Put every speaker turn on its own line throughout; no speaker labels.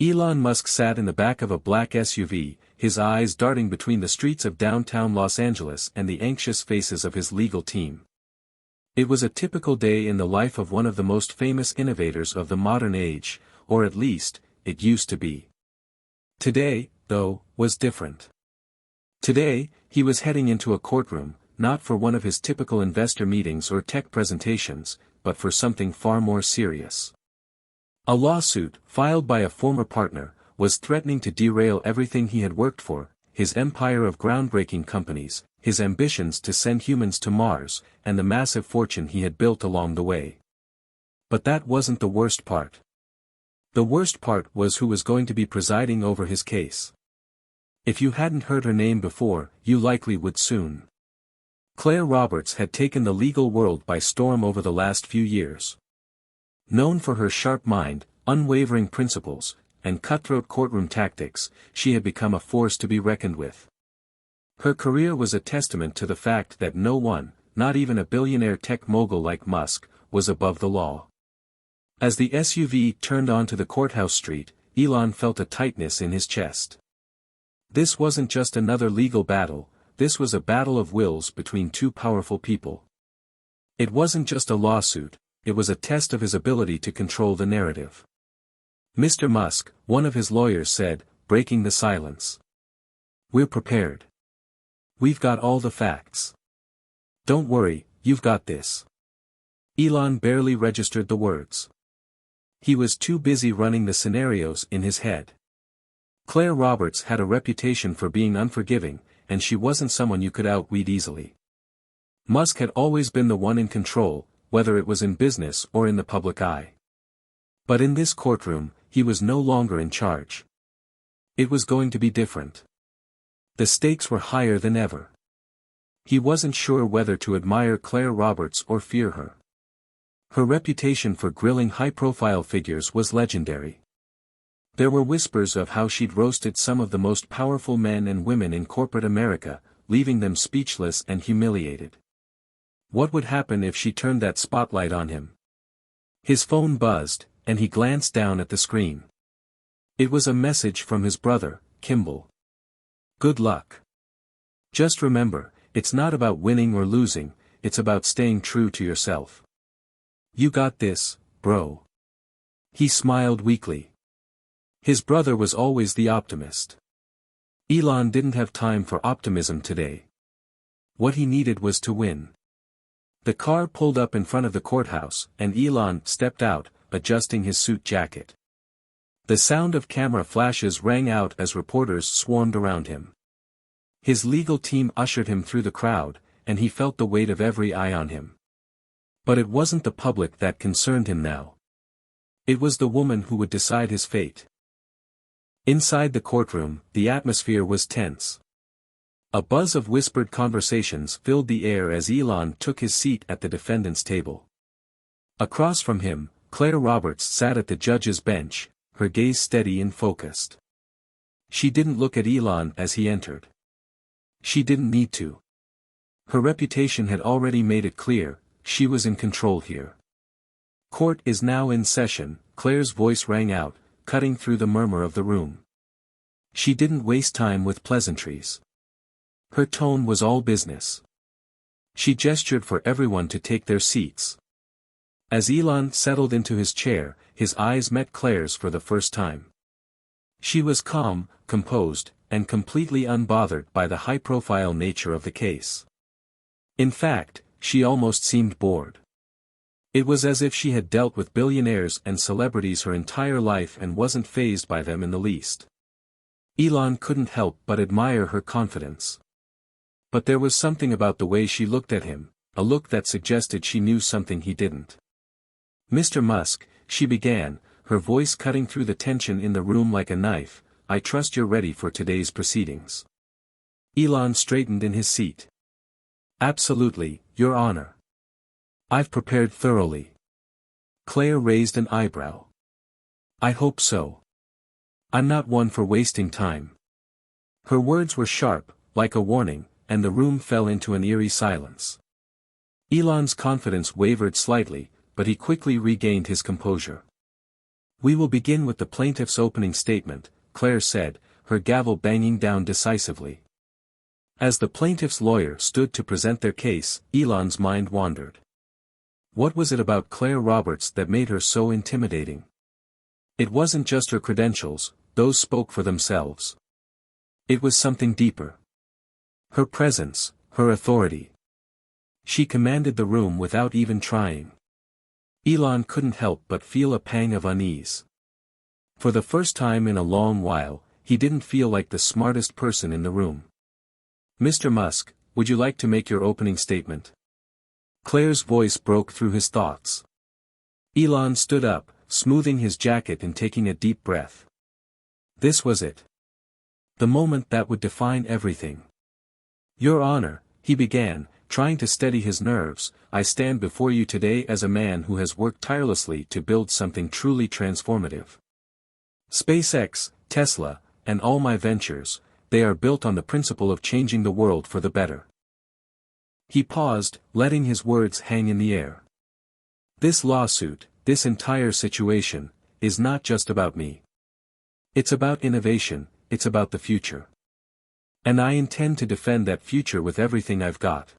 Elon Musk sat in the back of a black SUV, his eyes darting between the streets of downtown Los Angeles and the anxious faces of his legal team. It was a typical day in the life of one of the most famous innovators of the modern age, or at least, it used to be. Today, though, was different. Today, he was heading into a courtroom, not for one of his typical investor meetings or tech presentations, but for something far more serious. A lawsuit, filed by a former partner, was threatening to derail everything he had worked for, his empire of groundbreaking companies, his ambitions to send humans to Mars, and the massive fortune he had built along the way. But that wasn't the worst part. The worst part was who was going to be presiding over his case. If you hadn't heard her name before, you likely would soon. Claire Roberts had taken the legal world by storm over the last few years. Known for her sharp mind, unwavering principles, and cutthroat courtroom tactics, she had become a force to be reckoned with. Her career was a testament to the fact that no one, not even a billionaire tech mogul like Musk, was above the law. As the SUV turned onto the courthouse street, Elon felt a tightness in his chest. This wasn't just another legal battle, this was a battle of wills between two powerful people. It wasn't just a lawsuit, it was a test of his ability to control the narrative. Mr. Musk, one of his lawyers said, breaking the silence. "We're prepared. We've got all the facts. Don't worry, you've got this." Elon barely registered the words. He was too busy running the scenarios in his head. Claire Roberts had a reputation for being unforgiving, and she wasn't someone you could outweed easily. Musk had always been the one in control, whether it was in business or in the public eye. But in this courtroom, he was no longer in charge. It was going to be different. The stakes were higher than ever. He wasn't sure whether to admire Claire Roberts or fear her. Her reputation for grilling high-profile figures was legendary. There were whispers of how she'd roasted some of the most powerful men and women in corporate America, leaving them speechless and humiliated. What would happen if she turned that spotlight on him? His phone buzzed, and he glanced down at the screen. It was a message from his brother, Kimball. "Good luck. Just remember, it's not about winning or losing, it's about staying true to yourself. You got this, bro." He smiled weakly. His brother was always the optimist. Elon didn't have time for optimism today. What he needed was to win. The car pulled up in front of the courthouse, and Elon stepped out, adjusting his suit jacket. The sound of camera flashes rang out as reporters swarmed around him. His legal team ushered him through the crowd, and he felt the weight of every eye on him. But it wasn't the public that concerned him now. It was the woman who would decide his fate. Inside the courtroom, the atmosphere was tense. A buzz of whispered conversations filled the air as Elon took his seat at the defendant's table. Across from him, Claire Roberts sat at the judge's bench, her gaze steady and focused. She didn't look at Elon as he entered. She didn't need to. Her reputation had already made it clear, she was in control here. "Court is now in session," Claire's voice rang out, cutting through the murmur of the room. She didn't waste time with pleasantries. Her tone was all business. She gestured for everyone to take their seats. As Elon settled into his chair, his eyes met Claire's for the first time. She was calm, composed, and completely unbothered by the high-profile nature of the case. In fact, she almost seemed bored. It was as if she had dealt with billionaires and celebrities her entire life and wasn't fazed by them in the least. Elon couldn't help but admire her confidence. But there was something about the way she looked at him, a look that suggested she knew something he didn't. "Mr. Musk," she began, her voice cutting through the tension in the room like a knife, "I trust you're ready for today's proceedings." Elon straightened in his seat. "Absolutely, Your Honor. I've prepared thoroughly." Claire raised an eyebrow. "I hope so. I'm not one for wasting time." Her words were sharp, like a warning, and the room fell into an eerie silence. Elon's confidence wavered slightly, but he quickly regained his composure. "We will begin with the plaintiff's opening statement," Claire said, her gavel banging down decisively. As the plaintiff's lawyer stood to present their case, Elon's mind wandered. What was it about Claire Roberts that made her so intimidating? It wasn't just her credentials, those spoke for themselves. It was something deeper. Her presence, her authority. She commanded the room without even trying. Elon couldn't help but feel a pang of unease. For the first time in a long while, he didn't feel like the smartest person in the room. "Mr. Musk, would you like to make your opening statement?" Claire's voice broke through his thoughts. Elon stood up, smoothing his jacket and taking a deep breath. This was it. The moment that would define everything. "Your Honor," he began, trying to steady his nerves, "I stand before you today as a man who has worked tirelessly to build something truly transformative. SpaceX, Tesla, and all my ventures, they are built on the principle of changing the world for the better." He paused, letting his words hang in the air. "This lawsuit, this entire situation, is not just about me. It's about innovation, it's about the future. And I intend to defend that future with everything I've got."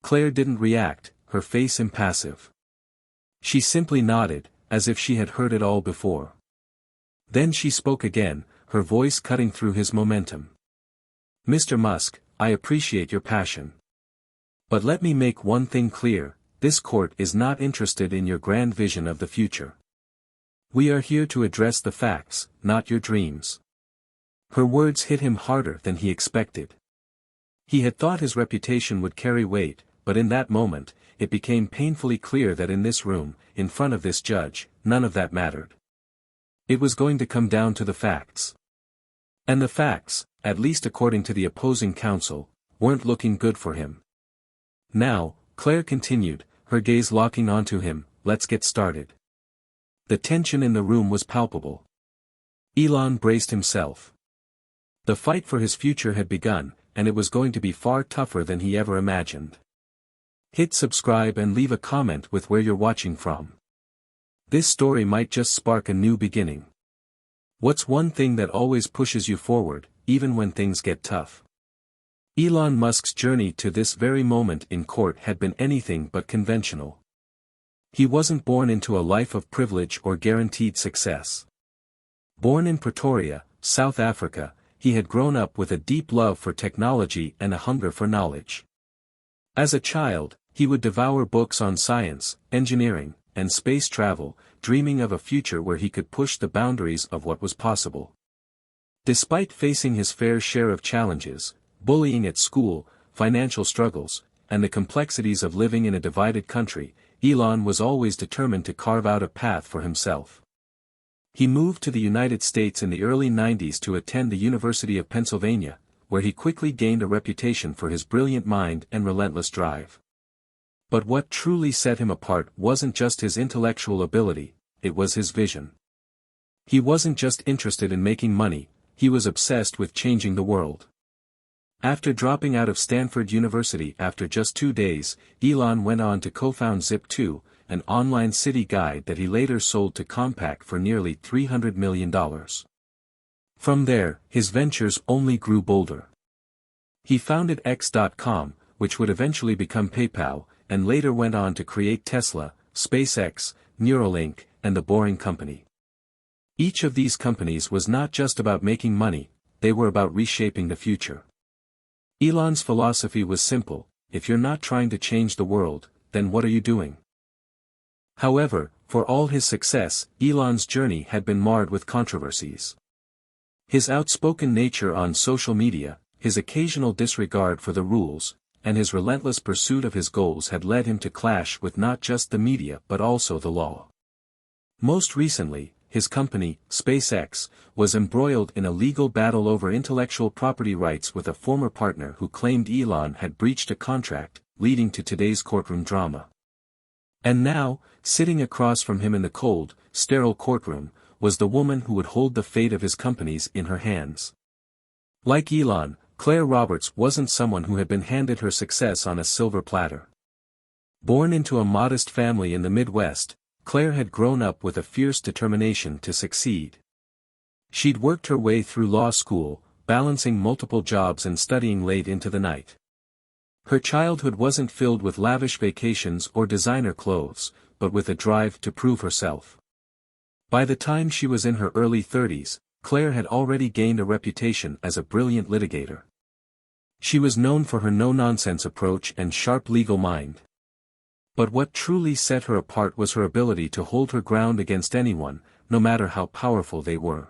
Claire didn't react, her face impassive. She simply nodded, as if she had heard it all before. Then she spoke again, her voice cutting through his momentum. "Mr. Musk, I appreciate your passion. But let me make one thing clear, this court is not interested in your grand vision of the future. We are here to address the facts, not your dreams." Her words hit him harder than he expected. He had thought his reputation would carry weight, but in that moment, it became painfully clear that in this room, in front of this judge, none of that mattered. It was going to come down to the facts. And the facts, at least according to the opposing counsel, weren't looking good for him. "Now," Claire continued, her gaze locking onto him, "let's get started." The tension in the room was palpable. Elon braced himself. The fight for his future had begun, and it was going to be far tougher than he ever imagined. Hit subscribe and leave a comment with where you're watching from. This story might just spark a new beginning. What's one thing that always pushes you forward, even when things get tough? Elon Musk's journey to this very moment in court had been anything but conventional. He wasn't born into a life of privilege or guaranteed success. Born in Pretoria, South Africa, he had grown up with a deep love for technology and a hunger for knowledge. As a child, he would devour books on science, engineering, and space travel, dreaming of a future where he could push the boundaries of what was possible. Despite facing his fair share of challenges, bullying at school, financial struggles, and the complexities of living in a divided country, Elon was always determined to carve out a path for himself. He moved to the United States in the early 90s to attend the University of Pennsylvania, where he quickly gained a reputation for his brilliant mind and relentless drive. But what truly set him apart wasn't just his intellectual ability, it was his vision. He wasn't just interested in making money, he was obsessed with changing the world. After dropping out of Stanford University after just 2 days, Elon went on to co-found Zip2, an online city guide that he later sold to Compaq for nearly $300 million. From there, his ventures only grew bolder. He founded X.com, which would eventually become PayPal, and later went on to create Tesla, SpaceX, Neuralink, and The Boring Company. Each of these companies was not just about making money, they were about reshaping the future. Elon's philosophy was simple: if you're not trying to change the world, then what are you doing? However, for all his success, Elon's journey had been marred with controversies. His outspoken nature on social media, his occasional disregard for the rules, and his relentless pursuit of his goals had led him to clash with not just the media but also the law. Most recently, his company, SpaceX, was embroiled in a legal battle over intellectual property rights with a former partner who claimed Elon had breached a contract, leading to today's courtroom drama. And now, sitting across from him in the cold, sterile courtroom, was the woman who would hold the fate of his companies in her hands. Like Elon, Claire Roberts wasn't someone who had been handed her success on a silver platter. Born into a modest family in the Midwest, Claire had grown up with a fierce determination to succeed. She'd worked her way through law school, balancing multiple jobs and studying late into the night. Her childhood wasn't filled with lavish vacations or designer clothes, but with a drive to prove herself. By the time she was in her early 30s, Claire had already gained a reputation as a brilliant litigator. She was known for her no-nonsense approach and sharp legal mind. But what truly set her apart was her ability to hold her ground against anyone, no matter how powerful they were.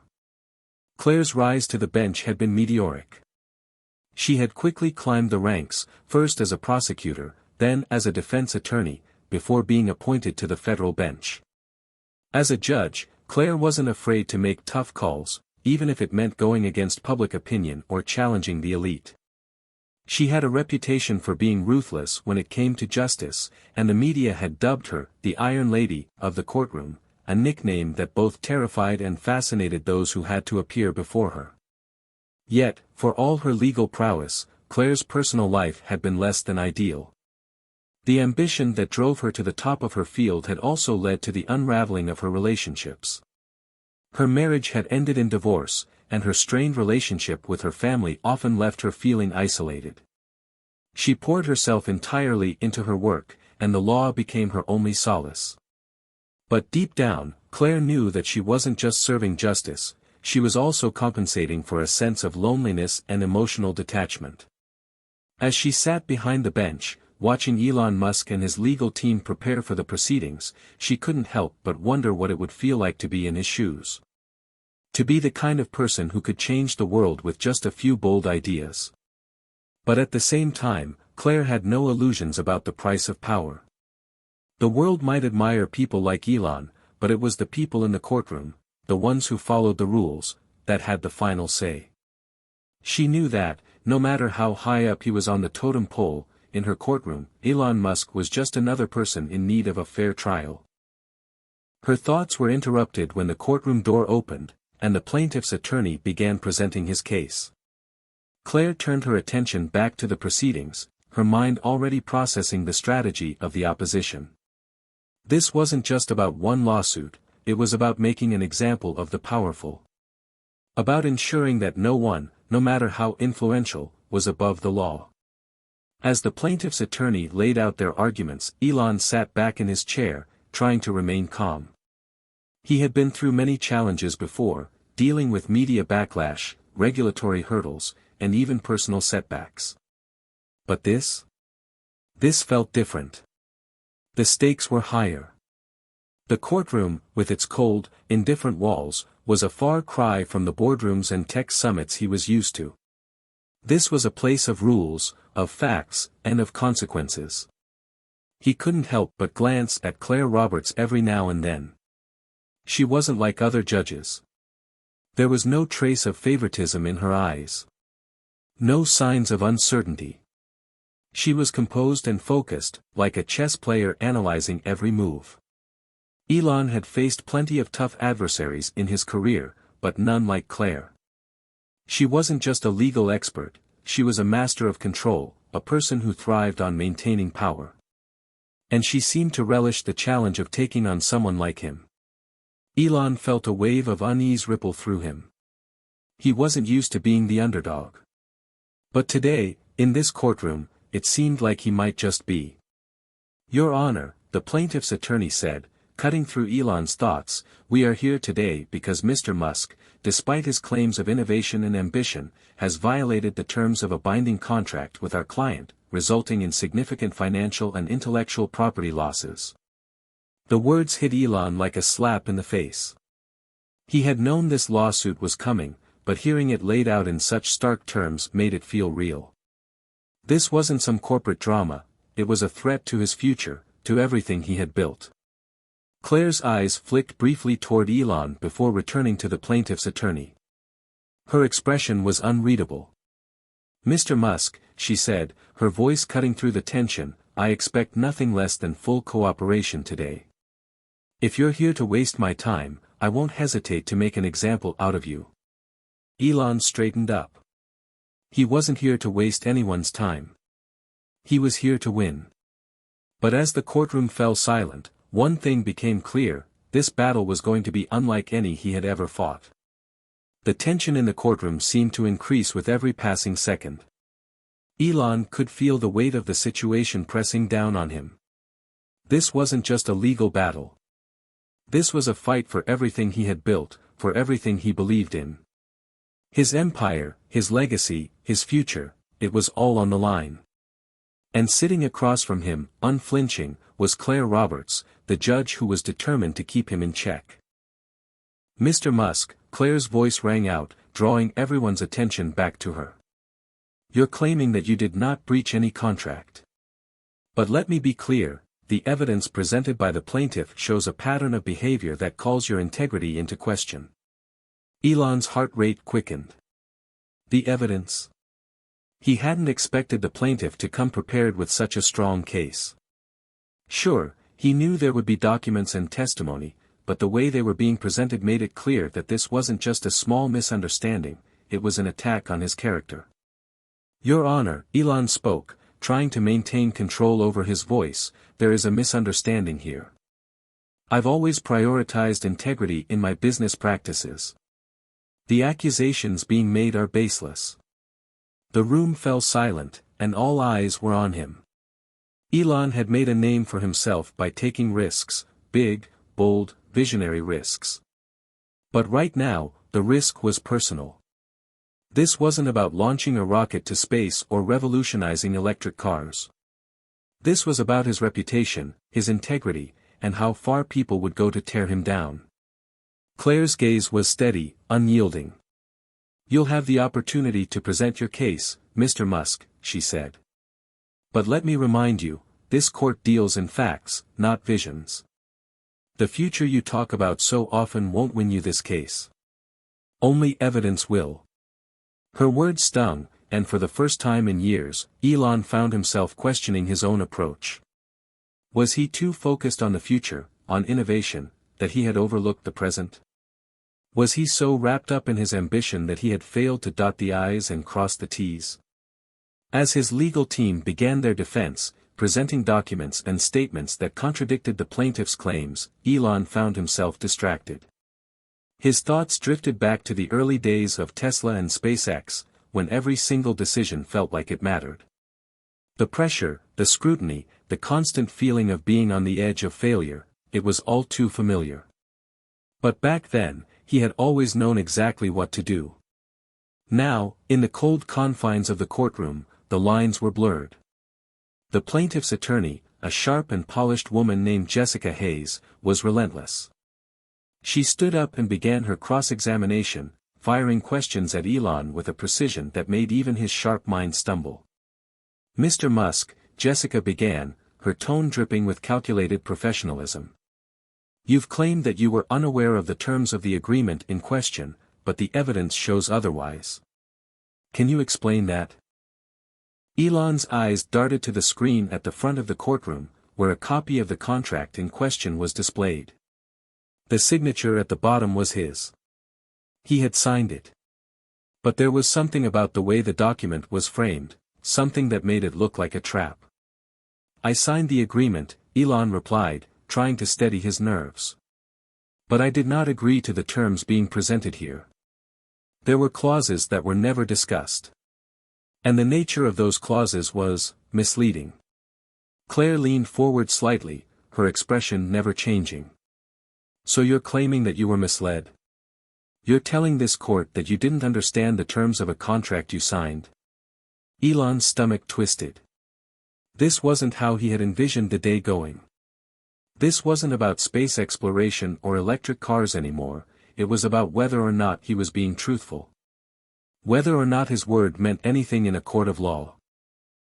Claire's rise to the bench had been meteoric. She had quickly climbed the ranks, first as a prosecutor, then as a defense attorney, before being appointed to the federal bench. As a judge, Claire wasn't afraid to make tough calls, even if it meant going against public opinion or challenging the elite. She had a reputation for being ruthless when it came to justice, and the media had dubbed her the Iron Lady of the courtroom, a nickname that both terrified and fascinated those who had to appear before her. Yet, for all her legal prowess, Claire's personal life had been less than ideal. The ambition that drove her to the top of her field had also led to the unraveling of her relationships. Her marriage had ended in divorce, and her strained relationship with her family often left her feeling isolated. She poured herself entirely into her work, and the law became her only solace. But deep down, Claire knew that she wasn't just serving justice, she was also compensating for a sense of loneliness and emotional detachment. As she sat behind the bench, watching Elon Musk and his legal team prepare for the proceedings, she couldn't help but wonder what it would feel like to be in his shoes. To be the kind of person who could change the world with just a few bold ideas. But at the same time, Claire had no illusions about the price of power. The world might admire people like Elon, but it was the people in the courtroom, the ones who followed the rules, that had the final say. She knew that, no matter how high up he was on the totem pole, in her courtroom, Elon Musk was just another person in need of a fair trial. Her thoughts were interrupted when the courtroom door opened, and the plaintiff's attorney began presenting his case. Claire turned her attention back to the proceedings, her mind already processing the strategy of the opposition. This wasn't just about one lawsuit, it was about making an example of the powerful. About ensuring that no one, no matter how influential, was above the law. As the plaintiff's attorney laid out their arguments, Elon sat back in his chair, trying to remain calm. He had been through many challenges before, dealing with media backlash, regulatory hurdles, and even personal setbacks. But this felt different. The stakes were higher. The courtroom, with its cold, indifferent walls, was a far cry from the boardrooms and tech summits he was used to. This was a place of rules, of facts, and of consequences. He couldn't help but glance at Claire Roberts every now and then. She wasn't like other judges. There was no trace of favoritism in her eyes. No signs of uncertainty. She was composed and focused, like a chess player analyzing every move. Elon had faced plenty of tough adversaries in his career, but none like Claire. She wasn't just a legal expert, she was a master of control, a person who thrived on maintaining power. And she seemed to relish the challenge of taking on someone like him. Elon felt a wave of unease ripple through him. He wasn't used to being the underdog. But today, in this courtroom, it seemed like he might just be. "Your Honor," the plaintiff's attorney said, cutting through Elon's thoughts, "we are here today because Mr. Musk, despite his claims of innovation and ambition, has violated the terms of a binding contract with our client, resulting in significant financial and intellectual property losses." The words hit Elon like a slap in the face. He had known this lawsuit was coming, but hearing it laid out in such stark terms made it feel real. This wasn't some corporate drama, it was a threat to his future, to everything he had built. Claire's eyes flicked briefly toward Elon before returning to the plaintiff's attorney. Her expression was unreadable. "Mr. Musk," she said, her voice cutting through the tension, "I expect nothing less than full cooperation today. If you're here to waste my time, I won't hesitate to make an example out of you." Elon straightened up. He wasn't here to waste anyone's time. He was here to win. But as the courtroom fell silent, One thing became clear: this battle was going to be unlike any he had ever fought. The tension in the courtroom seemed to increase with every passing second. Elon could feel the weight of the situation pressing down on him. This wasn't just a legal battle. This was a fight for everything he had built, for everything he believed in. His empire, his legacy, his future, it was all on the line. And sitting across from him, unflinching, was Claire Roberts, the judge who was determined to keep him in check. "Mr. Musk," Claire's voice rang out, drawing everyone's attention back to her. "You're claiming that you did not breach any contract. But let me be clear, the evidence presented by the plaintiff shows a pattern of behavior that calls your integrity into question." Elon's heart rate quickened. The evidence? He hadn't expected the plaintiff to come prepared with such a strong case. Sure, he knew there would be documents and testimony, but the way they were being presented made it clear that this wasn't just a small misunderstanding, it was an attack on his character. "Your Honor," Elon spoke, trying to maintain control over his voice, "there is a misunderstanding here. I've always prioritized integrity in my business practices. The accusations being made are baseless." The room fell silent, and all eyes were on him. Elon had made a name for himself by taking risks, big, bold, visionary risks. But right now, the risk was personal. This wasn't about launching a rocket to space or revolutionizing electric cars. This was about his reputation, his integrity, and how far people would go to tear him down. Claire's gaze was steady, unyielding. "You'll have the opportunity to present your case, Mr. Musk," she said. "But let me remind you, this court deals in facts, not visions. The future you talk about so often won't win you this case. Only evidence will." Her words stung, and for the first time in years, Elon found himself questioning his own approach. Was he too focused on the future, on innovation, that he had overlooked the present? Was he so wrapped up in his ambition that he had failed to dot the I's and cross the T's? As his legal team began their defense, presenting documents and statements that contradicted the plaintiff's claims, Elon found himself distracted. His thoughts drifted back to the early days of Tesla and SpaceX, when every single decision felt like it mattered. The pressure, the scrutiny, the constant feeling of being on the edge of failure, it was all too familiar. But back then, he had always known exactly what to do. Now, in the cold confines of the courtroom, the lines were blurred. The plaintiff's attorney, a sharp and polished woman named Jessica Hayes, was relentless. She stood up and began her cross-examination, firing questions at Elon with a precision that made even his sharp mind stumble. "Mr. Musk," Jessica began, her tone dripping with calculated professionalism. "You've claimed that you were unaware of the terms of the agreement in question, but the evidence shows otherwise. Can you explain that?" Elon's eyes darted to the screen at the front of the courtroom, where a copy of the contract in question was displayed. The signature at the bottom was his. He had signed it. But there was something about the way the document was framed, something that made it look like a trap. "I signed the agreement," Elon replied, trying to steady his nerves. "But I did not agree to the terms being presented here. There were clauses that were never discussed. And the nature of those clauses was misleading." Claire leaned forward slightly, her expression never changing. "So you're claiming that you were misled? You're telling this court that you didn't understand the terms of a contract you signed?" Elon's stomach twisted. This wasn't how he had envisioned the day going. This wasn't about space exploration or electric cars anymore, it was about whether or not he was being truthful. Whether or not his word meant anything in a court of law.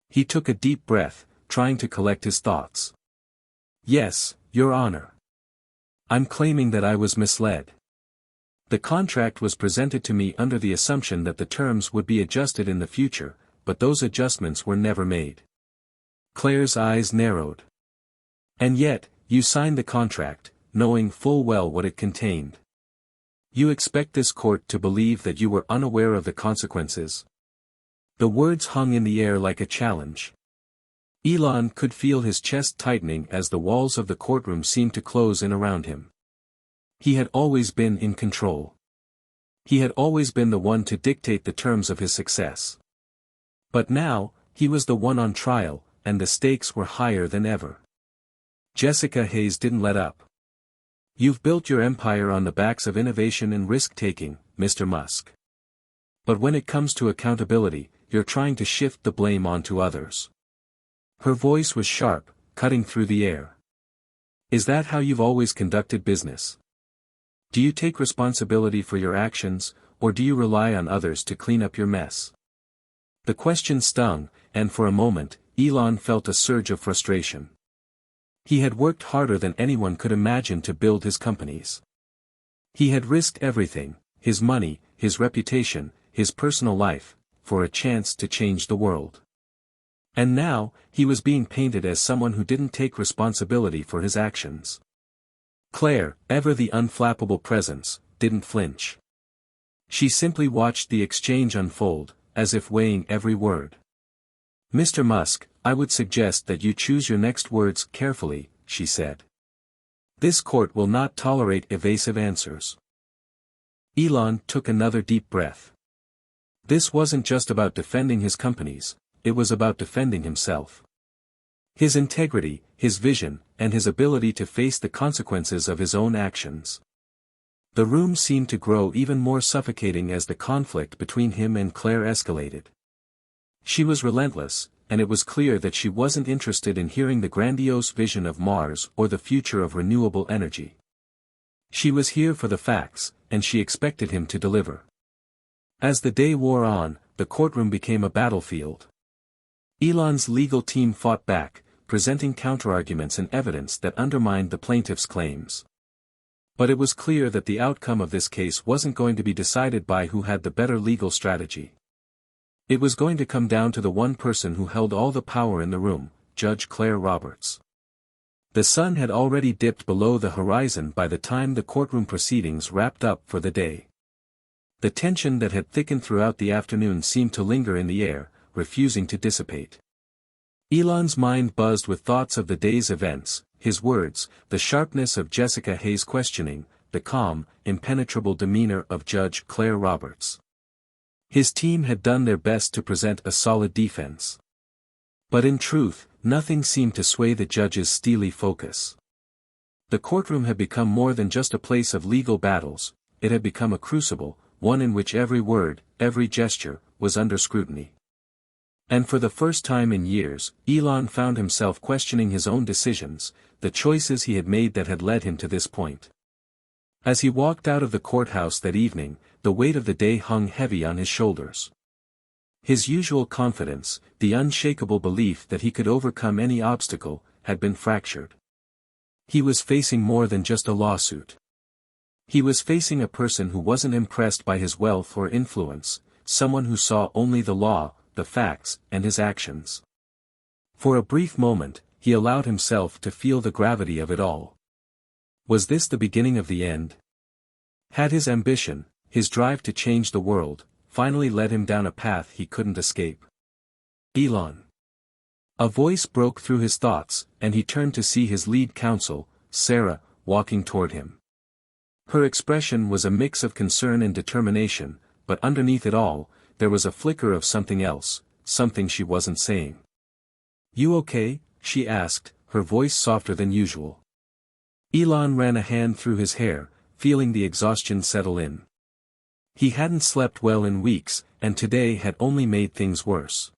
He took a deep breath, trying to collect his thoughts. "Yes, Your Honor. I'm claiming that I was misled. The contract was presented to me under the assumption that the terms would be adjusted in the future, but those adjustments were never made." Claire's eyes narrowed. "And yet, you signed the contract, knowing full well what it contained. You expect this court to believe that you were unaware of the consequences?" The words hung in the air like a challenge. Elon could feel his chest tightening as the walls of the courtroom seemed to close in around him. He had always been in control. He had always been the one to dictate the terms of his success. But now, he was the one on trial, and the stakes were higher than ever. Jessica Hayes didn't let up. "You've built your empire on the backs of innovation and risk-taking, Mr. Musk. But when it comes to accountability, you're trying to shift the blame onto others." Her voice was sharp, cutting through the air. "Is that how you've always conducted business? Do you take responsibility for your actions, or do you rely on others to clean up your mess?" The question stung, and for a moment, Elon felt a surge of frustration. He had worked harder than anyone could imagine to build his companies. He had risked everything, his money, his reputation, his personal life, for a chance to change the world. And now, he was being painted as someone who didn't take responsibility for his actions. Claire, ever the unflappable presence, didn't flinch. She simply watched the exchange unfold, as if weighing every word. "Mr. Musk, I would suggest that you choose your next words carefully," she said. "This court will not tolerate evasive answers." Elon took another deep breath. This wasn't just about defending his companies, it was about defending himself. His integrity, his vision, and his ability to face the consequences of his own actions. The room seemed to grow even more suffocating as the conflict between him and Claire escalated. She was relentless, and it was clear that she wasn't interested in hearing the grandiose vision of Mars or the future of renewable energy. She was here for the facts, and she expected him to deliver. As the day wore on, the courtroom became a battlefield. Elon's legal team fought back, presenting counterarguments and evidence that undermined the plaintiff's claims. But it was clear that the outcome of this case wasn't going to be decided by who had the better legal strategy. It was going to come down to the one person who held all the power in the room, Judge Claire Roberts. The sun had already dipped below the horizon by the time the courtroom proceedings wrapped up for the day. The tension that had thickened throughout the afternoon seemed to linger in the air, refusing to dissipate. Elon's mind buzzed with thoughts of the day's events, his words, the sharpness of Jessica Hayes' questioning, the calm, impenetrable demeanor of Judge Claire Roberts. His team had done their best to present a solid defense. But in truth, nothing seemed to sway the judge's steely focus. The courtroom had become more than just a place of legal battles, it had become a crucible, one in which every word, every gesture, was under scrutiny. And for the first time in years, Elon found himself questioning his own decisions, the choices he had made that had led him to this point. As he walked out of the courthouse that evening, the weight of the day hung heavy on his shoulders. His usual confidence, the unshakable belief that he could overcome any obstacle, had been fractured. He was facing more than just a lawsuit. He was facing a person who wasn't impressed by his wealth or influence, someone who saw only the law, the facts, and his actions. For a brief moment, he allowed himself to feel the gravity of it all. Was this the beginning of the end? Had his ambition, his drive to change the world, finally led him down a path he couldn't escape? Elon. A voice broke through his thoughts, and he turned to see his lead counsel, Sarah, walking toward him. Her expression was a mix of concern and determination, but underneath it all, there was a flicker of something else, something she wasn't saying. "You okay?" she asked, her voice softer than usual. Elon ran a hand through his hair, feeling the exhaustion settle in. He hadn't slept well in weeks, and today had only made things worse.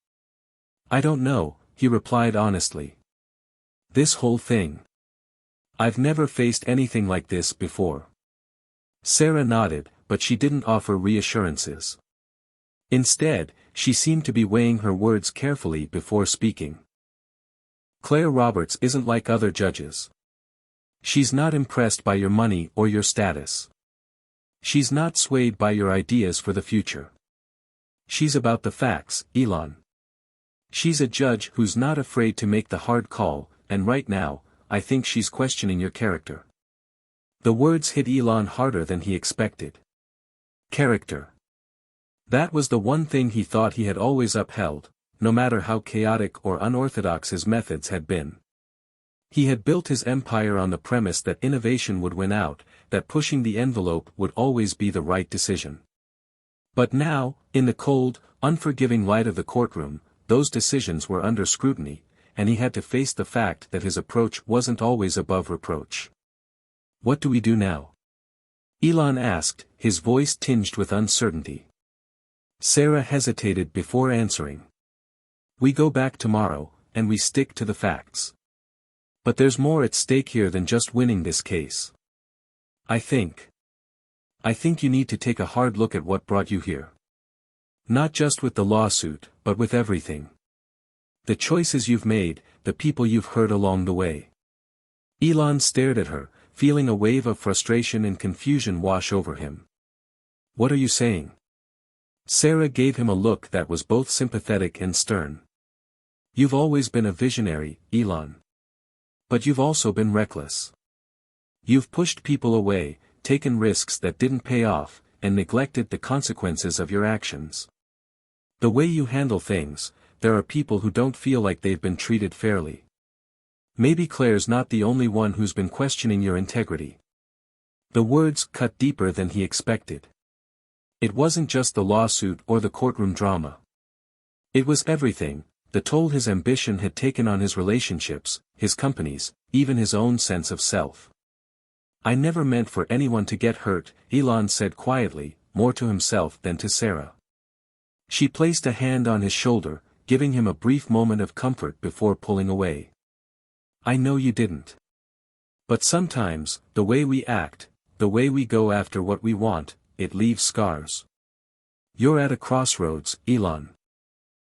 "I don't know," he replied honestly. "This whole thing. I've never faced anything like this before." Sarah nodded, but she didn't offer reassurances. Instead, she seemed to be weighing her words carefully before speaking. "Claire Roberts isn't like other judges. She's not impressed by your money or your status. She's not swayed by your ideas for the future. She's about the facts, Elon. She's a judge who's not afraid to make the hard call, and right now, I think she's questioning your character." The words hit Elon harder than he expected. Character. That was the one thing he thought he had always upheld, no matter how chaotic or unorthodox his methods had been. He had built his empire on the premise that innovation would win out, that pushing the envelope would always be the right decision. But now, in the cold, unforgiving light of the courtroom, those decisions were under scrutiny, and he had to face the fact that his approach wasn't always above reproach. "What do we do now?" Elon asked, his voice tinged with uncertainty. Sarah hesitated before answering. "We go back tomorrow, and we stick to the facts. But there's more at stake here than just winning this case. I think you need to take a hard look at what brought you here. Not just with the lawsuit, but with everything. The choices you've made, the people you've hurt along the way." Elon stared at her, feeling a wave of frustration and confusion wash over him. "What are you saying?" Sarah gave him a look that was both sympathetic and stern. "You've always been a visionary, Elon. But you've also been reckless. You've pushed people away, taken risks that didn't pay off, and neglected the consequences of your actions. The way you handle things, there are people who don't feel like they've been treated fairly. Maybe Claire's not the only one who's been questioning your integrity." The words cut deeper than he expected. It wasn't just the lawsuit or the courtroom drama. It was everything, the toll his ambition had taken on his relationships, his companies, even his own sense of self. "I never meant for anyone to get hurt," Elon said quietly, more to himself than to Sarah. She placed a hand on his shoulder, giving him a brief moment of comfort before pulling away. "I know you didn't. But sometimes, the way we act, the way we go after what we want, it leaves scars. You're at a crossroads, Elon.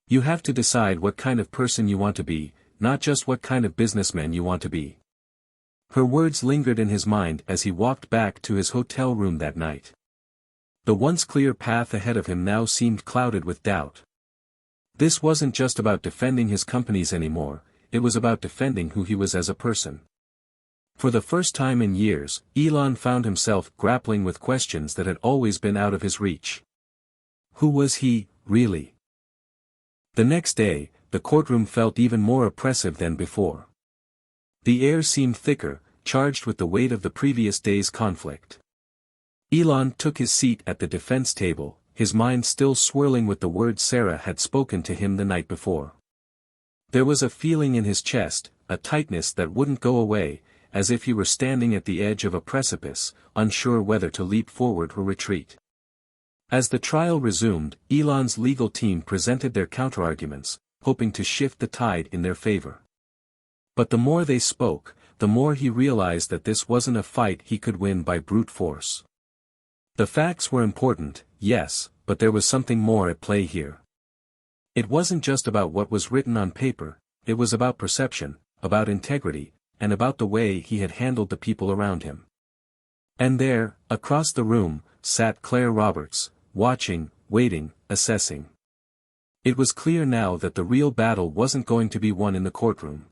You have to decide what kind of person you want to be, not just what kind of businessman you want to be." Her words lingered in his mind as he walked back to his hotel room that night. The once clear path ahead of him now seemed clouded with doubt. This wasn't just about defending his companies anymore, it was about defending who he was as a person. For the first time in years, Elon found himself grappling with questions that had always been out of his reach. Who was he, really? The next day, the courtroom felt even more oppressive than before. The air seemed thicker, charged with the weight of the previous day's conflict. Elon took his seat at the defense table, his mind still swirling with the words Sarah had spoken to him the night before. There was a feeling in his chest, a tightness that wouldn't go away, as if he were standing at the edge of a precipice, unsure whether to leap forward or retreat. As the trial resumed, Elon's legal team presented their counterarguments, hoping to shift the tide in their favor. But the more they spoke, the more he realized that this wasn't a fight he could win by brute force. The facts were important, yes, but there was something more at play here. It wasn't just about what was written on paper, it was about perception, about integrity, and about the way he had handled the people around him. And there, across the room, sat Claire Roberts, watching, waiting, assessing. It was clear now that the real battle wasn't going to be won in the courtroom.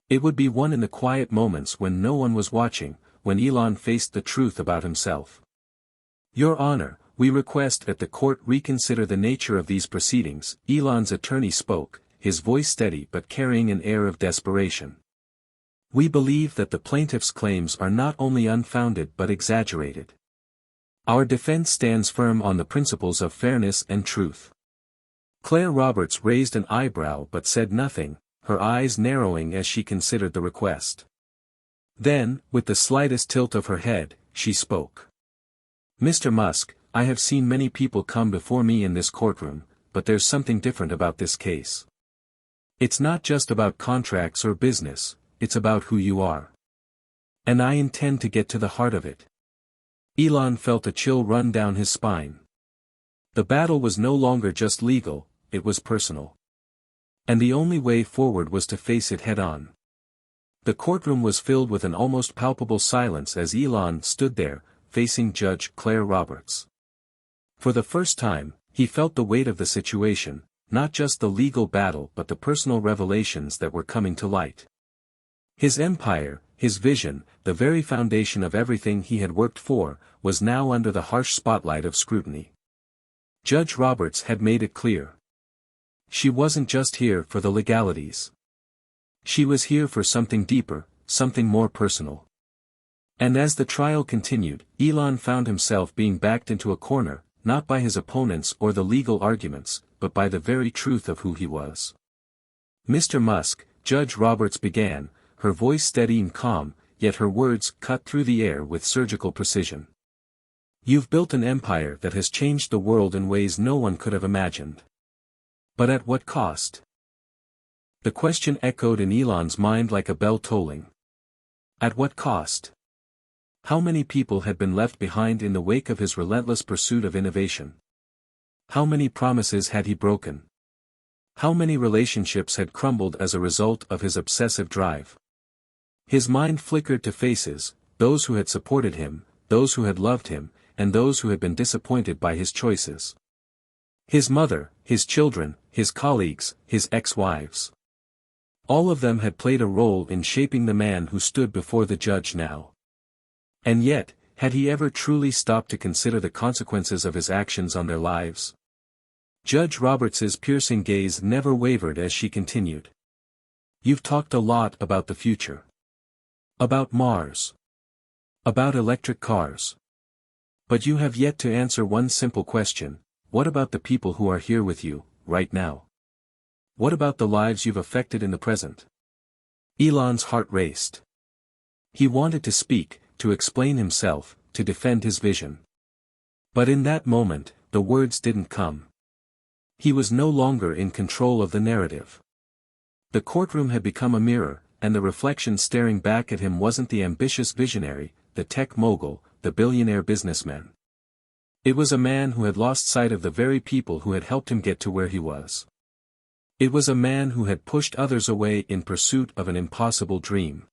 It would be won in the quiet moments when no one was watching, when Elon faced the truth about himself. "Your Honor, we request that the court reconsider the nature of these proceedings," Elon's attorney spoke, his voice steady but carrying an air of desperation. "We believe that the plaintiff's claims are not only unfounded but exaggerated. Our defense stands firm on the principles of fairness and truth." Claire Roberts raised an eyebrow but said nothing, her eyes narrowing as she considered the request. Then, with the slightest tilt of her head, she spoke. "Mr. Musk, I have seen many people come before me in this courtroom, but there's something different about this case. It's not just about contracts or business, it's about who you are. And I intend to get to the heart of it." Elon felt a chill run down his spine. The battle was no longer just legal, it was personal. And the only way forward was to face it head-on. The courtroom was filled with an almost palpable silence as Elon stood there, facing Judge Claire Roberts. For the first time, he felt the weight of the situation, not just the legal battle but the personal revelations that were coming to light. His empire, his vision, the very foundation of everything he had worked for, was now under the harsh spotlight of scrutiny. Judge Roberts had made it clear. She wasn't just here for the legalities. She was here for something deeper, something more personal. And as the trial continued, Elon found himself being backed into a corner, not by his opponents or the legal arguments, but by the very truth of who he was. Mr. Musk, Judge Roberts began, her voice steady and calm, yet her words cut through the air with surgical precision. You've built an empire that has changed the world in ways no one could have imagined. But at what cost? The question echoed in Elon's mind like a bell tolling. At what cost? How many people had been left behind in the wake of his relentless pursuit of innovation? How many promises had he broken? How many relationships had crumbled as a result of his obsessive drive? His mind flickered to faces, those who had supported him, those who had loved him, and those who had been disappointed by his choices. His mother, his children, his colleagues, his ex-wives. All of them had played a role in shaping the man who stood before the judge now. And yet, had he ever truly stopped to consider the consequences of his actions on their lives? Judge Roberts's piercing gaze never wavered as she continued. You've talked a lot about the future. About Mars. About electric cars. But you have yet to answer one simple question: what about the people who are here with you, right now? What about the lives you've affected in the present? Elon's heart raced. He wanted to speak, to explain himself, to defend his vision. But in that moment, the words didn't come. He was no longer in control of the narrative. The courtroom had become a mirror, and the reflection staring back at him wasn't the ambitious visionary, the tech mogul, the billionaire businessman. It was a man who had lost sight of the very people who had helped him get to where he was. It was a man who had pushed others away in pursuit of an impossible dream.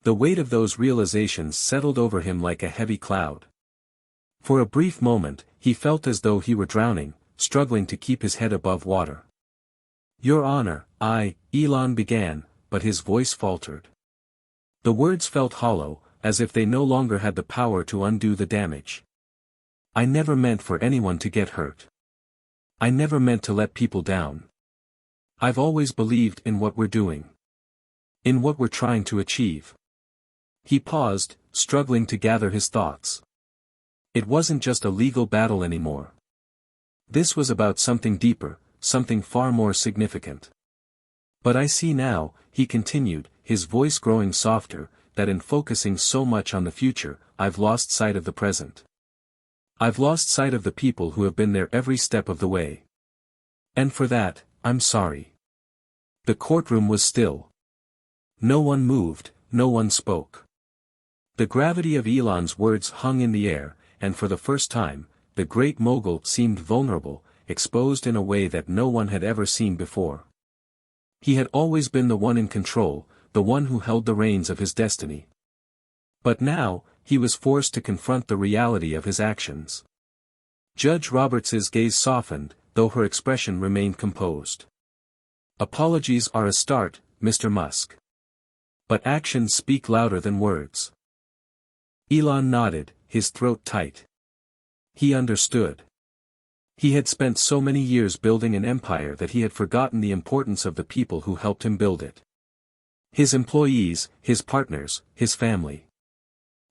The weight of those realizations settled over him like a heavy cloud. For a brief moment, he felt as though he were drowning, struggling to keep his head above water. Your Honor, Elon began, but his voice faltered. The words felt hollow, as if they no longer had the power to undo the damage. I never meant for anyone to get hurt. I never meant to let people down. I've always believed in what we're doing. In what we're trying to achieve. He paused, struggling to gather his thoughts. It wasn't just a legal battle anymore. This was about something deeper, something far more significant. But I see now, he continued, his voice growing softer, that in focusing so much on the future, I've lost sight of the present. I've lost sight of the people who have been there every step of the way. And for that, I'm sorry. The courtroom was still. No one moved, no one spoke. The gravity of Elon's words hung in the air, and for the first time, the great mogul seemed vulnerable, exposed in a way that no one had ever seen before. He had always been the one in control, the one who held the reins of his destiny. But now, he was forced to confront the reality of his actions. Judge Roberts's gaze softened, though her expression remained composed. Apologies are a start, Mr. Musk. But actions speak louder than words. Elon nodded, his throat tight. He understood. He had spent so many years building an empire that he had forgotten the importance of the people who helped him build it. His employees, his partners, his family.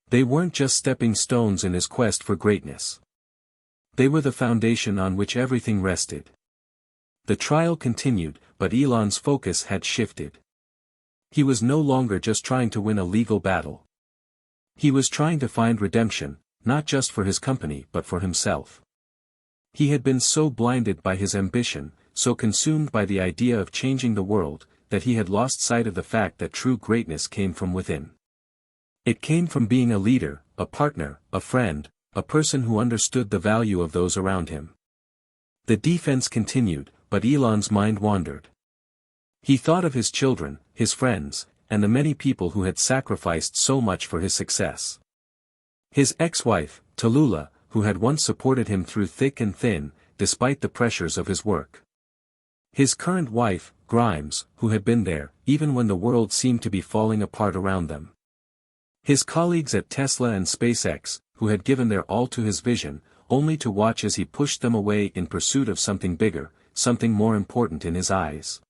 They weren't just stepping stones in his quest for greatness. They were the foundation on which everything rested. The trial continued, but Elon's focus had shifted. He was no longer just trying to win a legal battle. He was trying to find redemption, not just for his company but for himself. He had been so blinded by his ambition, so consumed by the idea of changing the world, that he had lost sight of the fact that true greatness came from within. It came from being a leader, a partner, a friend, a person who understood the value of those around him. The defense continued, but Elon's mind wandered. He thought of his children, his friends, and the many people who had sacrificed so much for his success. His ex-wife, Tallulah, who had once supported him through thick and thin, despite the pressures of his work. His current wife, Grimes, who had been there, even when the world seemed to be falling apart around them. His colleagues at Tesla and SpaceX, who had given their all to his vision, only to watch as he pushed them away in pursuit of something bigger, something more important in his eyes.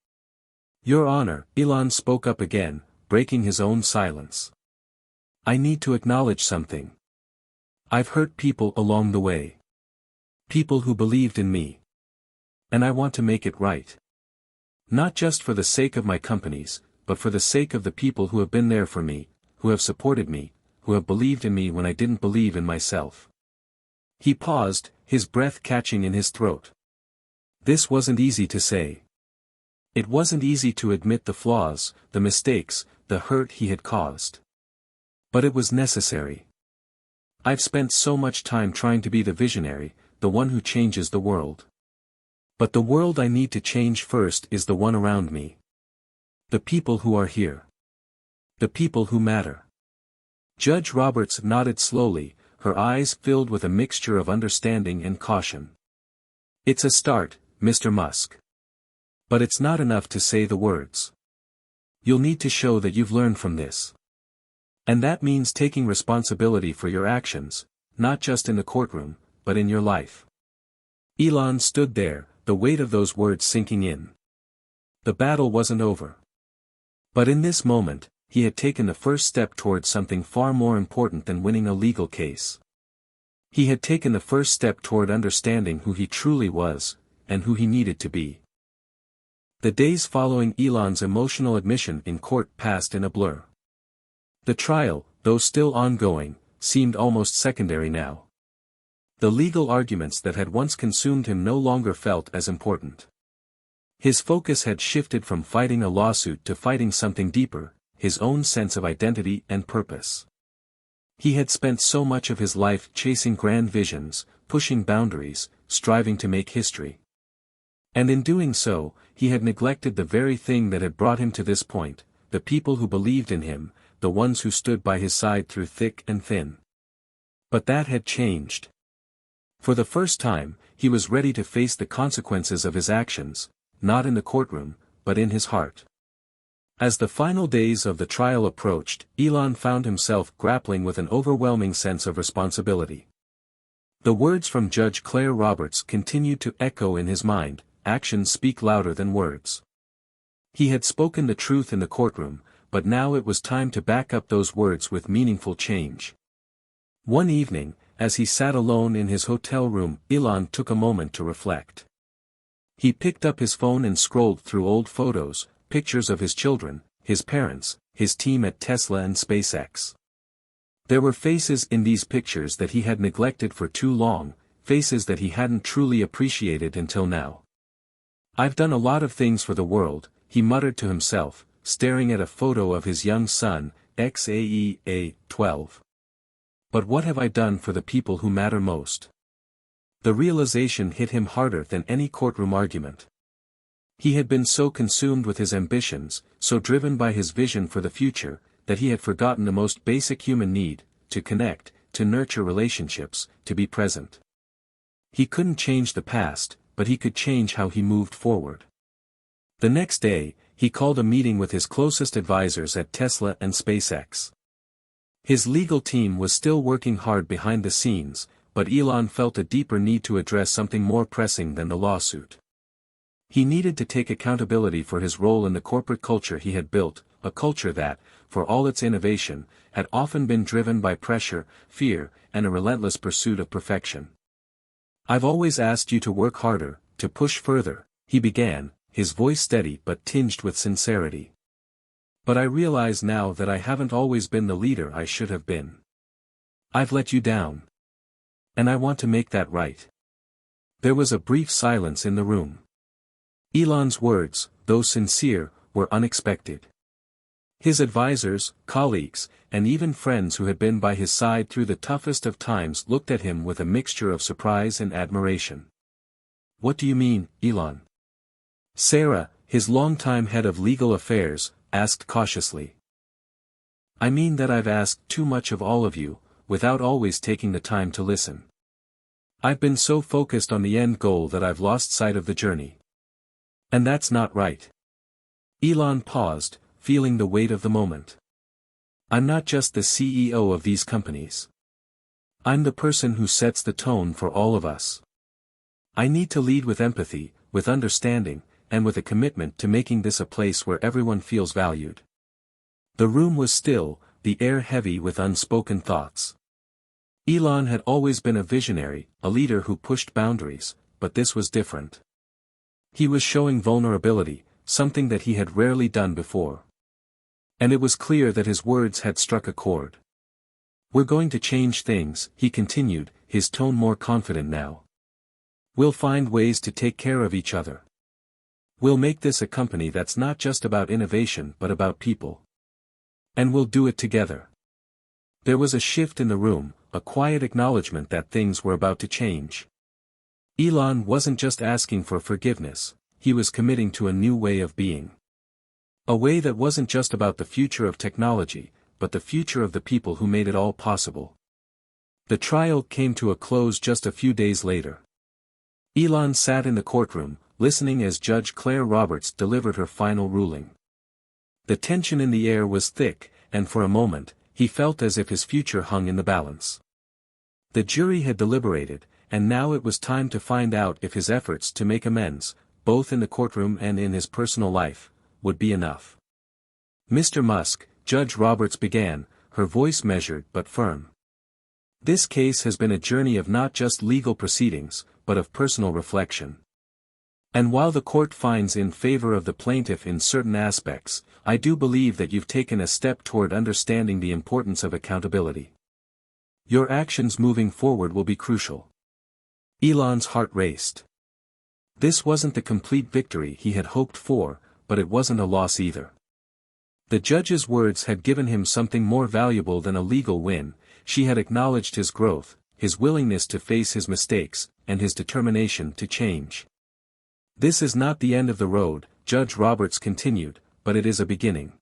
Your Honor, Elon spoke up again, breaking his own silence. I need to acknowledge something. I've hurt people along the way. People who believed in me. And I want to make it right. Not just for the sake of my companies, but for the sake of the people who have been there for me, who have supported me, who have believed in me when I didn't believe in myself. He paused, his breath catching in his throat. This wasn't easy to say. It wasn't easy to admit the flaws, the mistakes, the hurt he had caused. But it was necessary. I've spent so much time trying to be the visionary, the one who changes the world. But the world I need to change first is the one around me. The people who are here. The people who matter. Judge Roberts nodded slowly, her eyes filled with a mixture of understanding and caution. It's a start, Mr. Musk. But it's not enough to say the words. You'll need to show that you've learned from this. And that means taking responsibility for your actions, not just in the courtroom, but in your life. Elon stood there, the weight of those words sinking in. The battle wasn't over. But in this moment, he had taken the first step towards something far more important than winning a legal case. He had taken the first step toward understanding who he truly was, and who he needed to be. The days following Elon's emotional admission in court passed in a blur. The trial, though still ongoing, seemed almost secondary now. The legal arguments that had once consumed him no longer felt as important. His focus had shifted from fighting a lawsuit to fighting something deeper, his own sense of identity and purpose. He had spent so much of his life chasing grand visions, pushing boundaries, striving to make history. And in doing so, he had neglected the very thing that had brought him to this point, the people who believed in him, the ones who stood by his side through thick and thin. But that had changed. For the first time, he was ready to face the consequences of his actions, not in the courtroom, but in his heart. As the final days of the trial approached, Elon found himself grappling with an overwhelming sense of responsibility. The words from Judge Claire Roberts continued to echo in his mind, actions speak louder than words. He had spoken the truth in the courtroom, but now it was time to back up those words with meaningful change. One evening, as he sat alone in his hotel room, Elon took a moment to reflect. He picked up his phone and scrolled through old photos, pictures of his children, his parents, his team at Tesla and SpaceX. There were faces in these pictures that he had neglected for too long, faces that he hadn't truly appreciated until now. I've done a lot of things for the world, he muttered to himself, staring at a photo of his young son, XAEA 12. But what have I done for the people who matter most? The realization hit him harder than any courtroom argument. He had been so consumed with his ambitions, so driven by his vision for the future, that he had forgotten the most basic human need, to connect, to nurture relationships, to be present. He couldn't change the past, but he could change how he moved forward. The next day, he called a meeting with his closest advisors at Tesla and SpaceX. His legal team was still working hard behind the scenes, but Elon felt a deeper need to address something more pressing than the lawsuit. He needed to take accountability for his role in the corporate culture he had built, a culture that, for all its innovation, had often been driven by pressure, fear, and a relentless pursuit of perfection. I've always asked you to work harder, to push further, he began, his voice steady but tinged with sincerity. But I realize now that I haven't always been the leader I should have been. I've let you down. And I want to make that right. There was a brief silence in the room. Elon's words, though sincere, were unexpected. His advisors, colleagues, and even friends who had been by his side through the toughest of times looked at him with a mixture of surprise and admiration. What do you mean, Elon? Sarah, his longtime head of legal affairs, asked cautiously. I mean that I've asked too much of all of you, without always taking the time to listen. I've been so focused on the end goal that I've lost sight of the journey. And that's not right. Elon paused, feeling the weight of the moment. I'm not just the CEO of these companies. I'm the person who sets the tone for all of us. I need to lead with empathy, with understanding, and with a commitment to making this a place where everyone feels valued. The room was still, the air heavy with unspoken thoughts. Elon had always been a visionary, a leader who pushed boundaries, but this was different. He was showing vulnerability, something that he had rarely done before. And it was clear that his words had struck a chord. "We're going to change things," he continued, his tone more confident now. "We'll find ways to take care of each other. We'll make this a company that's not just about innovation but about people. And we'll do it together." There was a shift in the room, a quiet acknowledgement that things were about to change. Elon wasn't just asking for forgiveness, he was committing to a new way of being. A way that wasn't just about the future of technology, but the future of the people who made it all possible. The trial came to a close just a few days later. Elon sat in the courtroom, listening as Judge Claire Roberts delivered her final ruling. The tension in the air was thick, and for a moment, he felt as if his future hung in the balance. The jury had deliberated, and now it was time to find out if his efforts to make amends, both in the courtroom and in his personal life, would be enough. "Mr. Musk," Judge Roberts began, her voice measured but firm. "This case has been a journey of not just legal proceedings, but of personal reflection. And while the court finds in favor of the plaintiff in certain aspects, I do believe that you've taken a step toward understanding the importance of accountability. Your actions moving forward will be crucial." Elon's heart raced. This wasn't the complete victory he had hoped for, but it wasn't a loss either. The judge's words had given him something more valuable than a legal win. She had acknowledged his growth, his willingness to face his mistakes, and his determination to change. "This is not the end of the road," Judge Roberts continued, "but it is a beginning.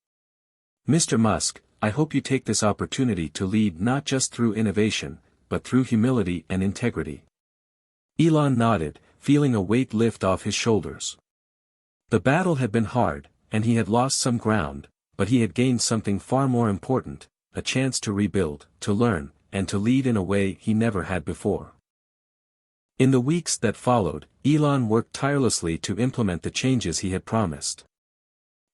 Mr. Musk, I hope you take this opportunity to lead not just through innovation, but through humility and integrity." Elon nodded, feeling a weight lift off his shoulders. The battle had been hard, and he had lost some ground, but he had gained something far more important, a chance to rebuild, to learn, and to lead in a way he never had before. In the weeks that followed, Elon worked tirelessly to implement the changes he had promised.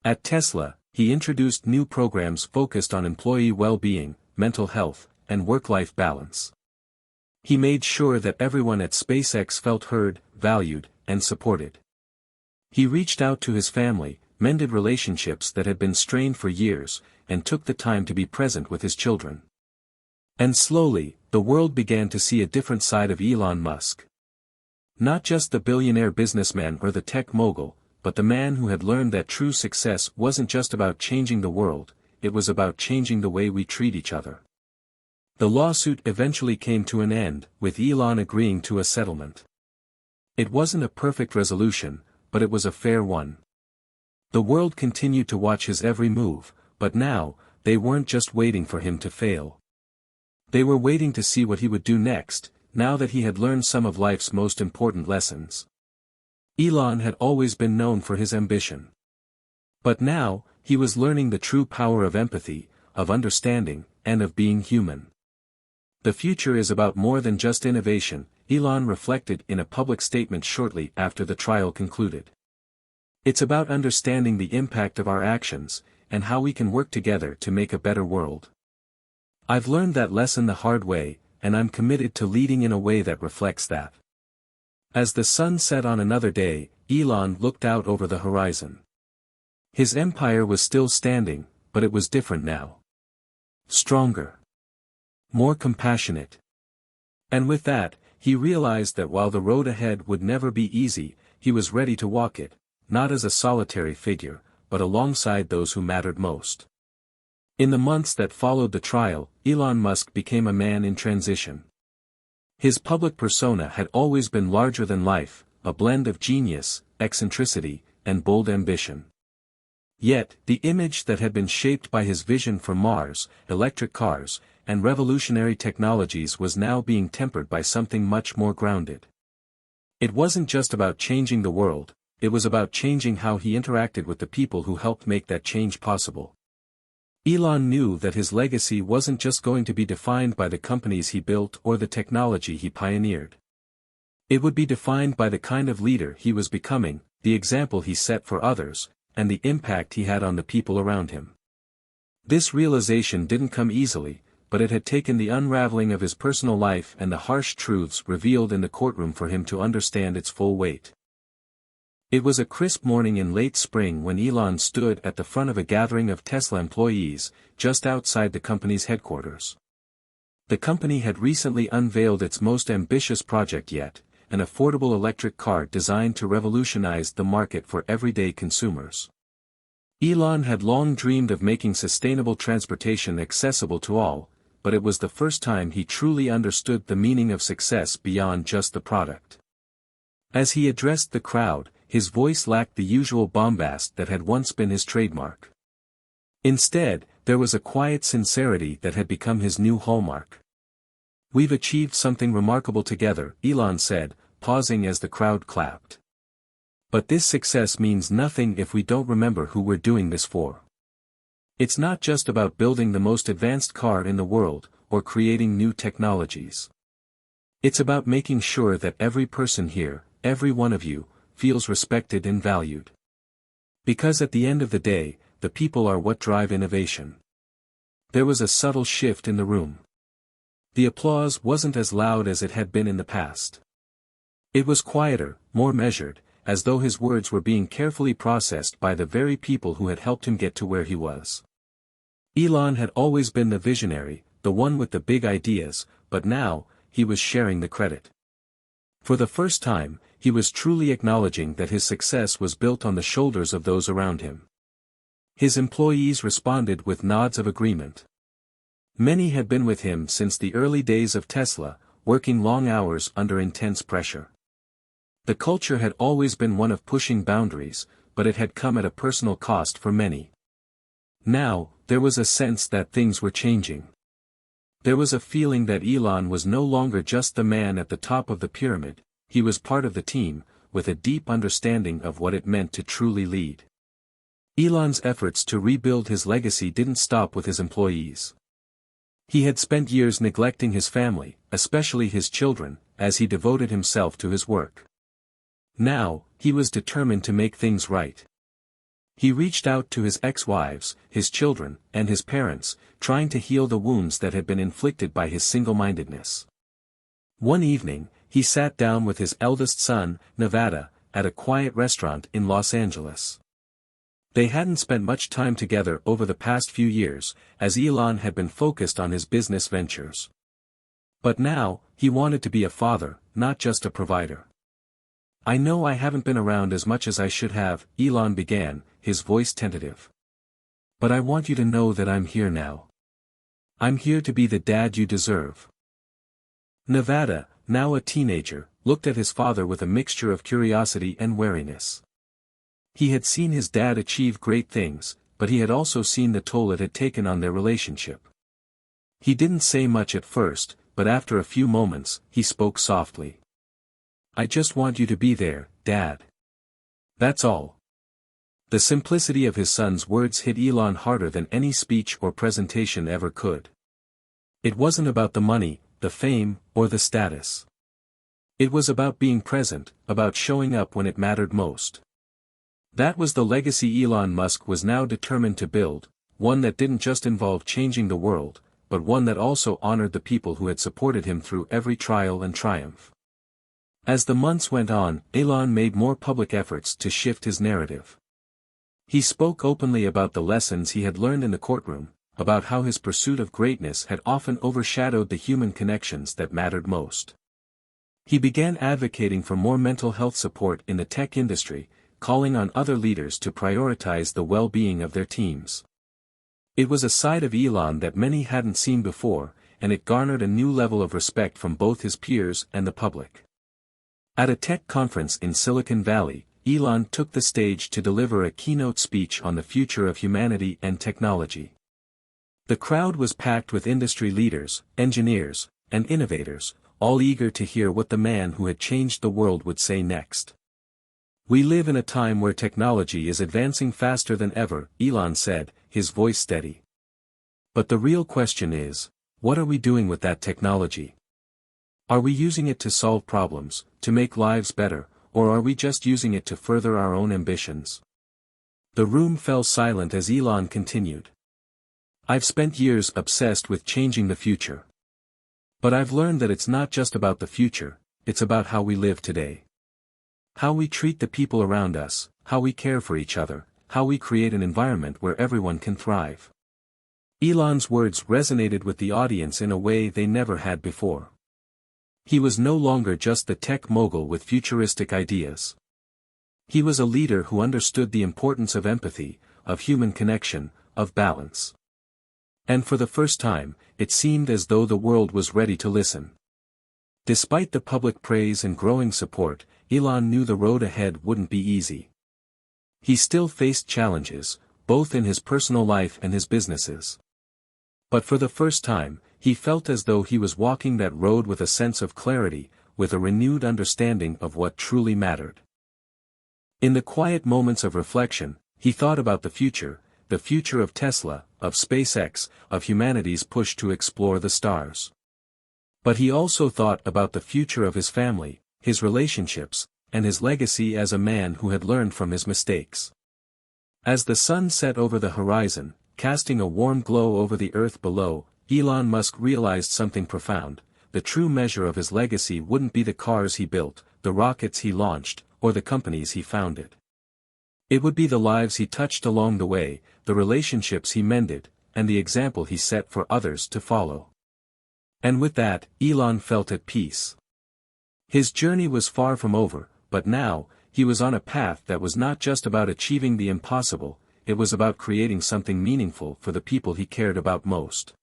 At Tesla, he introduced new programs focused on employee well-being, mental health, and work-life balance. He made sure that everyone at SpaceX felt heard, valued, and supported. He reached out to his family, mended relationships that had been strained for years, and took the time to be present with his children. And slowly, the world began to see a different side of Elon Musk. Not just the billionaire businessman or the tech mogul, but the man who had learned that true success wasn't just about changing the world, it was about changing the way we treat each other. The lawsuit eventually came to an end, with Elon agreeing to a settlement. It wasn't a perfect resolution, but it was a fair one. The world continued to watch his every move, but now, they weren't just waiting for him to fail. They were waiting to see what he would do next, now that he had learned some of life's most important lessons. Elon had always been known for his ambition. But now, he was learning the true power of empathy, of understanding, and of being human. The future is about more than just innovation, Elon reflected in a public statement shortly after the trial concluded. It's about understanding the impact of our actions, and how we can work together to make a better world. I've learned that lesson the hard way, and I'm committed to leading in a way that reflects that. As the sun set on another day, Elon looked out over the horizon. His empire was still standing, but it was different now. Stronger. More compassionate. And with that, he realized that while the road ahead would never be easy, he was ready to walk it, not as a solitary figure, but alongside those who mattered most. In the months that followed the trial, Elon Musk became a man in transition. His public persona had always been larger than life, a blend of genius, eccentricity, and bold ambition. Yet, the image that had been shaped by his vision for Mars, electric cars, and revolutionary technologies was now being tempered by something much more grounded. It wasn't just about changing the world, it was about changing how he interacted with the people who helped make that change possible. Elon knew that his legacy wasn't just going to be defined by the companies he built or the technology he pioneered. It would be defined by the kind of leader he was becoming, the example he set for others, and the impact he had on the people around him. This realization didn't come easily, but it had taken the unraveling of his personal life and the harsh truths revealed in the courtroom for him to understand its full weight. It was a crisp morning in late spring when Elon stood at the front of a gathering of Tesla employees, just outside the company's headquarters. The company had recently unveiled its most ambitious project yet, an affordable electric car designed to revolutionize the market for everyday consumers. Elon had long dreamed of making sustainable transportation accessible to all, but it was the first time he truly understood the meaning of success beyond just the product. As he addressed the crowd, his voice lacked the usual bombast that had once been his trademark. Instead, there was a quiet sincerity that had become his new hallmark. "We've achieved something remarkable together," Elon said, pausing as the crowd clapped. "But this success means nothing if we don't remember who we're doing this for. It's not just about building the most advanced car in the world, or creating new technologies. It's about making sure that every person here, every one of you, feels respected and valued. Because at the end of the day, the people are what drive innovation." There was a subtle shift in the room. The applause wasn't as loud as it had been in the past. It was quieter, more measured, as though his words were being carefully processed by the very people who had helped him get to where he was. Elon had always been the visionary, the one with the big ideas, but now, he was sharing the credit. For the first time, he was truly acknowledging that his success was built on the shoulders of those around him. His employees responded with nods of agreement. Many had been with him since the early days of Tesla, working long hours under intense pressure. The culture had always been one of pushing boundaries, but it had come at a personal cost for many. Now, there was a sense that things were changing. There was a feeling that Elon was no longer just the man at the top of the pyramid, he was part of the team, with a deep understanding of what it meant to truly lead. Elon's efforts to rebuild his legacy didn't stop with his employees. He had spent years neglecting his family, especially his children, as he devoted himself to his work. Now, he was determined to make things right. He reached out to his ex-wives, his children, and his parents, trying to heal the wounds that had been inflicted by his single-mindedness. One evening, he sat down with his eldest son, Nevada, at a quiet restaurant in Los Angeles. They hadn't spent much time together over the past few years, as Elon had been focused on his business ventures. But now, he wanted to be a father, not just a provider. "I know I haven't been around as much as I should have," Elon began, his voice tentative. "But I want you to know that I'm here now. I'm here to be the dad you deserve." Nevada, now a teenager, looked at his father with a mixture of curiosity and wariness. He had seen his dad achieve great things, but he had also seen the toll it had taken on their relationship. He didn't say much at first, but after a few moments, he spoke softly. "I just want you to be there, Dad. That's all." The simplicity of his son's words hit Elon harder than any speech or presentation ever could. It wasn't about the money, the fame, or the status. It was about being present, about showing up when it mattered most. That was the legacy Elon Musk was now determined to build, one that didn't just involve changing the world, but one that also honored the people who had supported him through every trial and triumph. As the months went on, Elon made more public efforts to shift his narrative. He spoke openly about the lessons he had learned in the courtroom, about how his pursuit of greatness had often overshadowed the human connections that mattered most. He began advocating for more mental health support in the tech industry, calling on other leaders to prioritize the well-being of their teams. It was a side of Elon that many hadn't seen before, and it garnered a new level of respect from both his peers and the public. At a tech conference in Silicon Valley, Elon took the stage to deliver a keynote speech on the future of humanity and technology. The crowd was packed with industry leaders, engineers, and innovators, all eager to hear what the man who had changed the world would say next. "We live in a time where technology is advancing faster than ever," Elon said, his voice steady. "But the real question is, what are we doing with that technology? Are we using it to solve problems, to make lives better, or are we just using it to further our own ambitions? The room fell silent as Elon continued. I've spent years obsessed with changing the future. But I've learned that it's not just about the future, it's about how we live today. How we treat the people around us, how we care for each other, how we create an environment where everyone can thrive. Elon's words resonated with the audience in a way they never had before. He was no longer just the tech mogul with futuristic ideas. He was a leader who understood the importance of empathy, of human connection, of balance. And for the first time, it seemed as though the world was ready to listen. Despite the public praise and growing support, Elon knew the road ahead wouldn't be easy. He still faced challenges, both in his personal life and his businesses. But for the first time, he felt as though he was walking that road with a sense of clarity, with a renewed understanding of what truly mattered. In the quiet moments of reflection, he thought about the future of Tesla, of SpaceX, of humanity's push to explore the stars. But he also thought about the future of his family, his relationships, and his legacy as a man who had learned from his mistakes. As the sun set over the horizon, casting a warm glow over the earth below, Elon Musk realized something profound. The true measure of his legacy wouldn't be the cars he built, the rockets he launched, or the companies he founded. It would be the lives he touched along the way, the relationships he mended, and the example he set for others to follow. And with that, Elon felt at peace. His journey was far from over, but now, he was on a path that was not just about achieving the impossible, it was about creating something meaningful for the people he cared about most.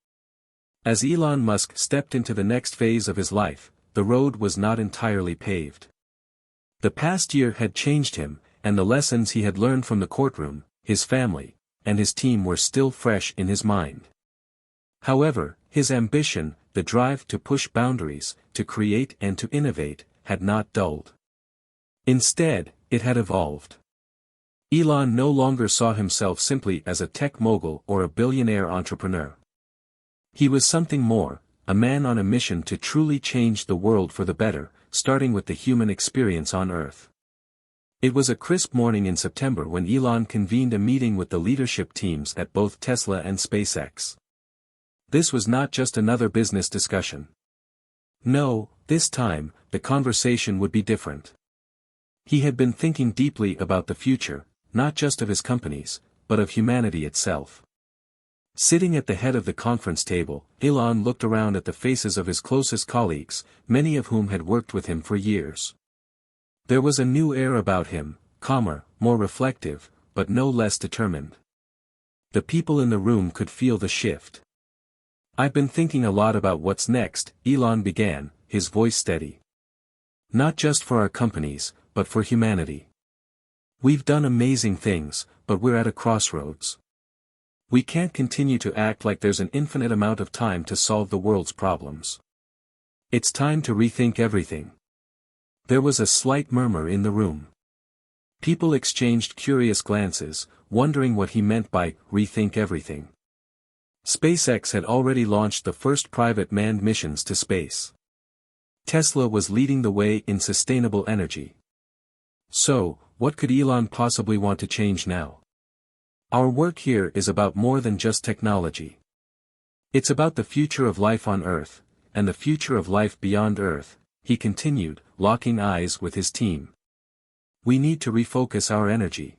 As Elon Musk stepped into the next phase of his life, the road was not entirely paved. The past year had changed him, and the lessons he had learned from the courtroom, his family, and his team were still fresh in his mind. However, his ambition, the drive to push boundaries, to create and to innovate, had not dulled. Instead, it had evolved. Elon no longer saw himself simply as a tech mogul or a billionaire entrepreneur. He was something more, a man on a mission to truly change the world for the better, starting with the human experience on Earth. It was a crisp morning in September when Elon convened a meeting with the leadership teams at both Tesla and SpaceX. This was not just another business discussion. No, this time, the conversation would be different. He had been thinking deeply about the future, not just of his companies, but of humanity itself. Sitting at the head of the conference table, Elon looked around at the faces of his closest colleagues, many of whom had worked with him for years. There was a new air about him, calmer, more reflective, but no less determined. The people in the room could feel the shift. I've been thinking a lot about what's next, Elon began, his voice steady. Not just for our companies, but for humanity. We've done amazing things, but we're at a crossroads. We can't continue to act like there's an infinite amount of time to solve the world's problems. It's time to rethink everything. There was a slight murmur in the room. People exchanged curious glances, wondering what he meant by rethink everything. SpaceX had already launched the first private manned missions to space. Tesla was leading the way in sustainable energy. So, what could Elon possibly want to change now? Our work here is about more than just technology. It's about the future of life on Earth, and the future of life beyond Earth, he continued, locking eyes with his team. We need to refocus our energy.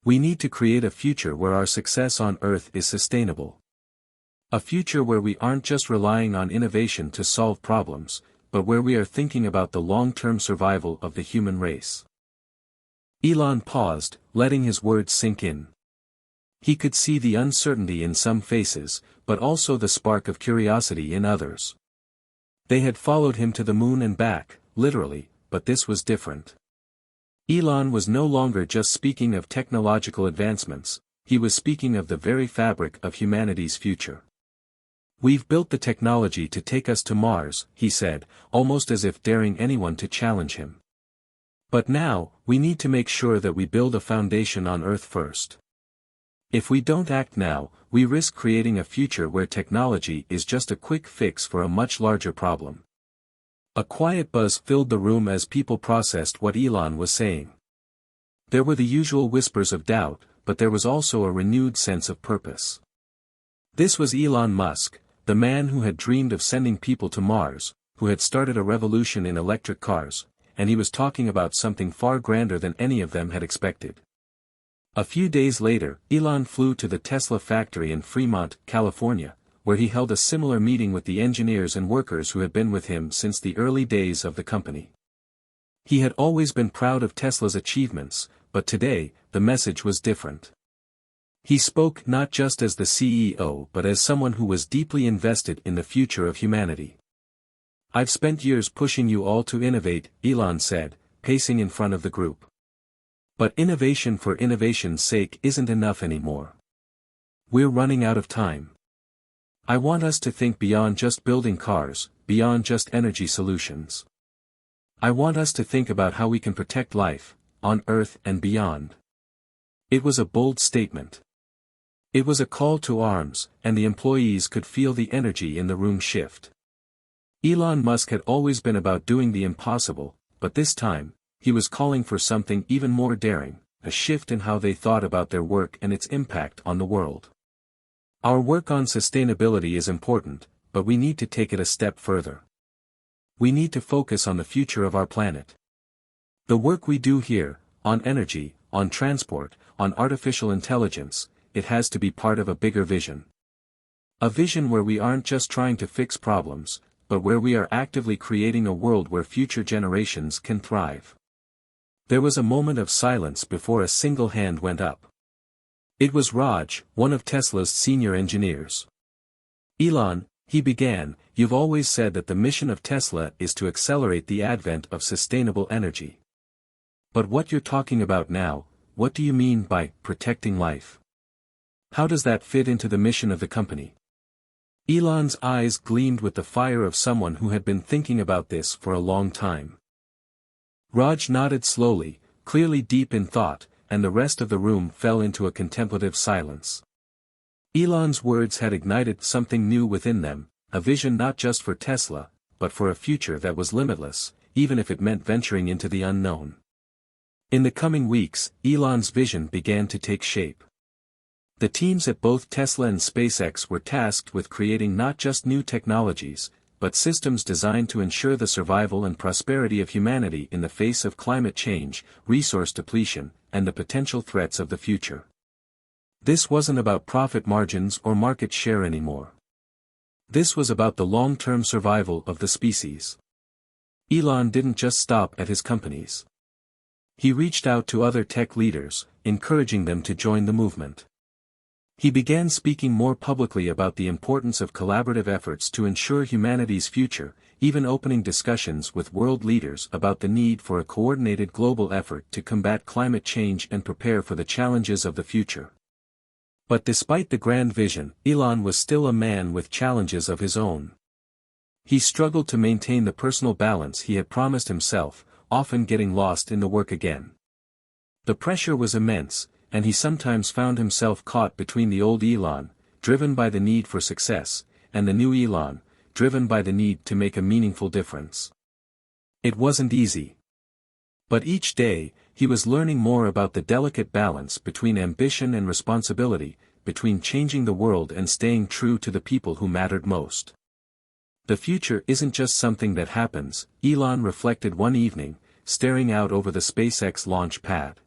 We need to create a future where our success on Earth is sustainable. A future where we aren't just relying on innovation to solve problems, but where we are thinking about the long-term survival of the human race. Elon paused, letting his words sink in. He could see the uncertainty in some faces, but also the spark of curiosity in others. They had followed him to the moon and back, literally, but this was different. Elon was no longer just speaking of technological advancements, he was speaking of the very fabric of humanity's future. We've built the technology to take us to Mars, he said, almost as if daring anyone to challenge him. But now, we need to make sure that we build a foundation on Earth first. If we don't act now, we risk creating a future where technology is just a quick fix for a much larger problem. A quiet buzz filled the room as people processed what Elon was saying. There were the usual whispers of doubt, but there was also a renewed sense of purpose. This was Elon Musk, the man who had dreamed of sending people to Mars, who had started a revolution in electric cars, and he was talking about something far grander than any of them had expected. A few days later, Elon flew to the Tesla factory in Fremont, California, where he held a similar meeting with the engineers and workers who had been with him since the early days of the company. He had always been proud of Tesla's achievements, but today, the message was different. He spoke not just as the CEO but as someone who was deeply invested in the future of humanity. "I've spent years pushing you all to innovate," Elon said, pacing in front of the group. "But innovation for innovation's sake isn't enough anymore. We're running out of time. I want us to think beyond just building cars, beyond just energy solutions. I want us to think about how we can protect life, on Earth and beyond." It was a bold statement. It was a call to arms, and the employees could feel the energy in the room shift. Elon Musk had always been about doing the impossible, but this time, he was calling for something even more daring, a shift in how they thought about their work and its impact on the world. "Our work on sustainability is important, but we need to take it a step further. We need to focus on the future of our planet. The work we do here, on energy, on transport, on artificial intelligence, it has to be part of a bigger vision. A vision where we aren't just trying to fix problems, but where we are actively creating a world where future generations can thrive." There was a moment of silence before a single hand went up. It was Raj, one of Tesla's senior engineers. "Elon," he began, "you've always said that the mission of Tesla is to accelerate the advent of sustainable energy. But what you're talking about now, what do you mean by protecting life? How does that fit into the mission of the company?" Elon's eyes gleamed with the fire of someone who had been thinking about this for a long time. Raj nodded slowly, clearly deep in thought, and the rest of the room fell into a contemplative silence. Elon's words had ignited something new within them, a vision not just for Tesla, but for a future that was limitless, even if it meant venturing into the unknown. In the coming weeks, Elon's vision began to take shape. The teams at both Tesla and SpaceX were tasked with creating not just new technologies, but systems designed to ensure the survival and prosperity of humanity in the face of climate change, resource depletion, and the potential threats of the future. This wasn't about profit margins or market share anymore. This was about the long-term survival of the species. Elon didn't just stop at his companies. He reached out to other tech leaders, encouraging them to join the movement. He began speaking more publicly about the importance of collaborative efforts to ensure humanity's future, even opening discussions with world leaders about the need for a coordinated global effort to combat climate change and prepare for the challenges of the future. But despite the grand vision, Elon was still a man with challenges of his own. He struggled to maintain the personal balance he had promised himself, often getting lost in the work again. The pressure was immense, and he sometimes found himself caught between the old Elon, driven by the need for success, and the new Elon, driven by the need to make a meaningful difference. It wasn't easy. But each day, he was learning more about the delicate balance between ambition and responsibility, between changing the world and staying true to the people who mattered most. The future isn't just something that happens, Elon reflected one evening, staring out over the SpaceX launch pad.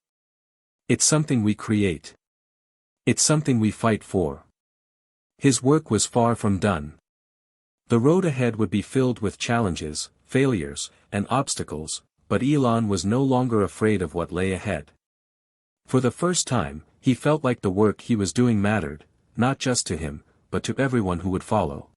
It's something we create. It's something we fight for. His work was far from done. The road ahead would be filled with challenges, failures, and obstacles, but Elon was no longer afraid of what lay ahead. For the first time, he felt like the work he was doing mattered, not just to him, but to everyone who would follow.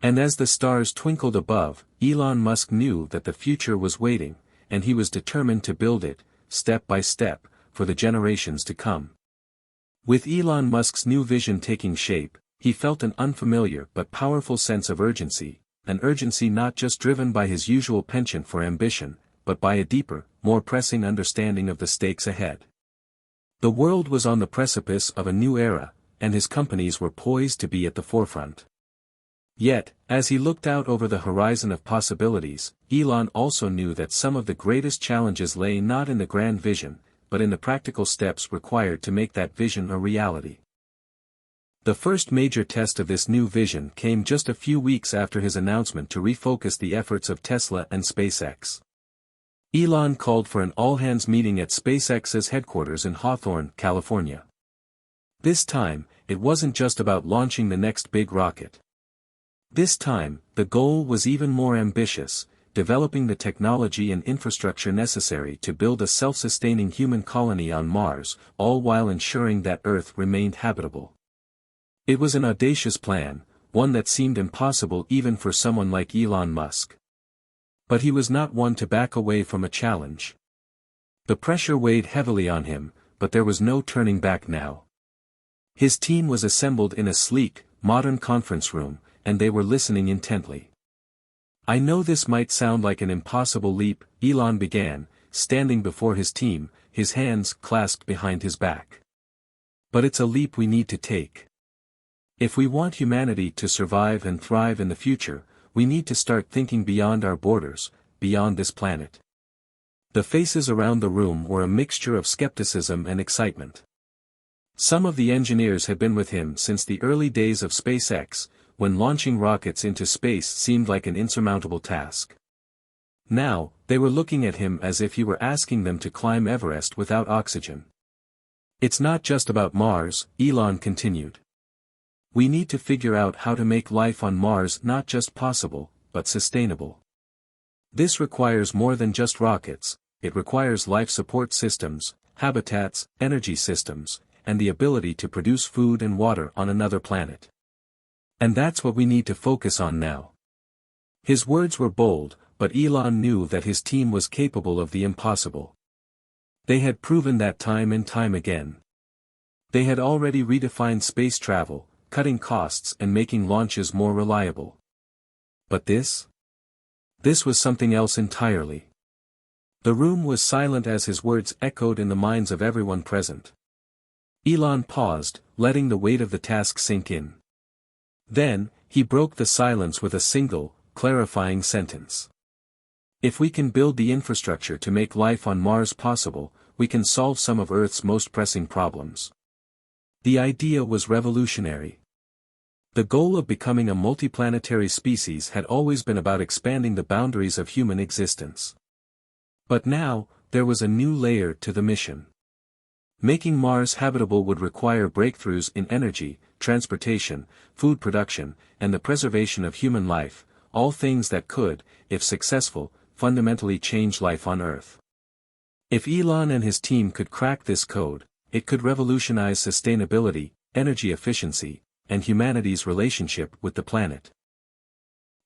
And as the stars twinkled above, Elon Musk knew that the future was waiting, and he was determined to build it, step by step, for the generations to come. With Elon Musk's new vision taking shape, he felt an unfamiliar but powerful sense of urgency, an urgency not just driven by his usual penchant for ambition, but by a deeper, more pressing understanding of the stakes ahead. The world was on the precipice of a new era, and his companies were poised to be at the forefront. Yet, as he looked out over the horizon of possibilities, Elon also knew that some of the greatest challenges lay not in the grand vision, but in the practical steps required to make that vision a reality. The first major test of this new vision came just a few weeks after his announcement to refocus the efforts of Tesla and SpaceX. Elon called for an all-hands meeting at SpaceX's headquarters in Hawthorne, California. This time, it wasn't just about launching the next big rocket. This time, the goal was even more ambitious, developing the technology and infrastructure necessary to build a self-sustaining human colony on Mars, all while ensuring that Earth remained habitable. It was an audacious plan, one that seemed impossible even for someone like Elon Musk. But he was not one to back away from a challenge. The pressure weighed heavily on him, but there was no turning back now. His team was assembled in a sleek, modern conference room, and they were listening intently. "I know this might sound like an impossible leap," Elon began, standing before his team, his hands clasped behind his back. "But it's a leap we need to take. If we want humanity to survive and thrive in the future, we need to start thinking beyond our borders, beyond this planet." The faces around the room were a mixture of skepticism and excitement. Some of the engineers had been with him since the early days of SpaceX, when launching rockets into space seemed like an insurmountable task. Now, they were looking at him as if he were asking them to climb Everest without oxygen. "It's not just about Mars," Elon continued. "We need to figure out how to make life on Mars not just possible, but sustainable. This requires more than just rockets, it requires life support systems, habitats, energy systems, and the ability to produce food and water on another planet. And that's what we need to focus on now." His words were bold, but Elon knew that his team was capable of the impossible. They had proven that time and time again. They had already redefined space travel, cutting costs and making launches more reliable. But this? This was something else entirely. The room was silent as his words echoed in the minds of everyone present. Elon paused, letting the weight of the task sink in. Then, he broke the silence with a single, clarifying sentence. "If we can build the infrastructure to make life on Mars possible, we can solve some of Earth's most pressing problems." The idea was revolutionary. The goal of becoming a multiplanetary species had always been about expanding the boundaries of human existence. But now, there was a new layer to the mission. Making Mars habitable would require breakthroughs in energy, transportation, food production, and the preservation of human life, all things that could, if successful, fundamentally change life on Earth. If Elon and his team could crack this code, it could revolutionize sustainability, energy efficiency, and humanity's relationship with the planet.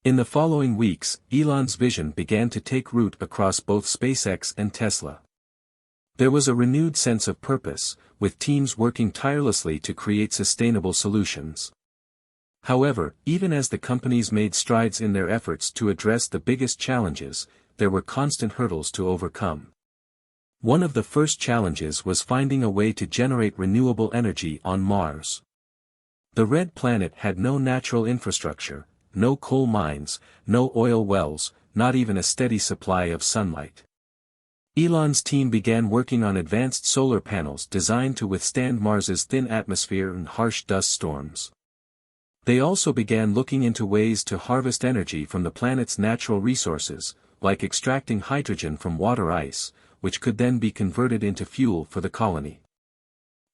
In the following weeks, Elon's vision began to take root across both SpaceX and Tesla. There was a renewed sense of purpose, with teams working tirelessly to create sustainable solutions. However, even as the companies made strides in their efforts to address the biggest challenges, there were constant hurdles to overcome. One of the first challenges was finding a way to generate renewable energy on Mars. The red planet had no natural infrastructure, no coal mines, no oil wells, not even a steady supply of sunlight. Elon's team began working on advanced solar panels designed to withstand Mars's thin atmosphere and harsh dust storms. They also began looking into ways to harvest energy from the planet's natural resources, like extracting hydrogen from water ice, which could then be converted into fuel for the colony.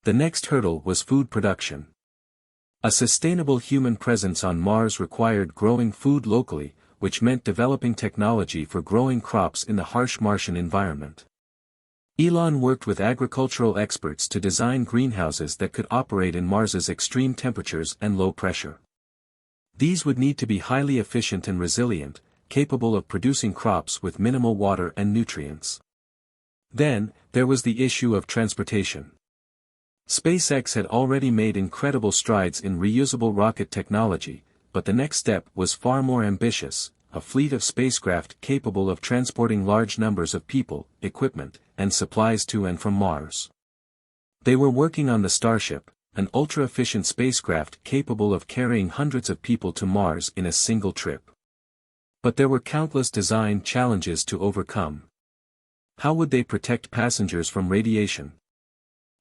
The next hurdle was food production. A sustainable human presence on Mars required growing food locally, which meant developing technology for growing crops in the harsh Martian environment. Elon worked with agricultural experts to design greenhouses that could operate in Mars's extreme temperatures and low pressure. These would need to be highly efficient and resilient, capable of producing crops with minimal water and nutrients. Then, there was the issue of transportation. SpaceX had already made incredible strides in reusable rocket technology, but the next step was far more ambitious, a fleet of spacecraft capable of transporting large numbers of people, equipment, and supplies to and from Mars. They were working on the Starship, an ultra-efficient spacecraft capable of carrying hundreds of people to Mars in a single trip. But there were countless design challenges to overcome. How would they protect passengers from radiation?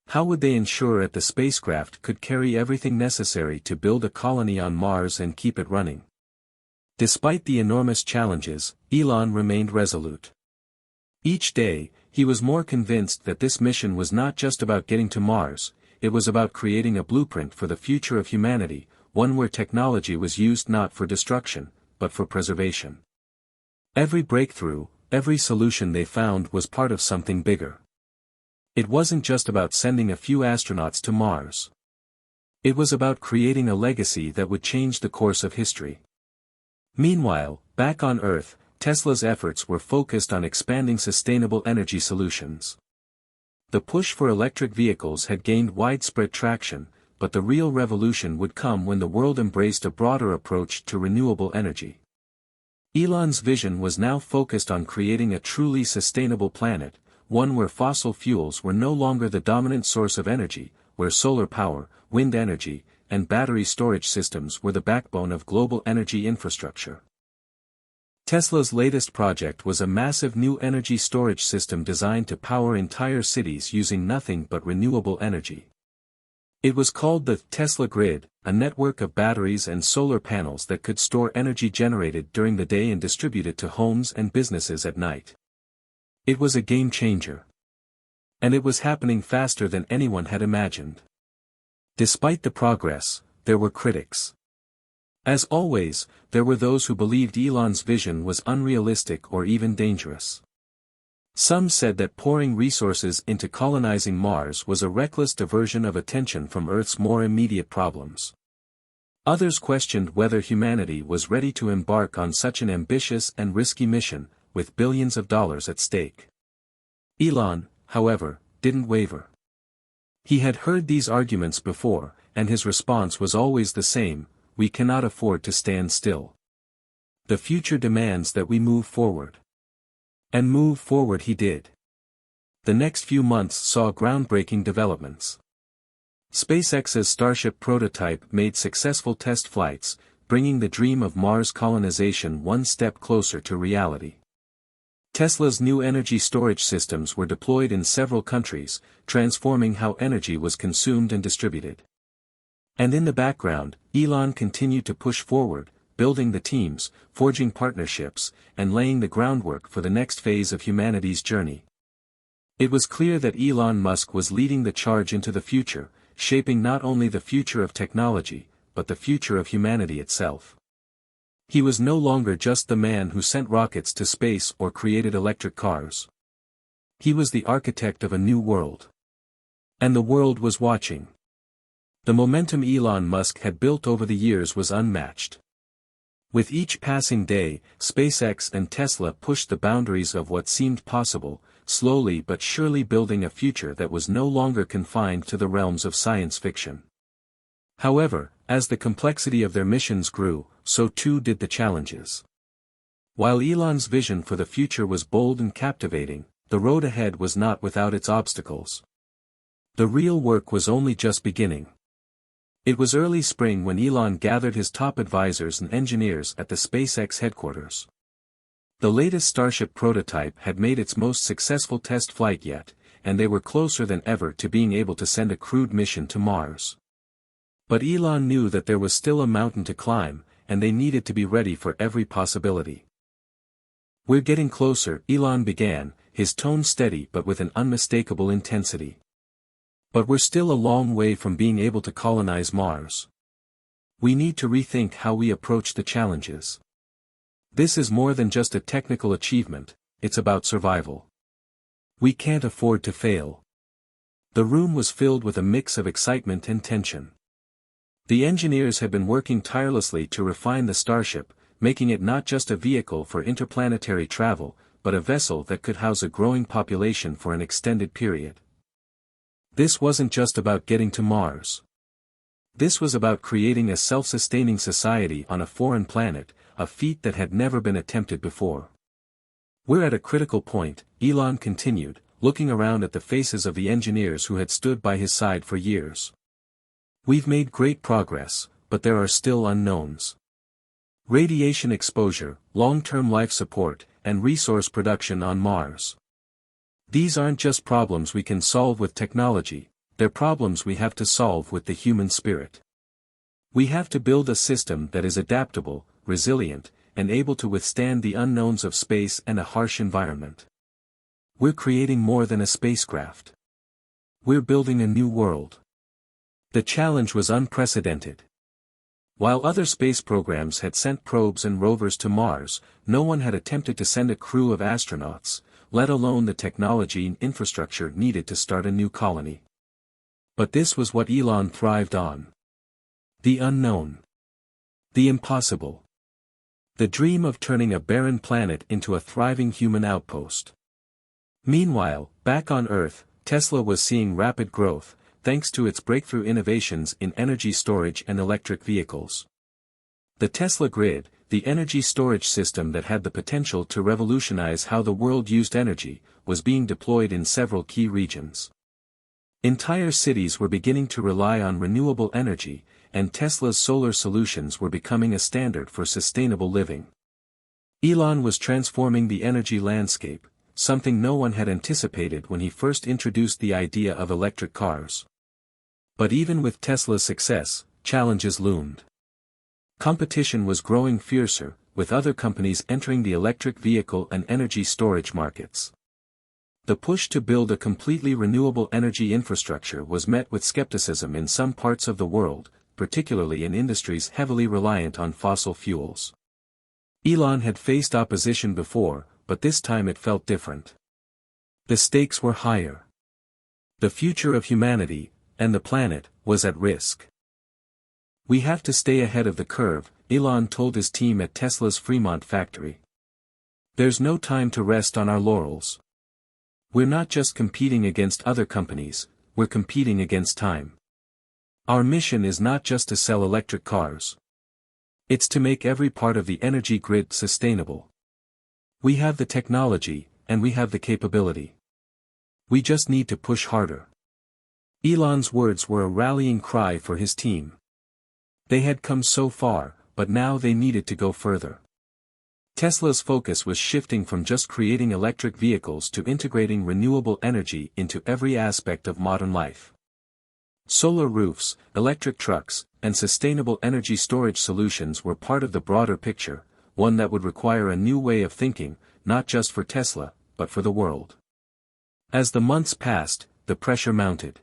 How would they ensure that the spacecraft could carry everything necessary to build a colony on Mars and keep it running? Despite the enormous challenges, Elon remained resolute. Each day, he was more convinced that this mission was not just about getting to Mars, it was about creating a blueprint for the future of humanity, one where technology was used not for destruction, but for preservation. Every breakthrough, every solution they found was part of something bigger. It wasn't just about sending a few astronauts to Mars. It was about creating a legacy that would change the course of history. Meanwhile, back on Earth, Tesla's efforts were focused on expanding sustainable energy solutions. The push for electric vehicles had gained widespread traction, but the real revolution would come when the world embraced a broader approach to renewable energy. Elon's vision was now focused on creating a truly sustainable planet, one where fossil fuels were no longer the dominant source of energy, where solar power, wind energy, and battery storage systems were the backbone of global energy infrastructure. Tesla's latest project was a massive new energy storage system designed to power entire cities using nothing but renewable energy. It was called the Tesla Grid, a network of batteries and solar panels that could store energy generated during the day and distribute it to homes and businesses at night. It was a game changer. And it was happening faster than anyone had imagined. Despite the progress, there were critics. As always, there were those who believed Elon's vision was unrealistic or even dangerous. Some said that pouring resources into colonizing Mars was a reckless diversion of attention from Earth's more immediate problems. Others questioned whether humanity was ready to embark on such an ambitious and risky mission, with billions of dollars at stake. Elon, however, didn't waver. He had heard these arguments before, and his response was always the same: we cannot afford to stand still. The future demands that we move forward. And move forward he did. The next few months saw groundbreaking developments. SpaceX's Starship prototype made successful test flights, bringing the dream of Mars colonization one step closer to reality. Tesla's new energy storage systems were deployed in several countries, transforming how energy was consumed and distributed. And in the background, Elon continued to push forward, building the teams, forging partnerships, and laying the groundwork for the next phase of humanity's journey. It was clear that Elon Musk was leading the charge into the future, shaping not only the future of technology, but the future of humanity itself. He was no longer just the man who sent rockets to space or created electric cars. He was the architect of a new world. And the world was watching. The momentum Elon Musk had built over the years was unmatched. With each passing day, SpaceX and Tesla pushed the boundaries of what seemed possible, slowly but surely building a future that was no longer confined to the realms of science fiction. However, as the complexity of their missions grew, so too did the challenges. While Elon's vision for the future was bold and captivating, the road ahead was not without its obstacles. The real work was only just beginning. It was early spring when Elon gathered his top advisors and engineers at the SpaceX headquarters. The latest Starship prototype had made its most successful test flight yet, and they were closer than ever to being able to send a crewed mission to Mars. But Elon knew that there was still a mountain to climb, and they needed to be ready for every possibility. "We're getting closer," Elon began, his tone steady but with an unmistakable intensity. "But we're still a long way from being able to colonize Mars. We need to rethink how we approach the challenges. This is more than just a technical achievement, it's about survival. We can't afford to fail." The room was filled with a mix of excitement and tension. The engineers had been working tirelessly to refine the Starship, making it not just a vehicle for interplanetary travel, but a vessel that could house a growing population for an extended period. This wasn't just about getting to Mars. This was about creating a self-sustaining society on a foreign planet, a feat that had never been attempted before. "We're at a critical point," Elon continued, looking around at the faces of the engineers who had stood by his side for years. We've made great progress, but there are still unknowns. Radiation exposure, long-term life support, and resource production on Mars. These aren't just problems we can solve with technology, they're problems we have to solve with the human spirit. We have to build a system that is adaptable, resilient, and able to withstand the unknowns of space and a harsh environment. We're creating more than a spacecraft. We're building a new world. The challenge was unprecedented. While other space programs had sent probes and rovers to Mars, no one had attempted to send a crew of astronauts, let alone the technology and infrastructure needed to start a new colony. But this was what Elon thrived on. The unknown. The impossible. The dream of turning a barren planet into a thriving human outpost. Meanwhile, back on Earth, Tesla was seeing rapid growth, thanks to its breakthrough innovations in energy storage and electric vehicles. The Tesla grid, the energy storage system that had the potential to revolutionize how the world used energy, was being deployed in several key regions. Entire cities were beginning to rely on renewable energy, and Tesla's solar solutions were becoming a standard for sustainable living. Elon was transforming the energy landscape, something no one had anticipated when he first introduced the idea of electric cars. But even with Tesla's success, challenges loomed. Competition was growing fiercer, with other companies entering the electric vehicle and energy storage markets. The push to build a completely renewable energy infrastructure was met with skepticism in some parts of the world, particularly in industries heavily reliant on fossil fuels. Elon had faced opposition before, but this time it felt different. The stakes were higher. The future of humanity, and the planet, was at risk. We have to stay ahead of the curve, Elon told his team at Tesla's Fremont factory. There's no time to rest on our laurels. We're not just competing against other companies, we're competing against time. Our mission is not just to sell electric cars. It's to make every part of the energy grid sustainable. We have the technology, and we have the capability. We just need to push harder. Elon's words were a rallying cry for his team. They had come so far, but now they needed to go further. Tesla's focus was shifting from just creating electric vehicles to integrating renewable energy into every aspect of modern life. Solar roofs, electric trucks, and sustainable energy storage solutions were part of the broader picture, one that would require a new way of thinking, not just for Tesla, but for the world. As the months passed, the pressure mounted.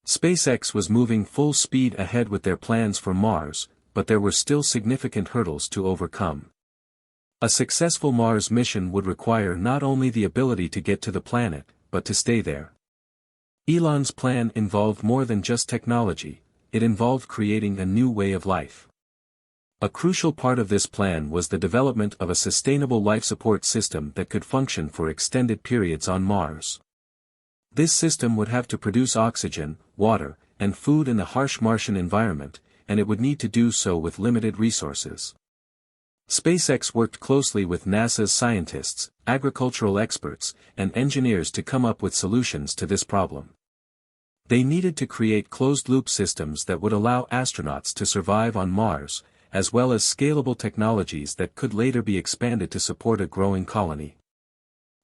SpaceX was moving full speed ahead with their plans for Mars, but there were still significant hurdles to overcome. A successful Mars mission would require not only the ability to get to the planet, but to stay there. Elon's plan involved more than just technology, it involved creating a new way of life. A crucial part of this plan was the development of a sustainable life support system that could function for extended periods on Mars. This system would have to produce oxygen, water, and food in the harsh Martian environment, and it would need to do so with limited resources. SpaceX worked closely with NASA's scientists, agricultural experts, and engineers to come up with solutions to this problem. They needed to create closed-loop systems that would allow astronauts to survive on Mars, as well as scalable technologies that could later be expanded to support a growing colony.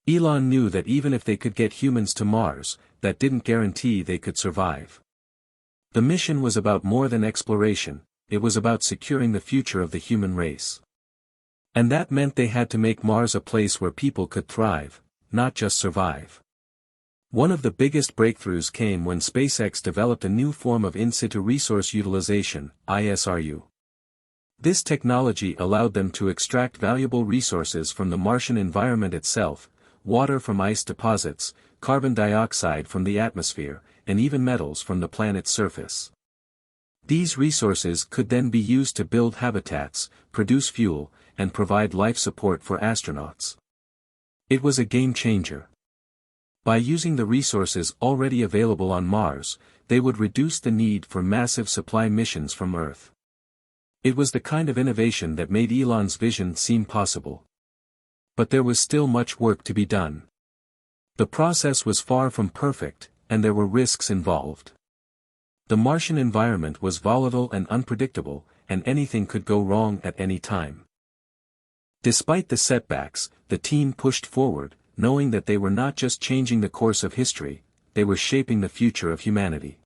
Elon knew that even if they could get humans to Mars, that didn't guarantee they could survive. The mission was about more than exploration, it was about securing the future of the human race. And that meant they had to make Mars a place where people could thrive, not just survive. One of the biggest breakthroughs came when SpaceX developed a new form of in-situ resource utilization, ISRU. This technology allowed them to extract valuable resources from the Martian environment itself, water from ice deposits, carbon dioxide from the atmosphere, and even metals from the planet's surface. These resources could then be used to build habitats, produce fuel, and provide life support for astronauts. It was a game changer. By using the resources already available on Mars, they would reduce the need for massive supply missions from Earth. It was the kind of innovation that made Elon's vision seem possible. But there was still much work to be done. The process was far from perfect, and there were risks involved. The Martian environment was volatile and unpredictable, and anything could go wrong at any time. Despite the setbacks, the team pushed forward, knowing that they were not just changing the course of history, they were shaping the future of humanity.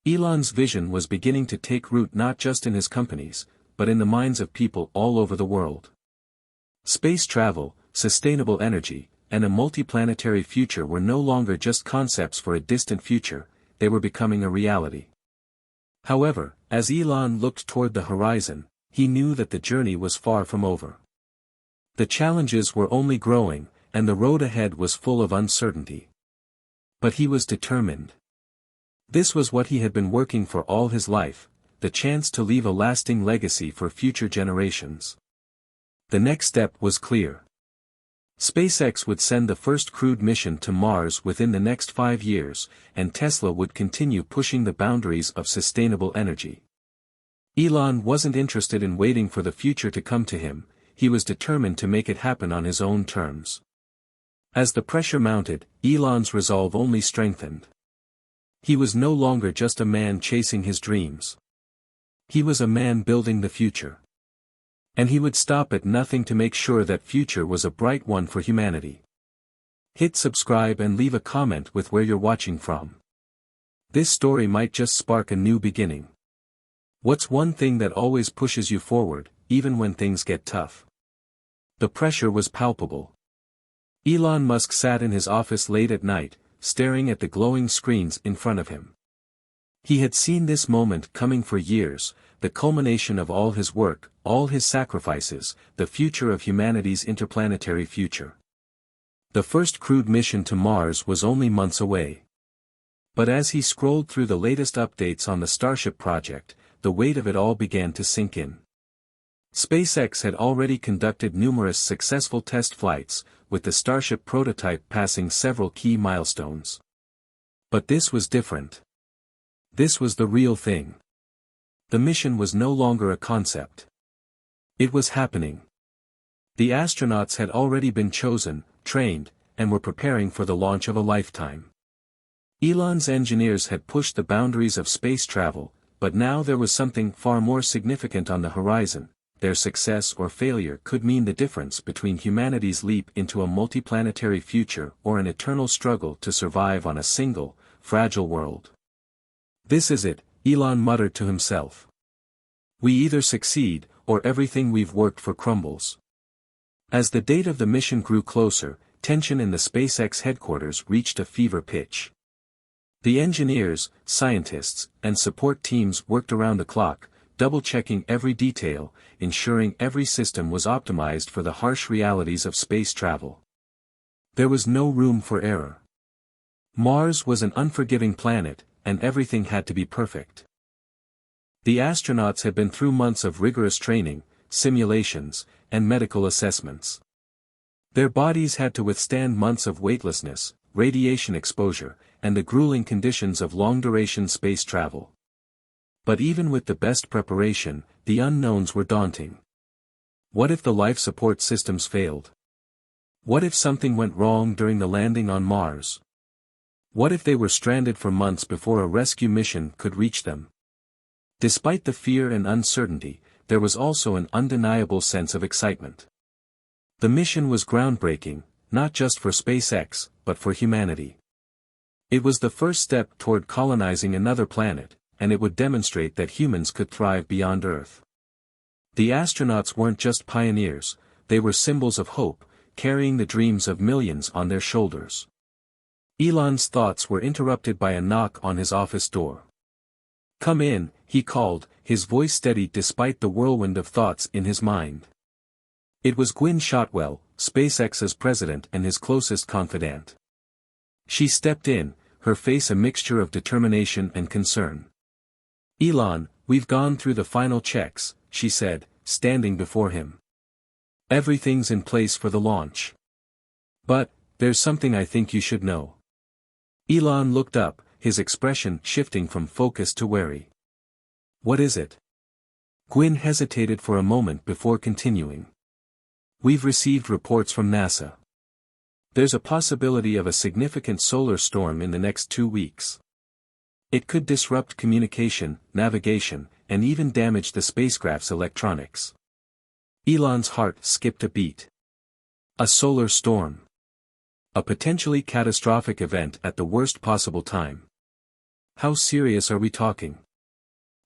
Elon's vision was beginning to take root not just in his companies, but in the minds of people all over the world. Space travel, sustainable energy, and a multiplanetary future were no longer just concepts for a distant future, they were becoming a reality. However, as Elon looked toward the horizon, he knew that the journey was far from over. The challenges were only growing, and the road ahead was full of uncertainty. But he was determined. This was what he had been working for all his life, the chance to leave a lasting legacy for future generations. The next step was clear. SpaceX would send the first crewed mission to Mars within the next 5 years, and Tesla would continue pushing the boundaries of sustainable energy. Elon wasn't interested in waiting for the future to come to him, he was determined to make it happen on his own terms. As the pressure mounted, Elon's resolve only strengthened. He was no longer just a man chasing his dreams. He was a man building the future. And he would stop at nothing to make sure that future was a bright one for humanity. Hit subscribe and leave a comment with where you're watching from. This story might just spark a new beginning. What's one thing that always pushes you forward, even when things get tough? The pressure was palpable. Elon Musk sat in his office late at night, staring at the glowing screens in front of him. He had seen this moment coming for years, the culmination of all his work, all his sacrifices, the future of humanity's interplanetary future. The first crewed mission to Mars was only months away. But as he scrolled through the latest updates on the Starship project, the weight of it all began to sink in. SpaceX had already conducted numerous successful test flights, with the Starship prototype passing several key milestones. But this was different. This was the real thing. The mission was no longer a concept. It was happening. The astronauts had already been chosen, trained, and were preparing for the launch of a lifetime. Elon's engineers had pushed the boundaries of space travel, but now there was something far more significant on the horizon. Their success or failure could mean the difference between humanity's leap into a multiplanetary future or an eternal struggle to survive on a single, fragile world. This is it, Elon muttered to himself. We either succeed, or everything we've worked for crumbles. As the date of the mission grew closer, tension in the SpaceX headquarters reached a fever pitch. The engineers, scientists, and support teams worked around the clock, double-checking every detail, ensuring every system was optimized for the harsh realities of space travel. There was no room for error. Mars was an unforgiving planet, and everything had to be perfect. The astronauts had been through months of rigorous training, simulations, and medical assessments. Their bodies had to withstand months of weightlessness, radiation exposure, and the grueling conditions of long-duration space travel. But even with the best preparation, the unknowns were daunting. What if the life support systems failed? What if something went wrong during the landing on Mars? What if they were stranded for months before a rescue mission could reach them? Despite the fear and uncertainty, there was also an undeniable sense of excitement. The mission was groundbreaking, not just for SpaceX, but for humanity. It was the first step toward colonizing another planet, and it would demonstrate that humans could thrive beyond Earth. The astronauts weren't just pioneers, they were symbols of hope, carrying the dreams of millions on their shoulders. Elon's thoughts were interrupted by a knock on his office door. "Come in," he called, his voice steady despite the whirlwind of thoughts in his mind. It was Gwynne Shotwell, SpaceX's president and his closest confidant. She stepped in, her face a mixture of determination and concern. "Elon, we've gone through the final checks," she said, standing before him. "Everything's in place for the launch. But, there's something I think you should know." Elon looked up, his expression shifting from focus to wary. "What is it?" Gwynne hesitated for a moment before continuing. "We've received reports from NASA. There's a possibility of a significant solar storm in the next 2 weeks. It could disrupt communication, navigation, and even damage the spacecraft's electronics. Elon's heart skipped a beat. A solar storm. A potentially catastrophic event at the worst possible time. How serious are we talking?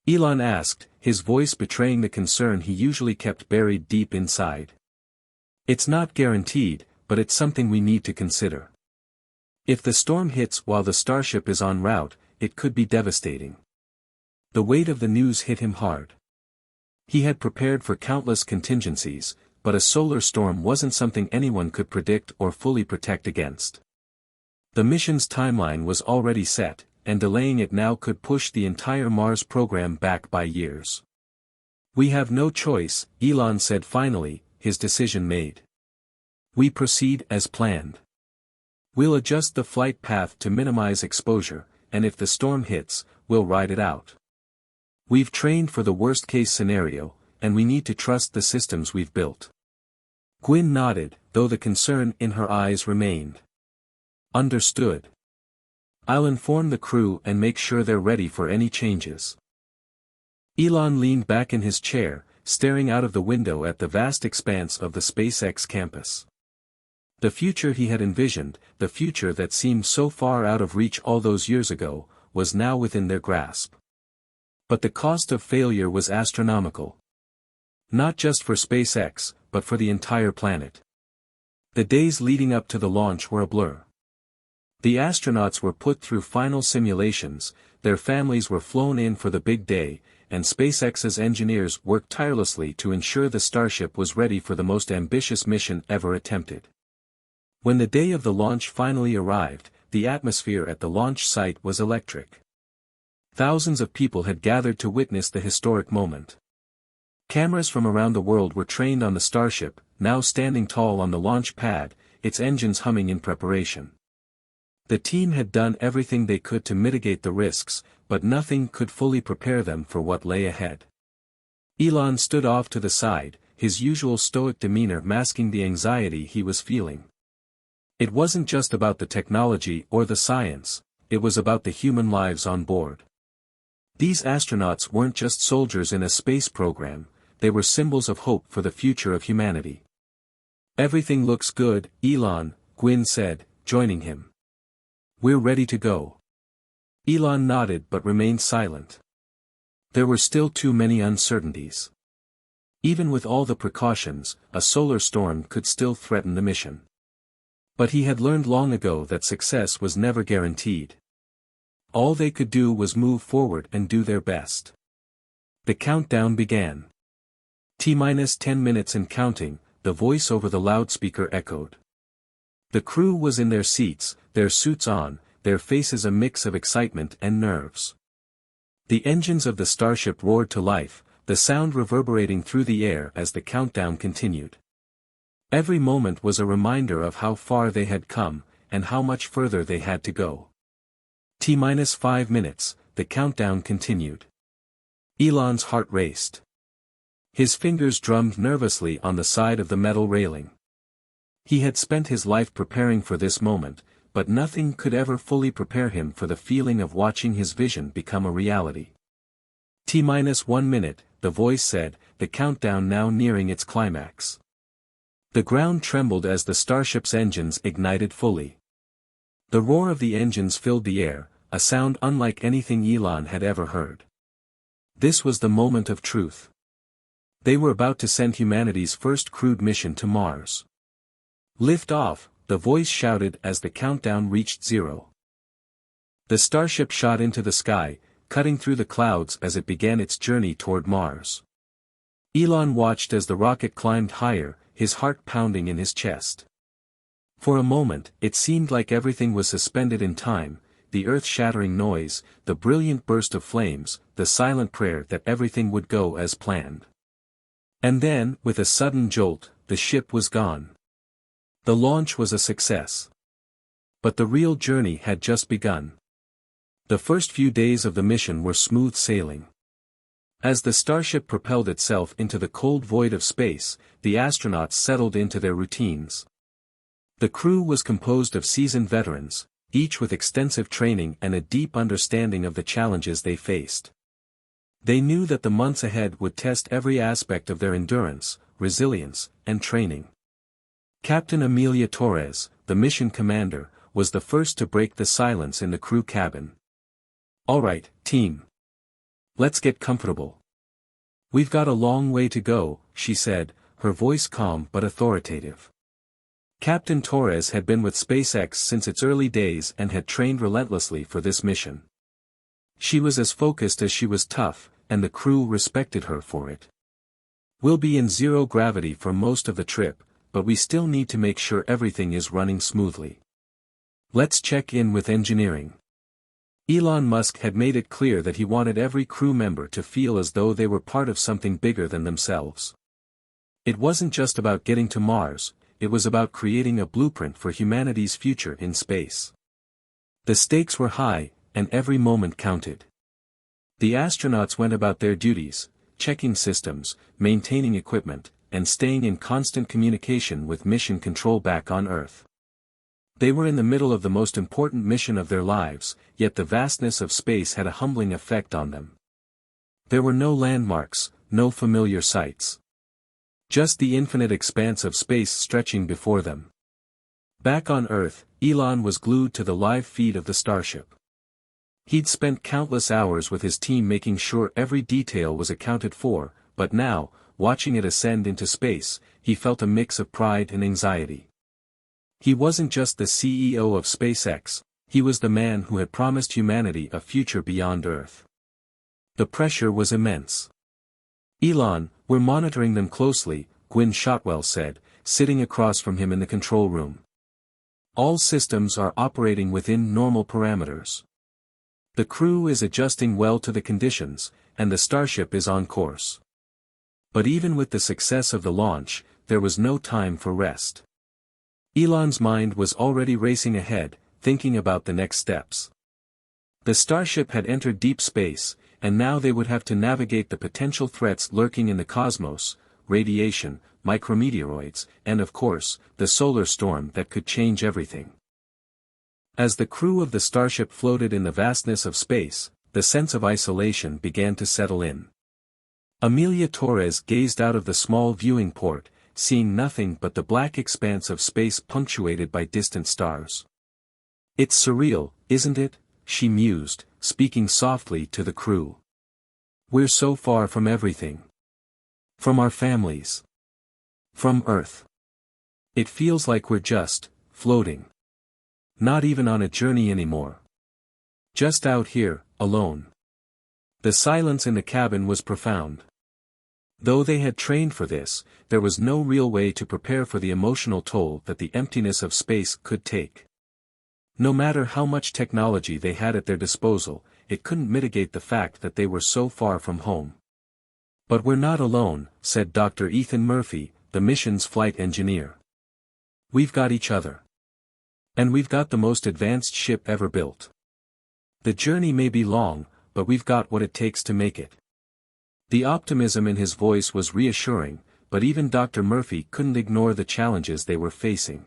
Elon asked, his voice betraying the concern he usually kept buried deep inside. It's not guaranteed, but it's something we need to consider. If the storm hits while the Starship is en route, it could be devastating. The weight of the news hit him hard. He had prepared for countless contingencies, but a solar storm wasn't something anyone could predict or fully protect against. The mission's timeline was already set, and delaying it now could push the entire Mars program back by years. We have no choice, Elon said finally, his decision made. We proceed as planned. We'll adjust the flight path to minimize exposure, and if the storm hits, we'll ride it out. We've trained for the worst-case scenario, and we need to trust the systems we've built. Gwyn nodded, though the concern in her eyes remained. Understood. I'll inform the crew and make sure they're ready for any changes. Elon leaned back in his chair, staring out of the window at the vast expanse of the SpaceX campus. The future he had envisioned, the future that seemed so far out of reach all those years ago, was now within their grasp. But the cost of failure was astronomical. Not just for SpaceX, but for the entire planet. The days leading up to the launch were a blur. The astronauts were put through final simulations, their families were flown in for the big day, and SpaceX's engineers worked tirelessly to ensure the Starship was ready for the most ambitious mission ever attempted. When the day of the launch finally arrived, the atmosphere at the launch site was electric. Thousands of people had gathered to witness the historic moment. Cameras from around the world were trained on the Starship, now standing tall on the launch pad, its engines humming in preparation. The team had done everything they could to mitigate the risks, but nothing could fully prepare them for what lay ahead. Elon stood off to the side, his usual stoic demeanor masking the anxiety he was feeling. It wasn't just about the technology or the science, it was about the human lives on board. These astronauts weren't just soldiers in a space program, they were symbols of hope for the future of humanity. Everything looks good, Elon, Gwyn said, joining him. We're ready to go. Elon nodded but remained silent. There were still too many uncertainties. Even with all the precautions, a solar storm could still threaten the mission. But he had learned long ago that success was never guaranteed. All they could do was move forward and do their best. The countdown began. T-10 minutes and counting, the voice over the loudspeaker echoed. The crew was in their seats, their suits on, their faces a mix of excitement and nerves. The engines of the Starship roared to life, the sound reverberating through the air as the countdown continued. Every moment was a reminder of how far they had come, and how much further they had to go. T-5 minutes, the countdown continued. Elon's heart raced. His fingers drummed nervously on the side of the metal railing. He had spent his life preparing for this moment, but nothing could ever fully prepare him for the feeling of watching his vision become a reality. T-1 minute, the voice said, the countdown now nearing its climax. The ground trembled as the Starship's engines ignited fully. The roar of the engines filled the air, a sound unlike anything Elon had ever heard. This was the moment of truth. They were about to send humanity's first crewed mission to Mars. Lift off, the voice shouted as the countdown reached 0. The Starship shot into the sky, cutting through the clouds as it began its journey toward Mars. Elon watched as the rocket climbed higher, his heart pounding in his chest. For a moment, it seemed like everything was suspended in time, the earth-shattering noise, the brilliant burst of flames, the silent prayer that everything would go as planned. And then, with a sudden jolt, the ship was gone. The launch was a success. But the real journey had just begun. The first few days of the mission were smooth sailing. As the Starship propelled itself into the cold void of space, the astronauts settled into their routines. The crew was composed of seasoned veterans, each with extensive training and a deep understanding of the challenges they faced. They knew that the months ahead would test every aspect of their endurance, resilience, and training. Captain Amelia Torres, the mission commander, was the first to break the silence in the crew cabin. "All right, team. Let's get comfortable. We've got a long way to go," she said, her voice calm but authoritative. Captain Torres had been with SpaceX since its early days and had trained relentlessly for this mission. She was as focused as she was tough, and the crew respected her for it. "We'll be in zero gravity for most of the trip, but we still need to make sure everything is running smoothly. Let's check in with engineering." Elon Musk had made it clear that he wanted every crew member to feel as though they were part of something bigger than themselves. It wasn't just about getting to Mars, it was about creating a blueprint for humanity's future in space. The stakes were high, and every moment counted. The astronauts went about their duties, checking systems, maintaining equipment, and staying in constant communication with mission control back on Earth. They were in the middle of the most important mission of their lives, yet the vastness of space had a humbling effect on them. There were no landmarks, no familiar sights. Just the infinite expanse of space stretching before them. Back on Earth, Elon was glued to the live feed of the Starship. He'd spent countless hours with his team making sure every detail was accounted for, but now, watching it ascend into space, he felt a mix of pride and anxiety. He wasn't just the CEO of SpaceX, he was the man who had promised humanity a future beyond Earth. The pressure was immense. "Elon, we're monitoring them closely," Gwynne Shotwell said, sitting across from him in the control room. "All systems are operating within normal parameters. The crew is adjusting well to the conditions, and the Starship is on course." But even with the success of the launch, there was no time for rest. Elon's mind was already racing ahead, thinking about the next steps. The Starship had entered deep space, and now they would have to navigate the potential threats lurking in the cosmos: radiation, micrometeoroids, and of course, the solar storm that could change everything. As the crew of the Starship floated in the vastness of space, the sense of isolation began to settle in. Amelia Torres gazed out of the small viewing port, seeing nothing but the black expanse of space punctuated by distant stars. "It's surreal, isn't it?" she mused, speaking softly to the crew. "We're so far from everything. From our families. From Earth. It feels like we're just floating. Not even on a journey anymore. Just out here, alone." The silence in the cabin was profound. Though they had trained for this, there was no real way to prepare for the emotional toll that the emptiness of space could take. No matter how much technology they had at their disposal, it couldn't mitigate the fact that they were so far from home. "But we're not alone," said Dr. Ethan Murphy, the mission's flight engineer. "We've got each other. And we've got the most advanced ship ever built. The journey may be long, but we've got what it takes to make it." The optimism in his voice was reassuring, but even Dr. Murphy couldn't ignore the challenges they were facing.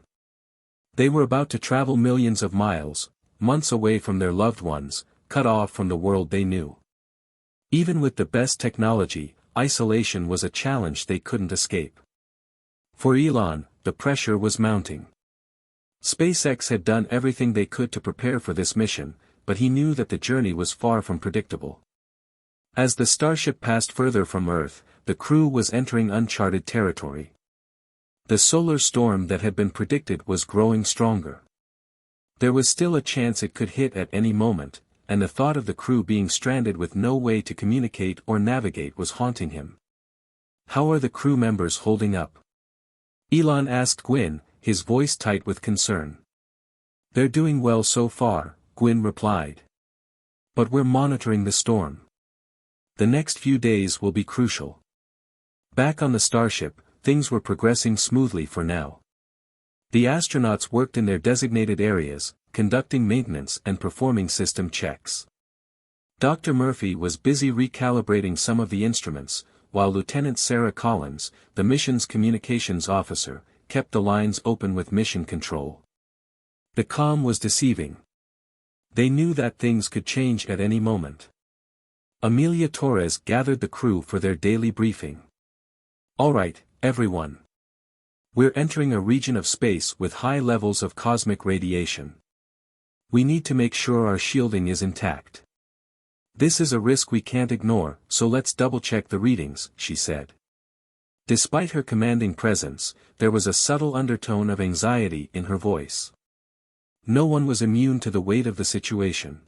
They were about to travel millions of miles, months away from their loved ones, cut off from the world they knew. Even with the best technology, isolation was a challenge they couldn't escape. For Elon, the pressure was mounting. SpaceX had done everything they could to prepare for this mission, but he knew that the journey was far from predictable. As the Starship passed further from Earth, the crew was entering uncharted territory. The solar storm that had been predicted was growing stronger. There was still a chance it could hit at any moment, and the thought of the crew being stranded with no way to communicate or navigate was haunting him. "How are the crew members holding up?" Elon asked Gwynne, his voice tight with concern. "They're doing well so far," Gwynne replied. "But we're monitoring the storm. The next few days will be crucial." Back on the Starship, things were progressing smoothly for now. The astronauts worked in their designated areas, conducting maintenance and performing system checks. Dr. Murphy was busy recalibrating some of the instruments, while Lieutenant Sarah Collins, the mission's communications officer, kept the lines open with mission control. The calm was deceiving. They knew that things could change at any moment. Amelia Torres gathered the crew for their daily briefing. "All right, everyone. We're entering a region of space with high levels of cosmic radiation. We need to make sure our shielding is intact. This is a risk we can't ignore, so let's double-check the readings," she said. Despite her commanding presence, there was a subtle undertone of anxiety in her voice. No one was immune to the weight of the situation.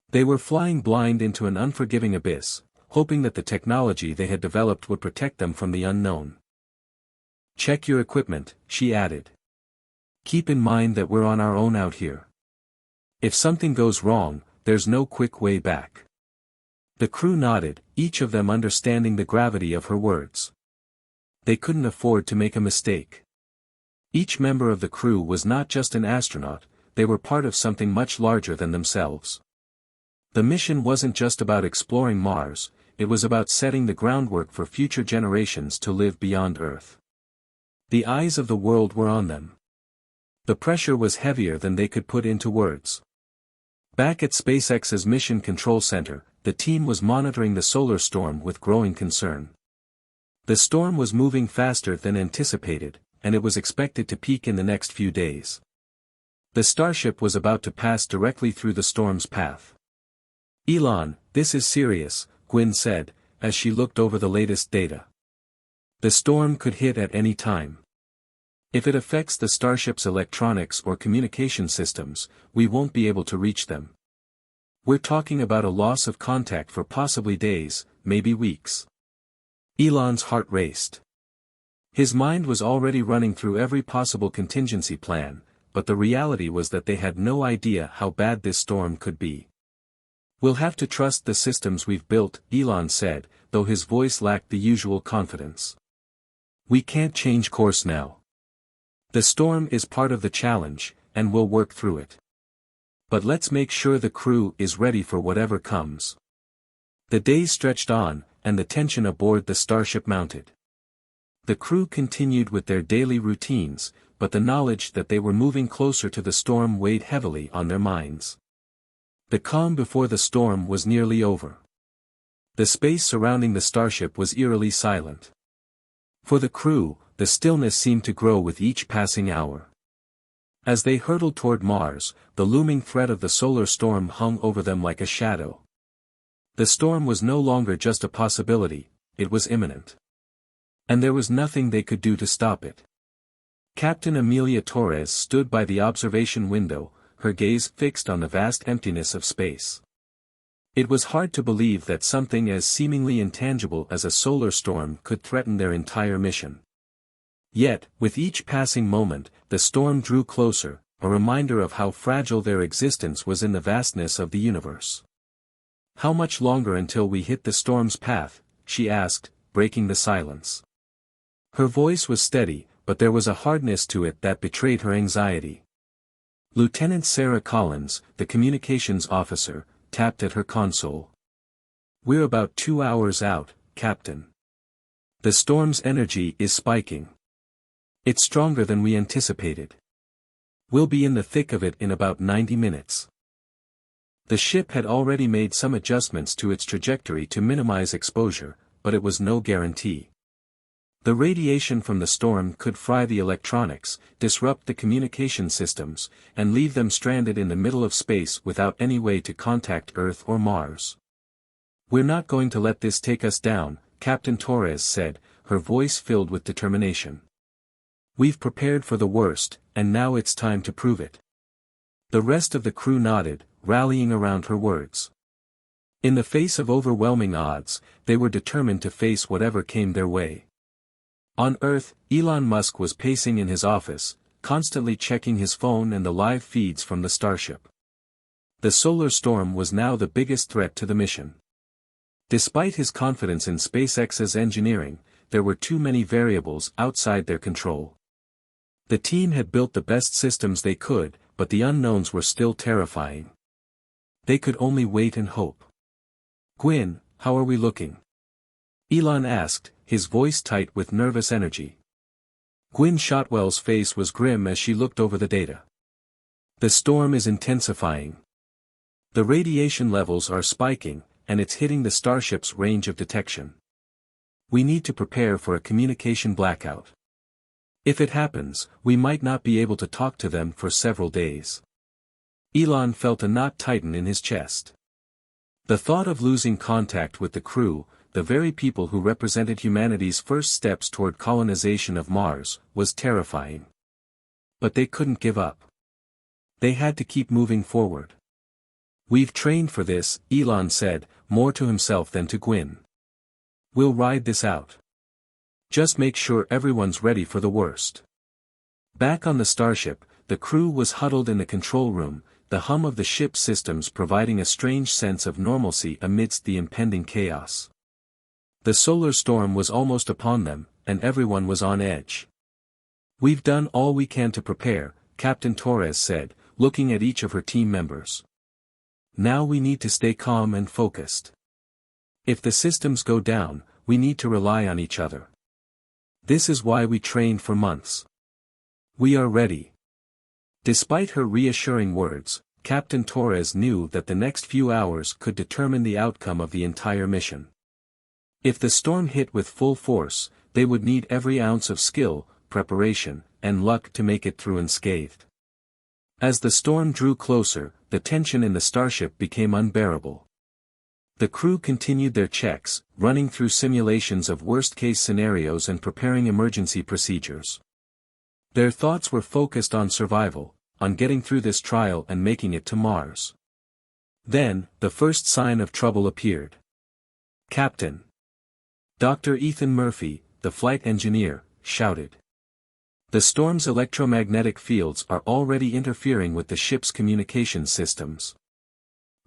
They were flying blind into an unforgiving abyss, hoping that the technology they had developed would protect them from the unknown. "Check your equipment," she added. "Keep in mind that we're on our own out here. If something goes wrong, there's no quick way back." The crew nodded, each of them understanding the gravity of her words. They couldn't afford to make a mistake. Each member of the crew was not just an astronaut, they were part of something much larger than themselves. The mission wasn't just about exploring Mars, it was about setting the groundwork for future generations to live beyond Earth. The eyes of the world were on them. The pressure was heavier than they could put into words. Back at SpaceX's Mission Control Center, the team was monitoring the solar storm with growing concern. The storm was moving faster than anticipated, and it was expected to peak in the next few days. The Starship was about to pass directly through the storm's path. "Elon, this is serious," Gwyn said, as she looked over the latest data. "The storm could hit at any time. If it affects the Starship's electronics or communication systems, we won't be able to reach them. We're talking about a loss of contact for possibly days, maybe weeks." Elon's heart raced. His mind was already running through every possible contingency plan, but the reality was that they had no idea how bad this storm could be. "We'll have to trust the systems we've built," Elon said, though his voice lacked the usual confidence. "We can't change course now. The storm is part of the challenge, and we'll work through it. But let's make sure the crew is ready for whatever comes." The days stretched on, and the tension aboard the Starship mounted. The crew continued with their daily routines, but the knowledge that they were moving closer to the storm weighed heavily on their minds. The calm before the storm was nearly over. The space surrounding the Starship was eerily silent. For the crew, the stillness seemed to grow with each passing hour. As they hurtled toward Mars, the looming threat of the solar storm hung over them like a shadow. The storm was no longer just a possibility, it was imminent. And there was nothing they could do to stop it. Captain Amelia Torres stood by the observation window, her gaze fixed on the vast emptiness of space. It was hard to believe that something as seemingly intangible as a solar storm could threaten their entire mission. Yet, with each passing moment, the storm drew closer, a reminder of how fragile their existence was in the vastness of the universe. "How much longer until we hit the storm's path?" she asked, breaking the silence. Her voice was steady, but there was a hardness to it that betrayed her anxiety. Lieutenant Sarah Collins, the communications officer, tapped at her console. "We're about 2 hours out, Captain. The storm's energy is spiking. It's stronger than we anticipated. We'll be in the thick of it in about 90 minutes. The ship had already made some adjustments to its trajectory to minimize exposure, but it was no guarantee. The radiation from the storm could fry the electronics, disrupt the communication systems, and leave them stranded in the middle of space without any way to contact Earth or Mars. "We're not going to let this take us down," Captain Torres said, her voice filled with determination. "We've prepared for the worst, and now it's time to prove it." The rest of the crew nodded, rallying around her words. In the face of overwhelming odds, they were determined to face whatever came their way. On Earth, Elon Musk was pacing in his office, constantly checking his phone and the live feeds from the Starship. The solar storm was now the biggest threat to the mission. Despite his confidence in SpaceX's engineering, there were too many variables outside their control. The team had built the best systems they could, but the unknowns were still terrifying. They could only wait and hope. "Gwyn, how are we looking?" Elon asked, his voice tight with nervous energy. Gwyn Shotwell's face was grim as she looked over the data. "The storm is intensifying. The radiation levels are spiking, and it's hitting the starship's range of detection. We need to prepare for a communication blackout. If it happens, we might not be able to talk to them for several days. Elon felt a knot tighten in his chest. The thought of losing contact with the crew, the very people who represented humanity's first steps toward colonization of Mars, was terrifying. But they couldn't give up. They had to keep moving forward. "We've trained for this," Elon said, more to himself than to Gwyn. "We'll ride this out. Just make sure everyone's ready for the worst." Back on the starship, the crew was huddled in the control room, the hum of the ship's systems providing a strange sense of normalcy amidst the impending chaos. The solar storm was almost upon them, and everyone was on edge. "We've done all we can to prepare," Captain Torres said, looking at each of her team members. "Now we need to stay calm and focused. If the systems go down, we need to rely on each other. This is why we trained for months. We are ready." Despite her reassuring words, Captain Torres knew that the next few hours could determine the outcome of the entire mission. If the storm hit with full force, they would need every ounce of skill, preparation, and luck to make it through unscathed. As the storm drew closer, the tension in the starship became unbearable. The crew continued their checks, running through simulations of worst-case scenarios and preparing emergency procedures. Their thoughts were focused on survival, on getting through this trial and making it to Mars. Then, the first sign of trouble appeared. "Captain!" Dr. Ethan Murphy, the flight engineer, shouted. "The storm's electromagnetic fields are already interfering with the ship's communication systems.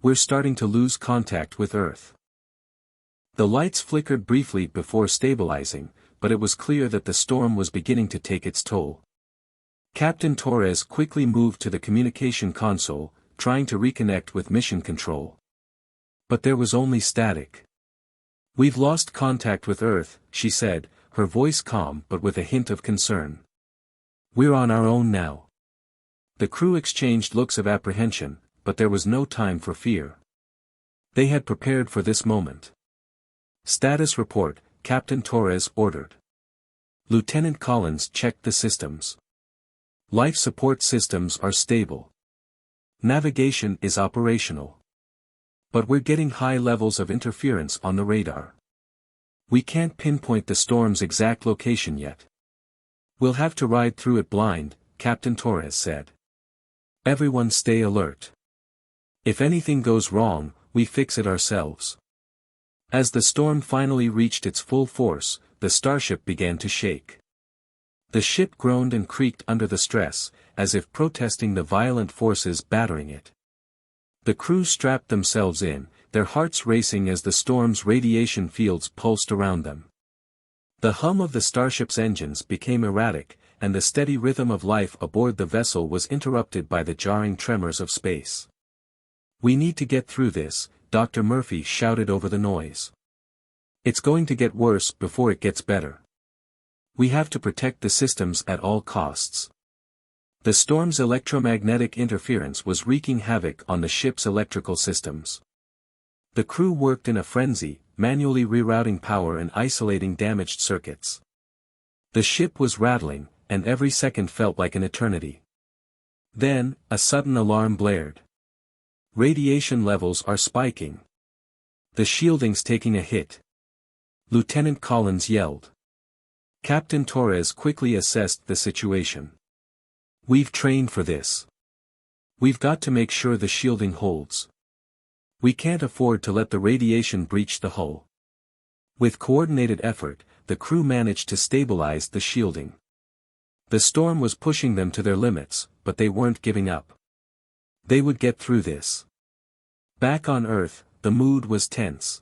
We're starting to lose contact with Earth." The lights flickered briefly before stabilizing, but it was clear that the storm was beginning to take its toll. Captain Torres quickly moved to the communication console, trying to reconnect with mission control. But there was only static. "We've lost contact with Earth," she said, her voice calm but with a hint of concern. "We're on our own now." The crew exchanged looks of apprehension, but there was no time for fear. They had prepared for this moment. "Status report," Captain Torres ordered. Lieutenant Collins checked the systems. "Life support systems are stable. Navigation is operational. But we're getting high levels of interference on the radar. We can't pinpoint the storm's exact location yet. We'll have to ride through it blind," Captain Torres said. "Everyone stay alert. If anything goes wrong, we fix it ourselves." As the storm finally reached its full force, the starship began to shake. The ship groaned and creaked under the stress, as if protesting the violent forces battering it. The crew strapped themselves in, their hearts racing as the storm's radiation fields pulsed around them. The hum of the starship's engines became erratic, and the steady rhythm of life aboard the vessel was interrupted by the jarring tremors of space. "We need to get through this," Dr. Murphy shouted over the noise. "It's going to get worse before it gets better. We have to protect the systems at all costs." The storm's electromagnetic interference was wreaking havoc on the ship's electrical systems. The crew worked in a frenzy, manually rerouting power and isolating damaged circuits. The ship was rattling, and every second felt like an eternity. Then, a sudden alarm blared. "Radiation levels are spiking. The shielding's taking a hit." Lieutenant Collins yelled. Captain Torres quickly assessed the situation. "We've trained for this. We've got to make sure the shielding holds. We can't afford to let the radiation breach the hull." With coordinated effort, the crew managed to stabilize the shielding. The storm was pushing them to their limits, but they weren't giving up. They would get through this. Back on Earth, the mood was tense.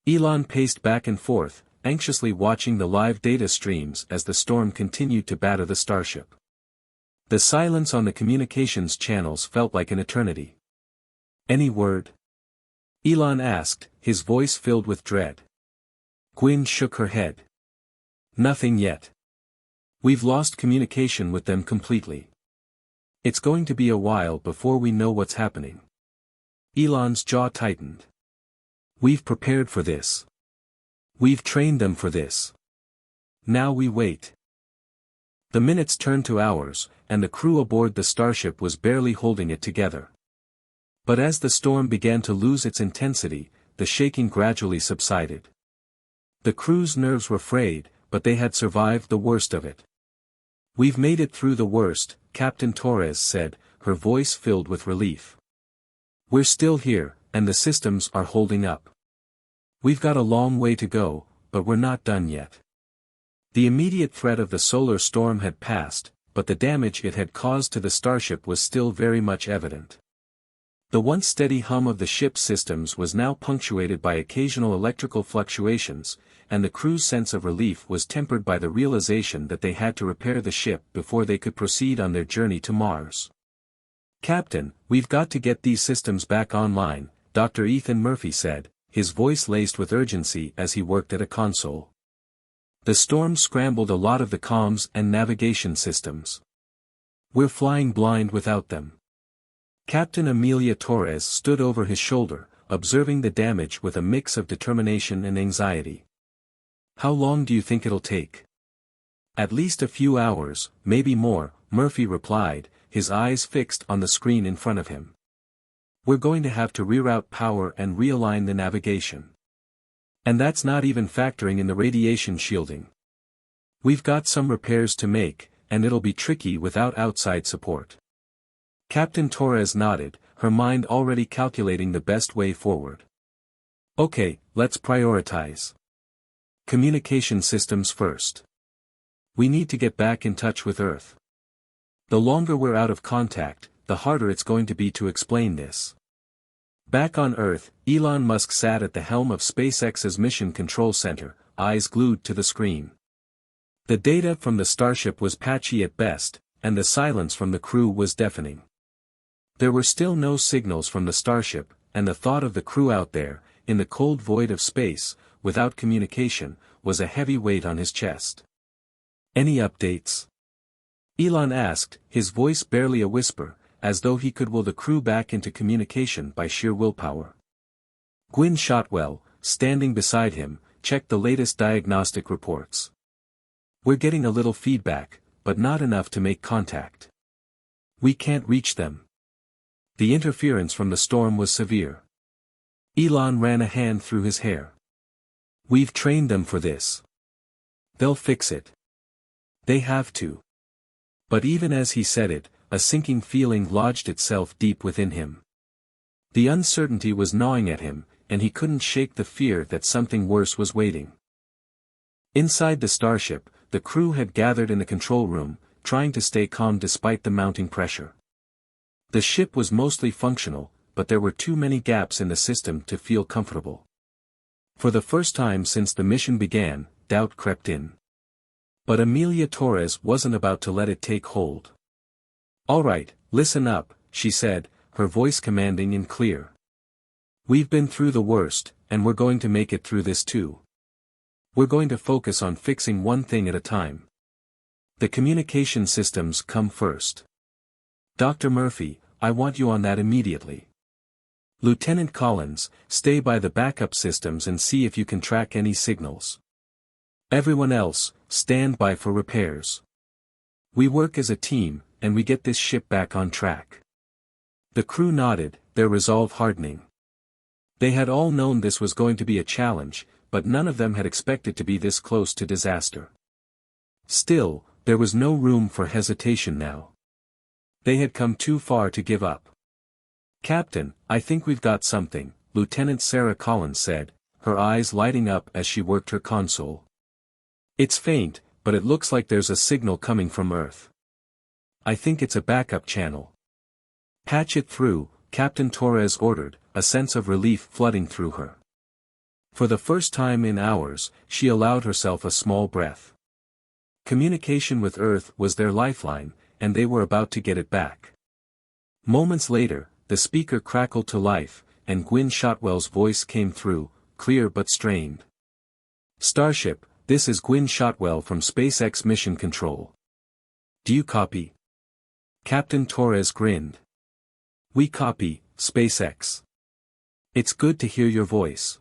Elon paced back and forth, anxiously watching the live data streams as the storm continued to batter the starship. The silence on the communications channels felt like an eternity. "Any word?" Elon asked, his voice filled with dread. Gwyn shook her head. "Nothing yet. We've lost communication with them completely. It's going to be a while before we know what's happening." Elon's jaw tightened. We've prepared for this. We've trained them for this. Now we wait. The minutes turned to hours, and the crew aboard the starship was barely holding it together. But as the storm began to lose its intensity, the shaking gradually subsided. The crew's nerves were frayed, but they had survived the worst of it. "We've made it through the worst," Captain Torres said, her voice filled with relief. "We're still here, and the systems are holding up. We've got a long way to go, but we're not done yet." The immediate threat of the solar storm had passed, but the damage it had caused to the starship was still very much evident. The once steady hum of the ship's systems was now punctuated by occasional electrical fluctuations, and the crew's sense of relief was tempered by the realization that they had to repair the ship before they could proceed on their journey to Mars. "Captain, we've got to get these systems back online," Dr. Ethan Murphy said, his voice laced with urgency as he worked at a console. "The storm scrambled a lot of the comms and navigation systems. We're flying blind without them." Captain Amelia Torres stood over his shoulder, observing the damage with a mix of determination and anxiety. "How long do you think it'll take?" "At least a few hours, maybe more," Murphy replied, his eyes fixed on the screen in front of him. "We're going to have to reroute power and realign the navigation. And that's not even factoring in the radiation shielding. We've got some repairs to make, and it'll be tricky without outside support." Captain Torres nodded, her mind already calculating the best way forward. "Okay, let's prioritize. Communication systems first. We need to get back in touch with Earth. The longer we're out of contact, the harder it's going to be to explain this." Back on Earth, Elon Musk sat at the helm of SpaceX's Mission Control Center, eyes glued to the screen. The data from the starship was patchy at best, and the silence from the crew was deafening. There were still no signals from the starship, and the thought of the crew out there, in the cold void of space, without communication, was a heavy weight on his chest. "Any updates?" Elon asked, his voice barely a whisper, as though he could will the crew back into communication by sheer willpower. Gwyn Shotwell, standing beside him, checked the latest diagnostic reports. "We're getting a little feedback, but not enough to make contact. We can't reach them." The interference from the storm was severe. Elon ran a hand through his hair. "We've trained them for this. They'll fix it. They have to." But even as he said it, a sinking feeling lodged itself deep within him. The uncertainty was gnawing at him, and he couldn't shake the fear that something worse was waiting. Inside the starship, the crew had gathered in the control room, trying to stay calm despite the mounting pressure. The ship was mostly functional, but there were too many gaps in the system to feel comfortable. For the first time since the mission began, doubt crept in. But Amelia Torres wasn't about to let it take hold. "All right, listen up," she said, her voice commanding and clear. "We've been through the worst, and we're going to make it through this too. We're going to focus on fixing one thing at a time. The communication systems come first. Dr. Murphy, I want you on that immediately. Lieutenant Collins, stay by the backup systems and see if you can track any signals. Everyone else, stand by for repairs. We work as a team, and we get this ship back on track." The crew nodded, their resolve hardening. They had all known this was going to be a challenge, but none of them had expected to be this close to disaster. Still, there was no room for hesitation now. They had come too far to give up. "Captain, I think we've got something," Lieutenant Sarah Collins said, her eyes lighting up as she worked her console. "It's faint, but it looks like there's a signal coming from Earth. I think it's a backup channel." "Patch it through," Captain Torres ordered, a sense of relief flooding through her. For the first time in hours, she allowed herself a small breath. Communication with Earth was their lifeline, and they were about to get it back. Moments later, the speaker crackled to life, and Gwyn Shotwell's voice came through, clear but strained. "Starship, this is Gwyn Shotwell from SpaceX Mission Control. Do you copy?" Captain Torres grinned. "We copy, SpaceX. It's good to hear your voice.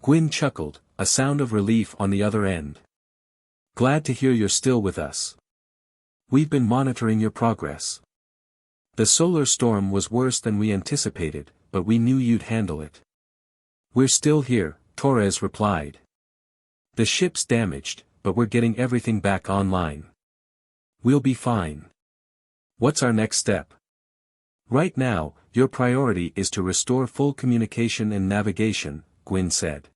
Gwyn chuckled, a sound of relief on the other end. Glad to hear you're still with us. We've been monitoring your progress. The solar storm was worse than we anticipated, but we knew you'd handle it. We're still here, Torres replied. The ship's damaged, but we're getting everything back online. We'll be fine. What's our next step? Right now, your priority is to restore full communication and navigation, Gwyn said.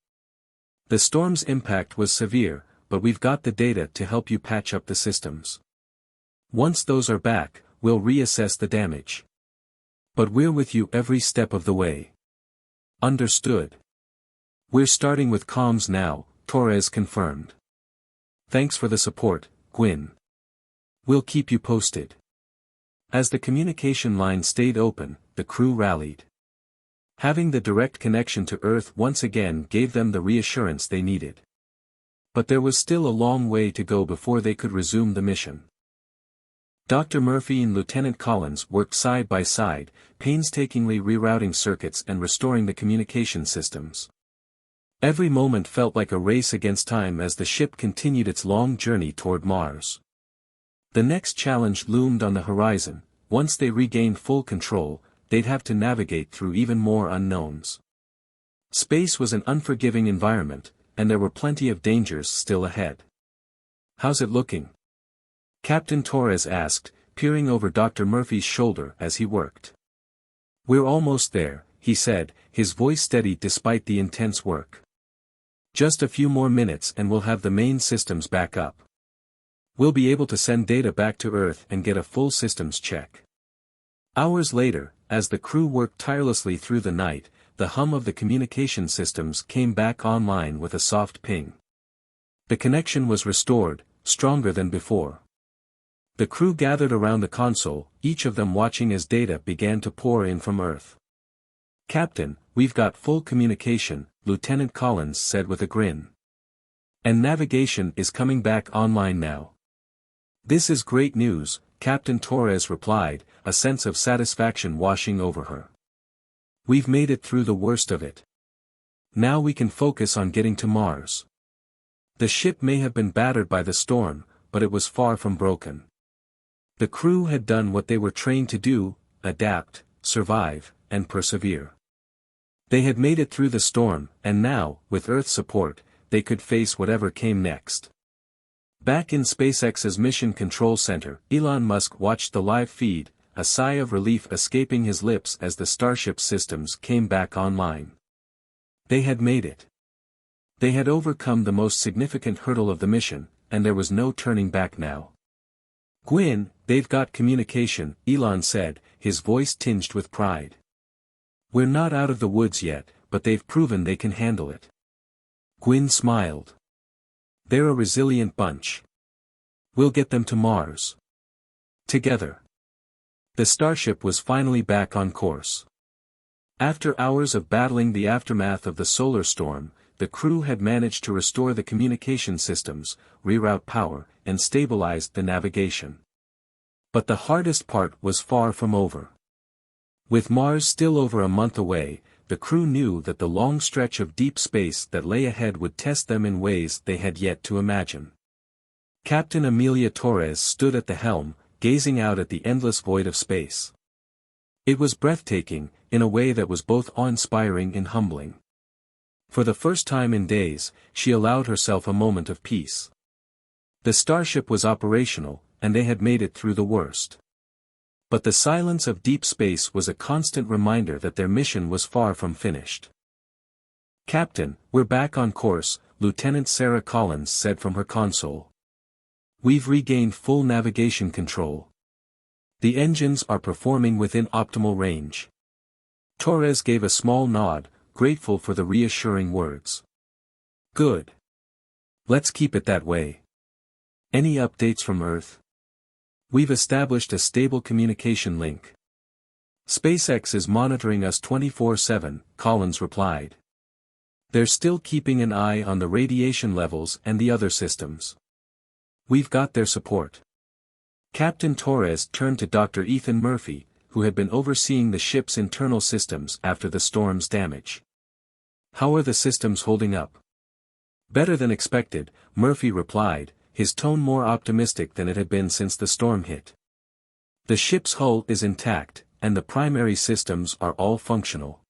The storm's impact was severe, but we've got the data to help you patch up the systems. Once those are back, we'll reassess the damage. But we're with you every step of the way. Understood. We're starting with comms now, Torres confirmed. Thanks for the support, Gwyn. We'll keep you posted. As the communication line stayed open, the crew rallied. Having the direct connection to Earth once again gave them the reassurance they needed. But there was still a long way to go before they could resume the mission. Dr. Murphy and Lieutenant Collins worked side by side, painstakingly rerouting circuits and restoring the communication systems. Every moment felt like a race against time as the ship continued its long journey toward Mars. The next challenge loomed on the horizon. Once they regained full control, they'd have to navigate through even more unknowns. Space was an unforgiving environment, and there were plenty of dangers still ahead. How's it looking? Captain Torres asked, peering over Dr. Murphy's shoulder as he worked. We're almost there, he said, his voice steady despite the intense work. Just a few more minutes and we'll have the main systems back up. We'll be able to send data back to Earth and get a full systems check. Hours later, as the crew worked tirelessly through the night, the hum of the communication systems came back online with a soft ping. The connection was restored, stronger than before. The crew gathered around the console, each of them watching as data began to pour in from Earth. Captain, we've got full communication, Lieutenant Collins said with a grin. And navigation is coming back online now. This is great news, Captain Torres replied, a sense of satisfaction washing over her. We've made it through the worst of it. Now we can focus on getting to Mars. The ship may have been battered by the storm, but it was far from broken. The crew had done what they were trained to do: adapt, survive, and persevere. They had made it through the storm, and now, with Earth's support, they could face whatever came next. Back in SpaceX's Mission Control Center, Elon Musk watched the live feed, a sigh of relief escaping his lips as the Starship systems came back online. They had made it. They had overcome the most significant hurdle of the mission, and there was no turning back now. Gwyn, they've got communication, Elon said, his voice tinged with pride. We're not out of the woods yet, but they've proven they can handle it. Gwyn smiled. They're a resilient bunch. We'll get them to Mars. Together. The Starship was finally back on course. After hours of battling the aftermath of the solar storm, the crew had managed to restore the communication systems, reroute power, and stabilize the navigation. But the hardest part was far from over. With Mars still over a month away, the crew knew that the long stretch of deep space that lay ahead would test them in ways they had yet to imagine. Captain Amelia Torres stood at the helm, gazing out at the endless void of space. It was breathtaking, in a way that was both awe-inspiring and humbling. For the first time in days, she allowed herself a moment of peace. The Starship was operational, and they had made it through the worst. But the silence of deep space was a constant reminder that their mission was far from finished. Captain, we're back on course, Lieutenant Sarah Collins said from her console. We've regained full navigation control. The engines are performing within optimal range. Torres gave a small nod, grateful for the reassuring words. Good. Let's keep it that way. Any updates from Earth? We've established a stable communication link. SpaceX is monitoring us 24/7, Collins replied. They're still keeping an eye on the radiation levels and the other systems. We've got their support. Captain Torres turned to Dr. Ethan Murphy, who had been overseeing the ship's internal systems after the storm's damage. "How are the systems holding up?" "Better than expected," Murphy replied, his tone more optimistic than it had been since the storm hit. "The ship's hull is intact, and the primary systems are all functional.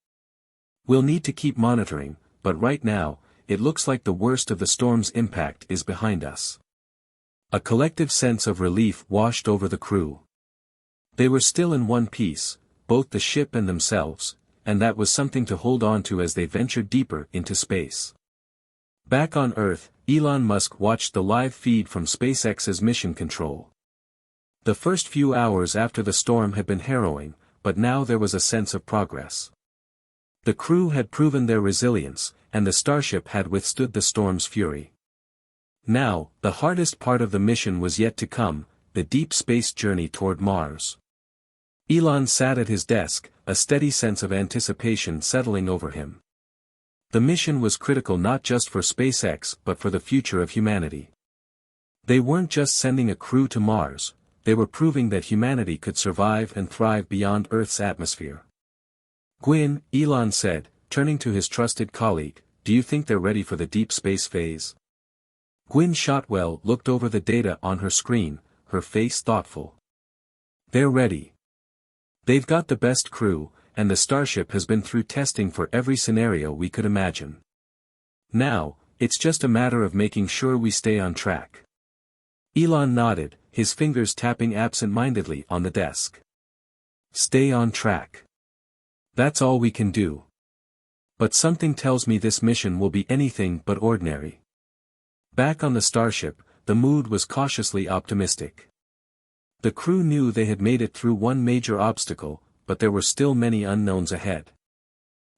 We'll need to keep monitoring, but right now, it looks like the worst of the storm's impact is behind us." A collective sense of relief washed over the crew. They were still in one piece, both the ship and themselves, and that was something to hold on to as they ventured deeper into space. Back on Earth, Elon Musk watched the live feed from SpaceX's mission control. The first few hours after the storm had been harrowing, but now there was a sense of progress. The crew had proven their resilience, and the Starship had withstood the storm's fury. Now, the hardest part of the mission was yet to come, the deep space journey toward Mars. Elon sat at his desk, a steady sense of anticipation settling over him. The mission was critical not just for SpaceX but for the future of humanity. They weren't just sending a crew to Mars, they were proving that humanity could survive and thrive beyond Earth's atmosphere. "Gwyn," Elon said, turning to his trusted colleague, "do you think they're ready for the deep space phase?" Gwyn Shotwell looked over the data on her screen, her face thoughtful. "They're ready. They've got the best crew, and the Starship has been through testing for every scenario we could imagine. Now, it's just a matter of making sure we stay on track." Elon nodded, his fingers tapping absent-mindedly on the desk. "Stay on track. That's all we can do. But something tells me this mission will be anything but ordinary." Back on the Starship, the mood was cautiously optimistic. The crew knew they had made it through one major obstacle, but there were still many unknowns ahead.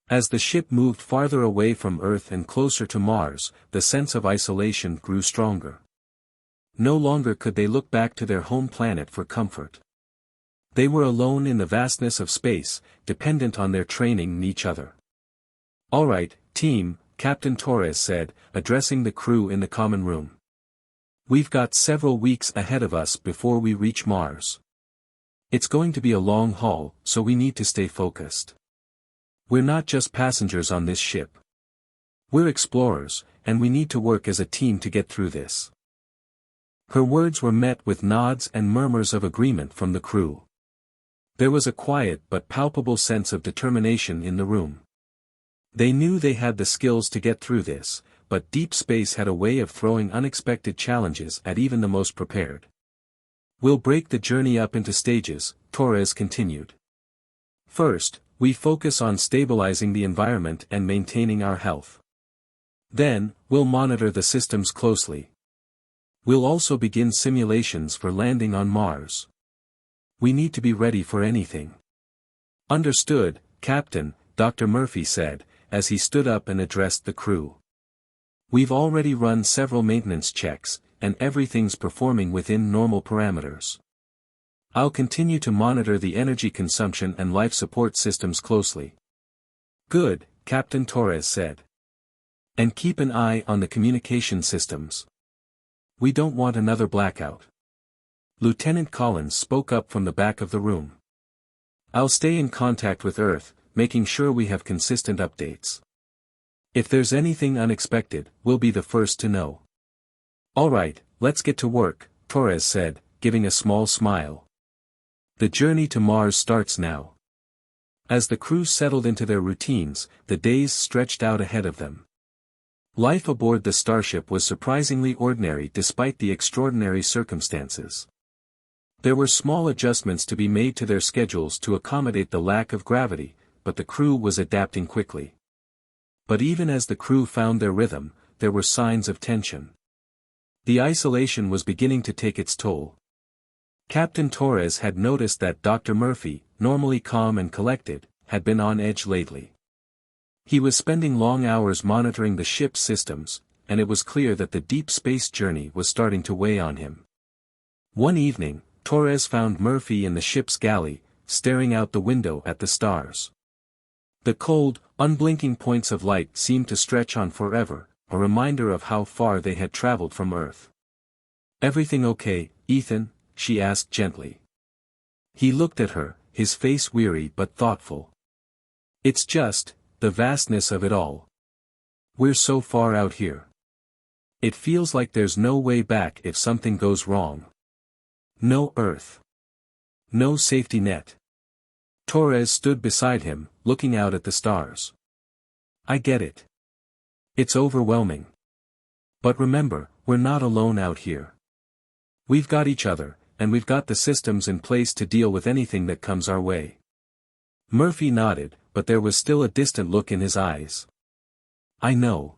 As the ship moved farther away from Earth and closer to Mars, the sense of isolation grew stronger. No longer could they look back to their home planet for comfort. They were alone in the vastness of space, dependent on their training and each other. "All right, team," Captain Torres said, addressing the crew in the common room. "We've got several weeks ahead of us before we reach Mars. It's going to be a long haul, so we need to stay focused. We're not just passengers on this ship. We're explorers, and we need to work as a team to get through this." Her words were met with nods and murmurs of agreement from the crew. There was a quiet but palpable sense of determination in the room. They knew they had the skills to get through this, but deep space had a way of throwing unexpected challenges at even the most prepared. "We'll break the journey up into stages," Torres continued. "First, we focus on stabilizing the environment and maintaining our health. Then, we'll monitor the systems closely. We'll also begin simulations for landing on Mars. We need to be ready for anything." "Understood, Captain," Dr. Murphy said, as he stood up and addressed the crew. "We've already run several maintenance checks, and everything's performing within normal parameters. I'll continue to monitor the energy consumption and life support systems closely." "Good," Captain Torres said. "And keep an eye on the communication systems. We don't want another blackout." Lieutenant Collins spoke up from the back of the room. "I'll stay in contact with Earth, making sure we have consistent updates. If there's anything unexpected, we'll be the first to know." "All right, let's get to work," Torres said, giving a small smile. "The journey to Mars starts now." As the crew settled into their routines, the days stretched out ahead of them. Life aboard the Starship was surprisingly ordinary despite the extraordinary circumstances. There were small adjustments to be made to their schedules to accommodate the lack of gravity, but the crew was adapting quickly. But even as the crew found their rhythm, there were signs of tension. The isolation was beginning to take its toll. Captain Torres had noticed that Dr. Murphy, normally calm and collected, had been on edge lately. He was spending long hours monitoring the ship's systems, and it was clear that the deep space journey was starting to weigh on him. One evening, Torres found Murphy in the ship's galley, staring out the window at the stars. The cold, unblinking points of light seemed to stretch on forever, a reminder of how far they had traveled from Earth. "Everything okay, Ethan?" she asked gently. He looked at her, his face weary but thoughtful. It's just, the vastness of it all. We're so far out here. It feels like there's no way back if something goes wrong. No Earth. No safety net. Torres stood beside him, looking out at the stars. I get it. It's overwhelming. But remember, we're not alone out here. We've got each other, and we've got the systems in place to deal with anything that comes our way. Murphy nodded, but there was still a distant look in his eyes. I know.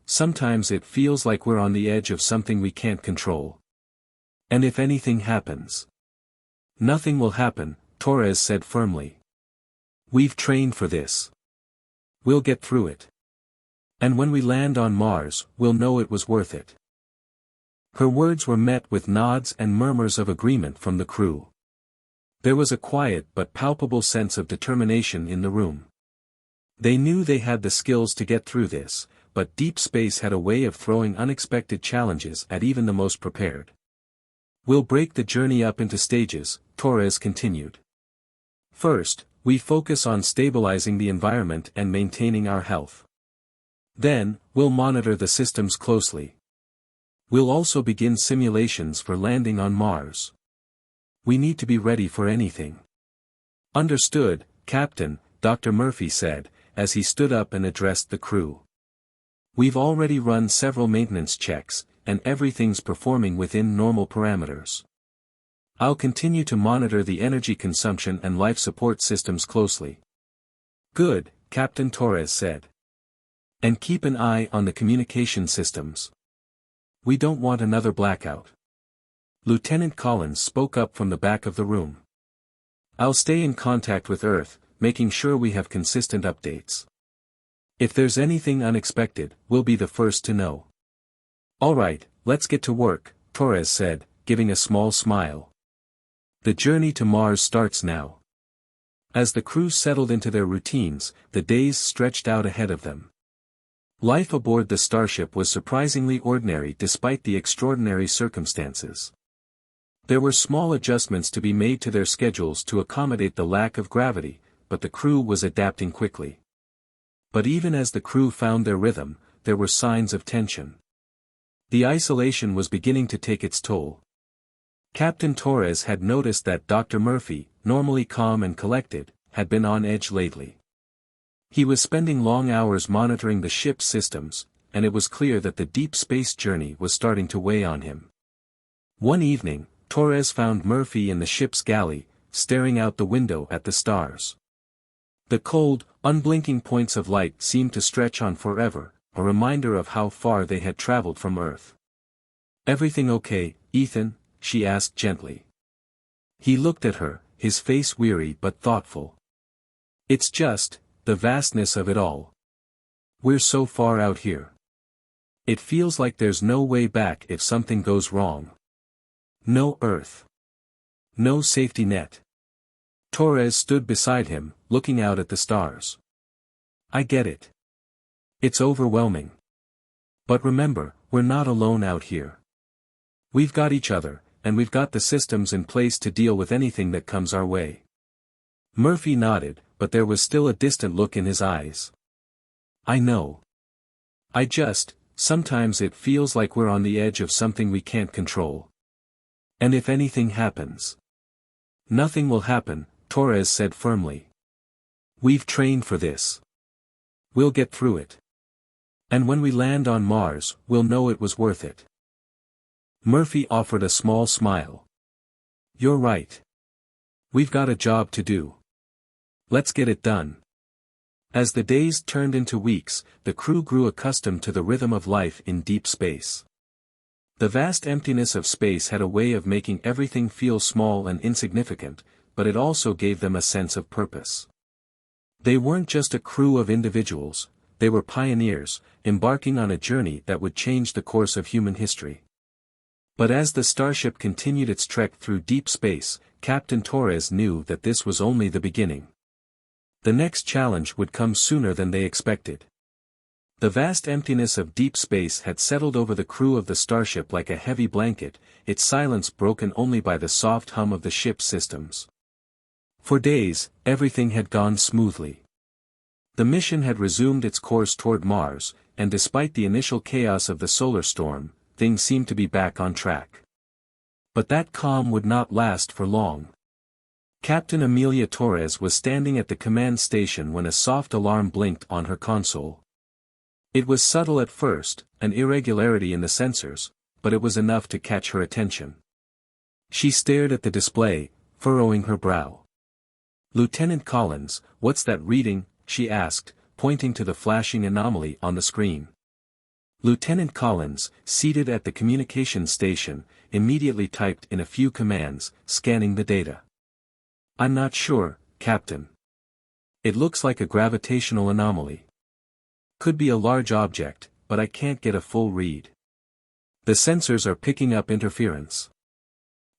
Sometimes it feels like we're on the edge of something we can't control. And if anything happens. Nothing will happen, Torres said firmly. We've trained for this. We'll get through it. And when we land on Mars, we'll know it was worth it. Her words were met with nods and murmurs of agreement from the crew. There was a quiet but palpable sense of determination in the room. They knew they had the skills to get through this, but deep space had a way of throwing unexpected challenges at even the most prepared. We'll break the journey up into stages, Torres continued. First, we focus on stabilizing the environment and maintaining our health. Then, we'll monitor the systems closely. We'll also begin simulations for landing on Mars. We need to be ready for anything. Understood, Captain, Dr. Murphy said, as he stood up and addressed the crew. We've already run several maintenance checks, and everything's performing within normal parameters. I'll continue to monitor the energy consumption and life support systems closely. Good, Captain Torres said. And keep an eye on the communication systems. We don't want another blackout. Lieutenant Collins spoke up from the back of the room. I'll stay in contact with Earth, making sure we have consistent updates. If there's anything unexpected, we'll be the first to know. All right, let's get to work, Torres said, giving a small smile. The journey to Mars starts now. As the crew settled into their routines, the days stretched out ahead of them. Life aboard the starship was surprisingly ordinary despite the extraordinary circumstances. There were small adjustments to be made to their schedules to accommodate the lack of gravity, but the crew was adapting quickly. But even as the crew found their rhythm, there were signs of tension. The isolation was beginning to take its toll. Captain Torres had noticed that Dr. Murphy, normally calm and collected, had been on edge lately. He was spending long hours monitoring the ship's systems, and it was clear that the deep space journey was starting to weigh on him. One evening, Torres found Murphy in the ship's galley, staring out the window at the stars. The cold, unblinking points of light seemed to stretch on forever, a reminder of how far they had traveled from Earth. Everything okay, Ethan? She asked gently. He looked at her, his face weary but thoughtful. It's just, the vastness of it all. We're so far out here. It feels like there's no way back if something goes wrong. No Earth. No safety net. Torres stood beside him, looking out at the stars. I get it. It's overwhelming. But remember, we're not alone out here. We've got each other, and we've got the systems in place to deal with anything that comes our way. Murphy nodded, but there was still a distant look in his eyes. I know. Sometimes it feels like we're on the edge of something we can't control. And if anything happens. Nothing will happen, Torres said firmly. We've trained for this. We'll get through it. And when we land on Mars, we'll know it was worth it. Murphy offered a small smile. You're right. We've got a job to do. Let's get it done. As the days turned into weeks, the crew grew accustomed to the rhythm of life in deep space. The vast emptiness of space had a way of making everything feel small and insignificant, but it also gave them a sense of purpose. They weren't just a crew of individuals, they were pioneers, embarking on a journey that would change the course of human history. But as the starship continued its trek through deep space, Captain Torres knew that this was only the beginning. The next challenge would come sooner than they expected. The vast emptiness of deep space had settled over the crew of the starship like a heavy blanket, its silence broken only by the soft hum of the ship's systems. For days, everything had gone smoothly. The mission had resumed its course toward Mars, and despite the initial chaos of the solar storm, things seemed to be back on track. But that calm would not last for long. Captain Amelia Torres was standing at the command station when a soft alarm blinked on her console. It was subtle at first, an irregularity in the sensors, but it was enough to catch her attention. She stared at the display, furrowing her brow. "Lieutenant Collins, what's that reading?" she asked, pointing to the flashing anomaly on the screen. Lieutenant Collins, seated at the communications station, immediately typed in a few commands, scanning the data. "I'm not sure, Captain. It looks like a gravitational anomaly. Could be a large object, but I can't get a full read. The sensors are picking up interference."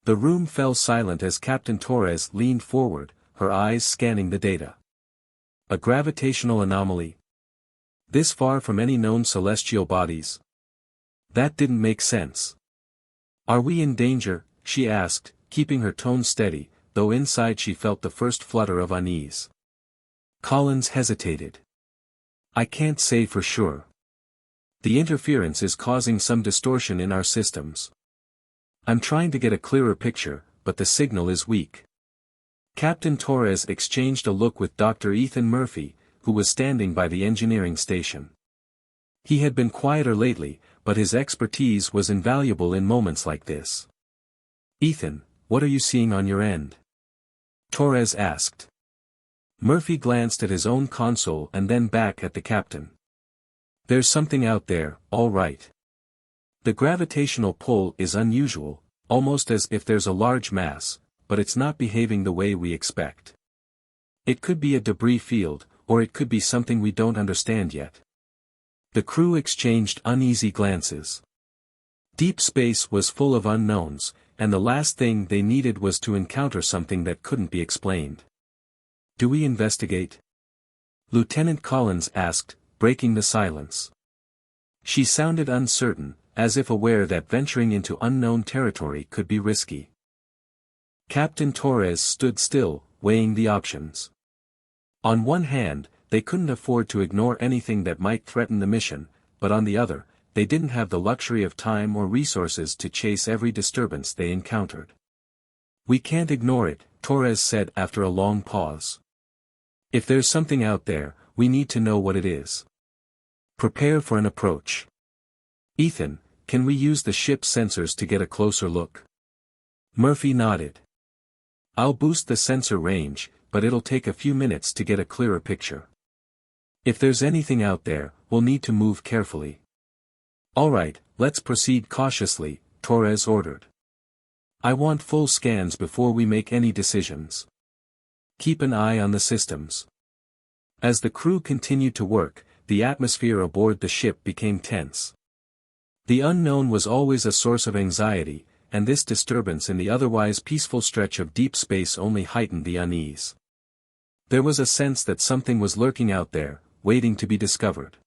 The room fell silent as Captain Torres leaned forward, her eyes scanning the data. A gravitational anomaly? This far from any known celestial bodies? That didn't make sense. "Are we in danger?" she asked, keeping her tone steady, though inside she felt the first flutter of unease. Collins hesitated. "I can't say for sure. The interference is causing some distortion in our systems. I'm trying to get a clearer picture, but the signal is weak." Captain Torres exchanged a look with Dr. Ethan Murphy, who was standing by the engineering station. He had been quieter lately, but his expertise was invaluable in moments like this. "Ethan, what are you seeing on your end?" Torres asked. Murphy glanced at his own console and then back at the captain. "There's something out there, all right. The gravitational pull is unusual, almost as if there's a large mass, but it's not behaving the way we expect. It could be a debris field, or it could be something we don't understand yet." The crew exchanged uneasy glances. Deep space was full of unknowns, and the last thing they needed was to encounter something that couldn't be explained. "Do we investigate?" Lieutenant Collins asked, breaking the silence. She sounded uncertain, as if aware that venturing into unknown territory could be risky. Captain Torres stood still, weighing the options. On one hand, they couldn't afford to ignore anything that might threaten the mission, but on the other, they didn't have the luxury of time or resources to chase every disturbance they encountered. "We can't ignore it," Torres said after a long pause. "If there's something out there, we need to know what it is. Prepare for an approach. Ethan, can we use the ship's sensors to get a closer look?" Murphy nodded. "I'll boost the sensor range, but it'll take a few minutes to get a clearer picture. If there's anything out there, we'll need to move carefully." "All right, let's proceed cautiously," Torres ordered. "I want full scans before we make any decisions. Keep an eye on the systems." As the crew continued to work, the atmosphere aboard the ship became tense. The unknown was always a source of anxiety, and this disturbance in the otherwise peaceful stretch of deep space only heightened the unease. There was a sense that something was lurking out there, waiting to be discovered.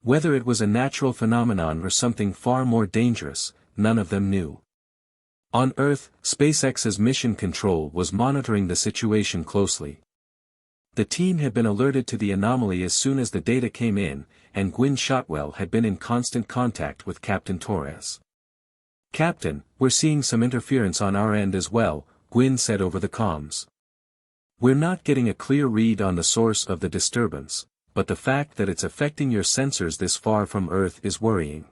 Whether it was a natural phenomenon or something far more dangerous, none of them knew. On Earth, SpaceX's mission control was monitoring the situation closely. The team had been alerted to the anomaly as soon as the data came in, and Gwynne Shotwell had been in constant contact with Captain Torres. "Captain, we're seeing some interference on our end as well," Gwynne said over the comms. "We're not getting a clear read on the source of the disturbance, but the fact that it's affecting your sensors this far from Earth is worrying."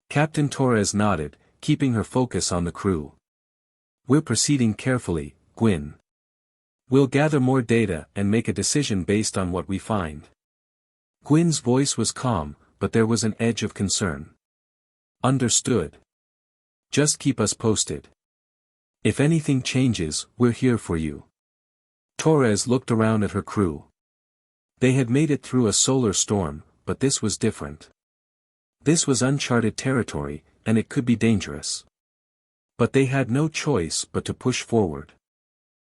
Captain Torres nodded, keeping her focus on the crew. "We're proceeding carefully, Gwynne. We'll gather more data and make a decision based on what we find." Gwynne's voice was calm, but there was an edge of concern. "Understood. Just keep us posted. If anything changes, we're here for you." Torres looked around at her crew. They had made it through a solar storm, but this was different. This was uncharted territory, and it could be dangerous. But they had no choice but to push forward.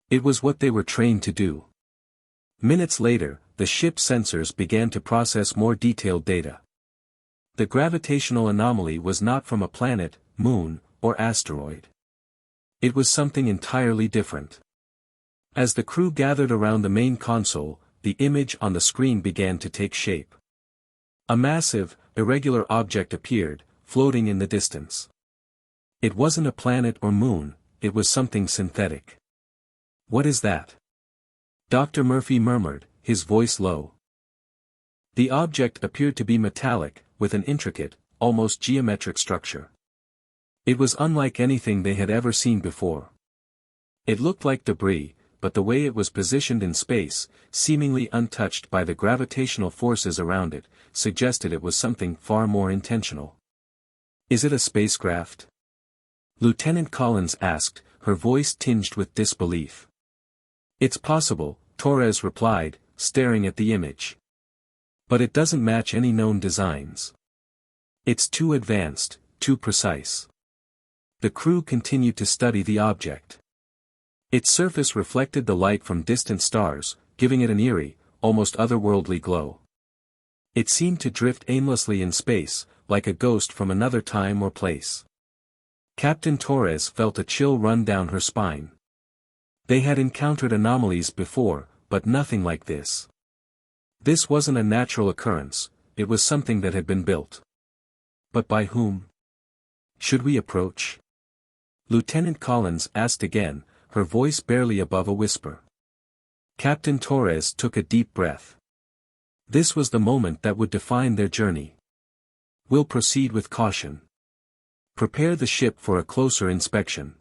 It was what they were trained to do. Minutes later, the ship's sensors began to process more detailed data. The gravitational anomaly was not from a planet, moon, or asteroid. It was something entirely different. As the crew gathered around the main console, the image on the screen began to take shape. A massive, irregular object appeared, floating in the distance. It wasn't a planet or moon, it was something synthetic. "What is that?" Dr. Murphy murmured, his voice low. The object appeared to be metallic, with an intricate, almost geometric structure. It was unlike anything they had ever seen before. It looked like debris, but the way it was positioned in space, seemingly untouched by the gravitational forces around it, suggested it was something far more intentional. "Is it a spacecraft?" Lieutenant Collins asked, her voice tinged with disbelief. "It's possible," Torres replied, staring at the image. "But it doesn't match any known designs. It's too advanced, too precise." The crew continued to study the object. Its surface reflected the light from distant stars, giving it an eerie, almost otherworldly glow. It seemed to drift aimlessly in space, like a ghost from another time or place. Captain Torres felt a chill run down her spine. They had encountered anomalies before, but nothing like this. This wasn't a natural occurrence, it was something that had been built. But by whom? "Should we approach?" Lieutenant Collins asked again, her voice barely above a whisper. Captain Torres took a deep breath. This was the moment that would define their journey. "We'll proceed with caution. Prepare the ship for a closer inspection.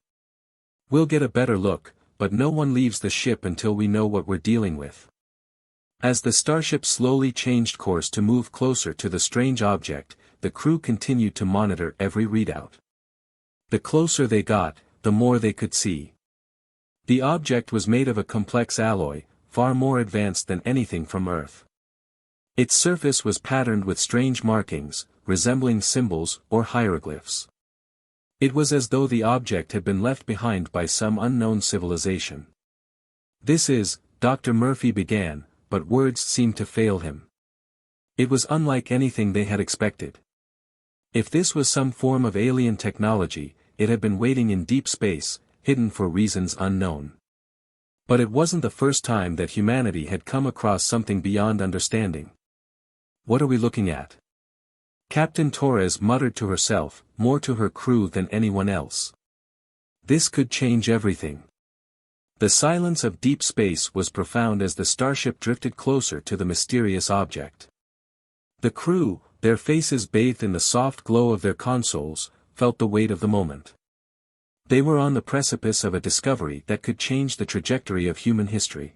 We'll get a better look, but no one leaves the ship until we know what we're dealing with." As the starship slowly changed course to move closer to the strange object, the crew continued to monitor every readout. The closer they got, the more they could see. The object was made of a complex alloy, far more advanced than anything from Earth. Its surface was patterned with strange markings, resembling symbols or hieroglyphs. It was as though the object had been left behind by some unknown civilization. "This is," Dr. Murphy began, but words seemed to fail him. It was unlike anything they had expected. If this was some form of alien technology, it had been waiting in deep space, hidden for reasons unknown. But it wasn't the first time that humanity had come across something beyond understanding. "What are we looking at?" Captain Torres muttered to herself, more to her crew than anyone else. This could change everything. The silence of deep space was profound as the starship drifted closer to the mysterious object. The crew, their faces bathed in the soft glow of their consoles, felt the weight of the moment. They were on the precipice of a discovery that could change the trajectory of human history.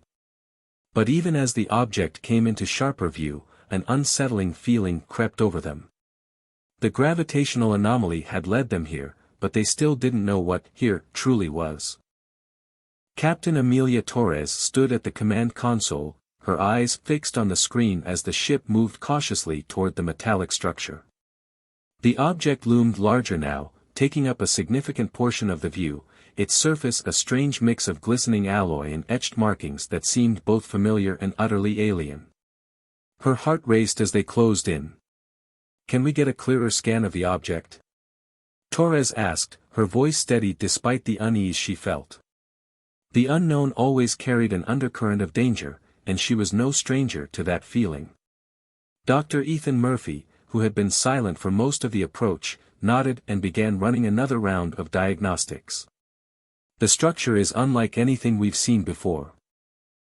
But even as the object came into sharper view, an unsettling feeling crept over them. The gravitational anomaly had led them here, but they still didn't know what "here" truly was. Captain Amelia Torres stood at the command console, her eyes fixed on the screen as the ship moved cautiously toward the metallic structure. The object loomed larger now, taking up a significant portion of the view, its surface a strange mix of glistening alloy and etched markings that seemed both familiar and utterly alien. Her heart raced as they closed in. "Can we get a clearer scan of the object?" Torres asked, her voice steady despite the unease she felt. The unknown always carried an undercurrent of danger, and she was no stranger to that feeling. Dr. Ethan Murphy, who had been silent for most of the approach, nodded and began running another round of diagnostics. "The structure is unlike anything we've seen before.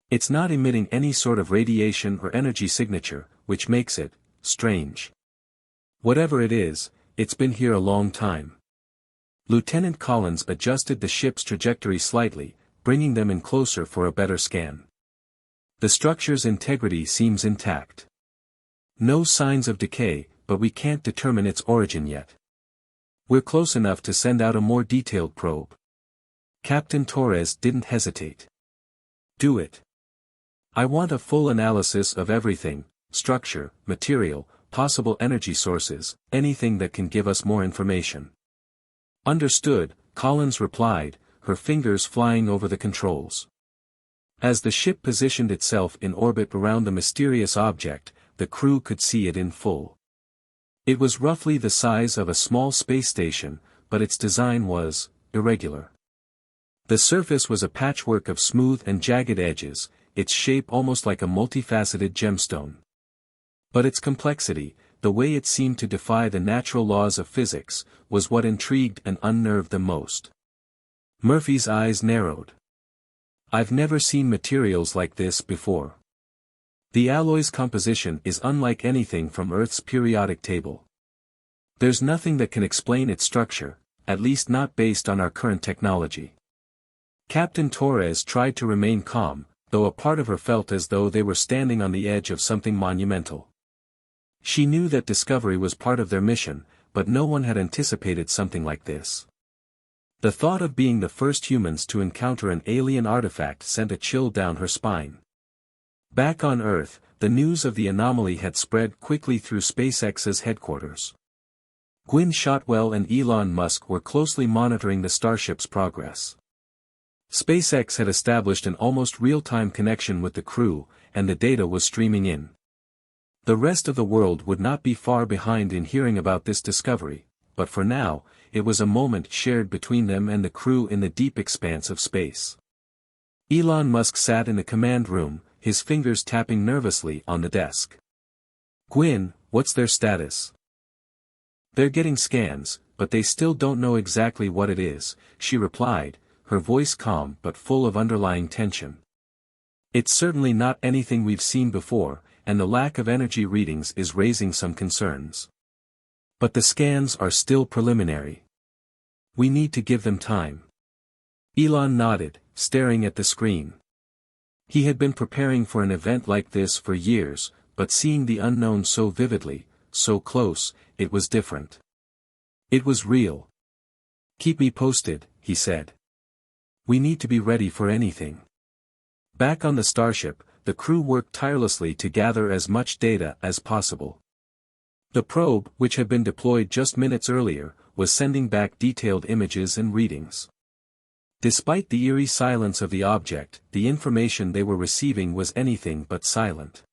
It's not emitting any sort of radiation or energy signature, which makes it strange. Whatever it is, it's been here a long time." Lieutenant Collins adjusted the ship's trajectory slightly, bringing them in closer for a better scan. "The structure's integrity seems intact. No signs of decay, but we can't determine its origin yet. We're close enough to send out a more detailed probe." Captain Torres didn't hesitate. "Do it. I want a full analysis of everything, structure, material, possible energy sources, anything that can give us more information." "Understood," Collins replied, her fingers flying over the controls. As the ship positioned itself in orbit around the mysterious object, the crew could see it in full. It was roughly the size of a small space station, but its design was irregular. The surface was a patchwork of smooth and jagged edges, its shape almost like a multifaceted gemstone. But its complexity, the way it seemed to defy the natural laws of physics, was what intrigued and unnerved them most. Murphy's eyes narrowed. "I've never seen materials like this before. The alloy's composition is unlike anything from Earth's periodic table. There's nothing that can explain its structure, at least not based on our current technology." Captain Torres tried to remain calm, though a part of her felt as though they were standing on the edge of something monumental. She knew that discovery was part of their mission, but no one had anticipated something like this. The thought of being the first humans to encounter an alien artifact sent a chill down her spine. Back on Earth, the news of the anomaly had spread quickly through SpaceX's headquarters. Gwynne Shotwell and Elon Musk were closely monitoring the Starship's progress. SpaceX had established an almost real-time connection with the crew, and the data was streaming in. The rest of the world would not be far behind in hearing about this discovery, but for now, it was a moment shared between them and the crew in the deep expanse of space. Elon Musk sat in the command room, his fingers tapping nervously on the desk. "Gwynne, what's their status?" "They're getting scans, but they still don't know exactly what it is," she replied, her voice calm but full of underlying tension. "It's certainly not anything we've seen before, and the lack of energy readings is raising some concerns. But the scans are still preliminary. We need to give them time." Elon nodded, staring at the screen. He had been preparing for an event like this for years, but seeing the unknown so vividly, so close, it was different. It was real. "Keep me posted," he said. "We need to be ready for anything." Back on the Starship, the crew worked tirelessly to gather as much data as possible. The probe, which had been deployed just minutes earlier, was sending back detailed images and readings. Despite the eerie silence of the object, the information they were receiving was anything but silent.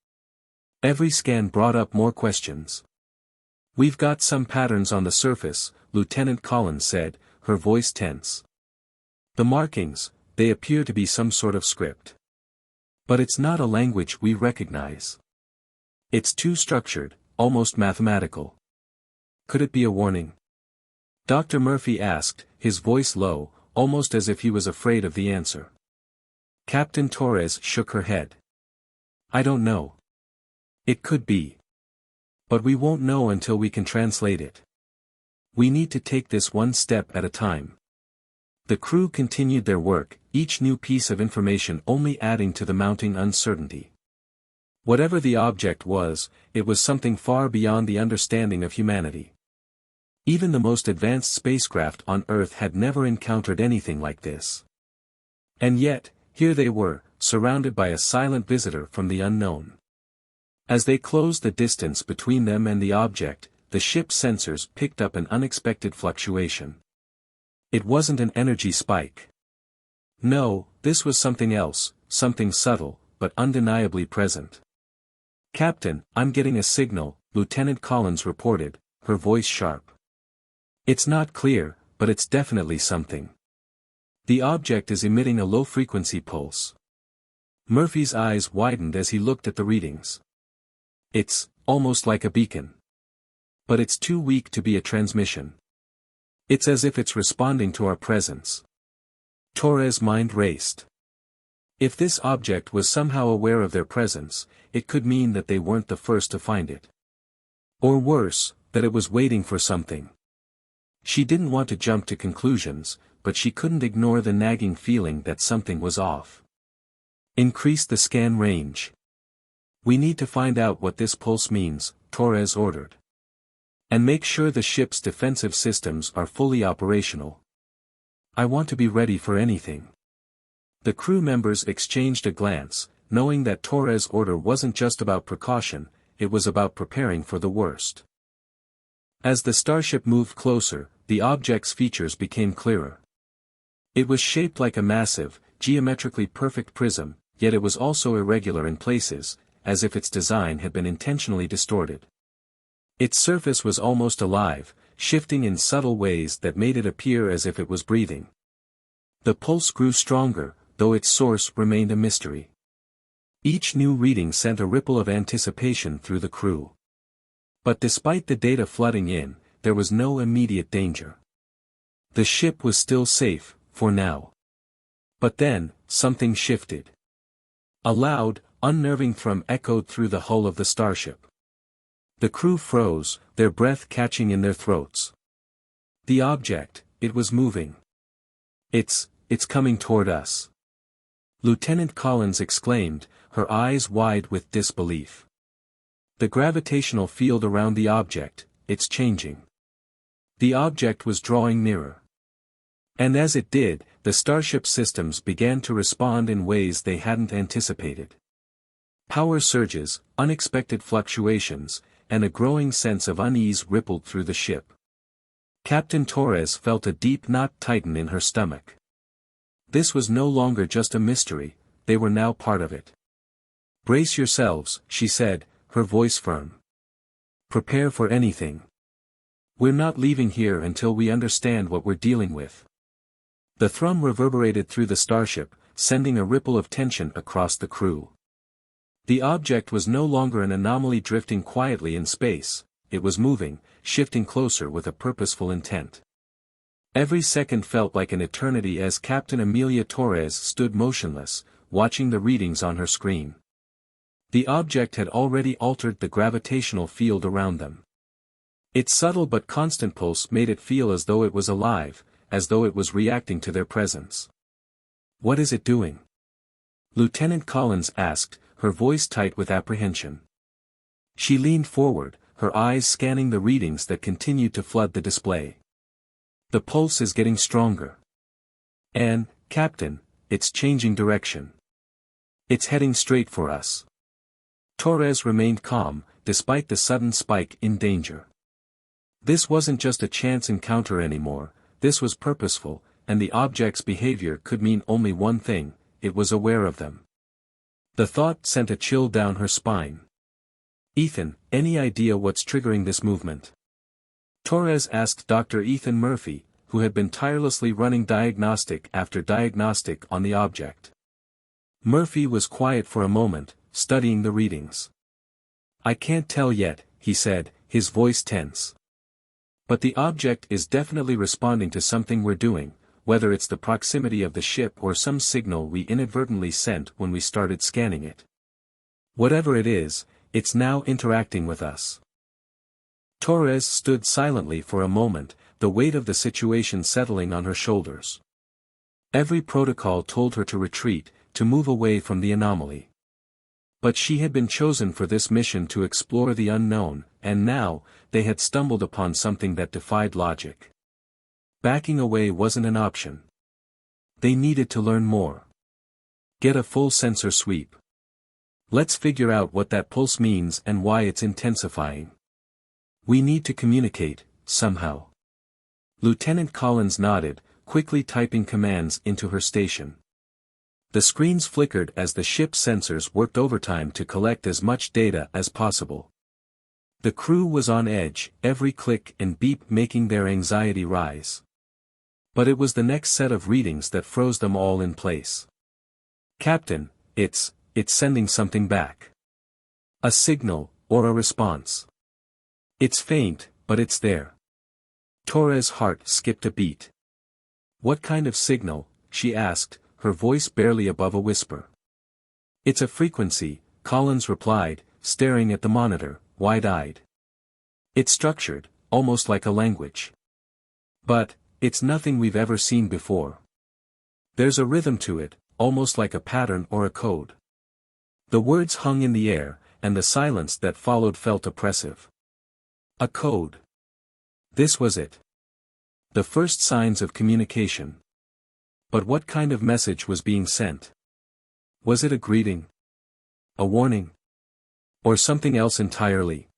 Every scan brought up more questions. "We've got some patterns on the surface," Lieutenant Collins said, her voice tense. "The markings, they appear to be some sort of script. But it's not a language we recognize. It's too structured, almost mathematical. Could it be a warning?" Dr. Murphy asked, his voice low, almost as if he was afraid of the answer. Captain Torres shook her head. "I don't know. It could be. But we won't know until we can translate it. We need to take this one step at a time." The crew continued their work, each new piece of information only adding to the mounting uncertainty. Whatever the object was, it was something far beyond the understanding of humanity. Even the most advanced spacecraft on Earth had never encountered anything like this. And yet, here they were, surrounded by a silent visitor from the unknown. As they closed the distance between them and the object, the ship's sensors picked up an unexpected fluctuation. It wasn't an energy spike. No, this was something else, something subtle, but undeniably present. "Captain, I'm getting a signal," Lieutenant Collins reported, her voice sharp. "It's not clear, but it's definitely something. The object is emitting a low-frequency pulse." Murphy's eyes widened as he looked at the readings. "It's almost like a beacon. But it's too weak to be a transmission. It's as if it's responding to our presence." Torres' mind raced. If this object was somehow aware of their presence, it could mean that they weren't the first to find it. Or worse, that it was waiting for something. She didn't want to jump to conclusions, but she couldn't ignore the nagging feeling that something was off. "Increase the scan range. We need to find out what this pulse means," Torres ordered. "And make sure the ship's defensive systems are fully operational. I want to be ready for anything." The crew members exchanged a glance, knowing that Torres' order wasn't just about precaution, it was about preparing for the worst. As the starship moved closer, the object's features became clearer. It was shaped like a massive, geometrically perfect prism, yet it was also irregular in places, as if its design had been intentionally distorted. Its surface was almost alive, shifting in subtle ways that made it appear as if it was breathing. The pulse grew stronger, though its source remained a mystery. Each new reading sent a ripple of anticipation through the crew. But despite the data flooding in, there was no immediate danger. The ship was still safe, for now. But then, something shifted. A loud, unnerving thrum echoed through the hull of the starship. The crew froze, their breath catching in their throats. The object, it was moving. It's coming toward us. Lieutenant Collins exclaimed, her eyes wide with disbelief. The gravitational field around the object, it's changing. The object was drawing nearer. And as it did, the starship systems began to respond in ways they hadn't anticipated. Power surges, unexpected fluctuations, and a growing sense of unease rippled through the ship. Captain Torres felt a deep knot tighten in her stomach. This was no longer just a mystery, they were now part of it. "Brace yourselves," she said, her voice firm. "Prepare for anything. We're not leaving here until we understand what we're dealing with." The thrum reverberated through the starship, sending a ripple of tension across the crew. The object was no longer an anomaly drifting quietly in space, it was moving, shifting closer with a purposeful intent. Every second felt like an eternity as Captain Amelia Torres stood motionless, watching the readings on her screen. The object had already altered the gravitational field around them. Its subtle but constant pulse made it feel as though it was alive, as though it was reacting to their presence. "What is it doing?" Lieutenant Collins asked, her voice tight with apprehension. She leaned forward, her eyes scanning the readings that continued to flood the display. "The pulse is getting stronger. And, Captain, it's changing direction. It's heading straight for us." Torres remained calm, despite the sudden spike in danger. This wasn't just a chance encounter anymore, this was purposeful, and the object's behavior could mean only one thing, it was aware of them. The thought sent a chill down her spine. "Ethan, any idea what's triggering this movement?" Torres asked Dr. Ethan Murphy, who had been tirelessly running diagnostic after diagnostic on the object. Murphy was quiet for a moment, studying the readings. "I can't tell yet," he said, his voice tense. "But the object is definitely responding to something we're doing, whether it's the proximity of the ship or some signal we inadvertently sent when we started scanning it. Whatever it is, it's now interacting with us." Torres stood silently for a moment, the weight of the situation settling on her shoulders. Every protocol told her to retreat, to move away from the anomaly. But she had been chosen for this mission to explore the unknown, and now, they had stumbled upon something that defied logic. Backing away wasn't an option. They needed to learn more. Get a full sensor sweep. Let's figure out what that pulse means and why it's intensifying. We need to communicate, somehow. Lieutenant Collins nodded, quickly typing commands into her station. The screens flickered as the ship's sensors worked overtime to collect as much data as possible. The crew was on edge, every click and beep making their anxiety rise. But it was the next set of readings that froze them all in place. "Captain, it's sending something back. A signal, or a response. It's faint, but it's there." Torres' heart skipped a beat. "What kind of signal?" she asked, her voice barely above a whisper. "It's a frequency," Collins replied, staring at the monitor, wide-eyed. "It's structured, almost like a language. But, it's nothing we've ever seen before. There's a rhythm to it, almost like a pattern or a code." The words hung in the air, and the silence that followed felt oppressive. A code. This was it. The first signs of communication. But what kind of message was being sent? Was it a greeting? A warning? Or something else entirely?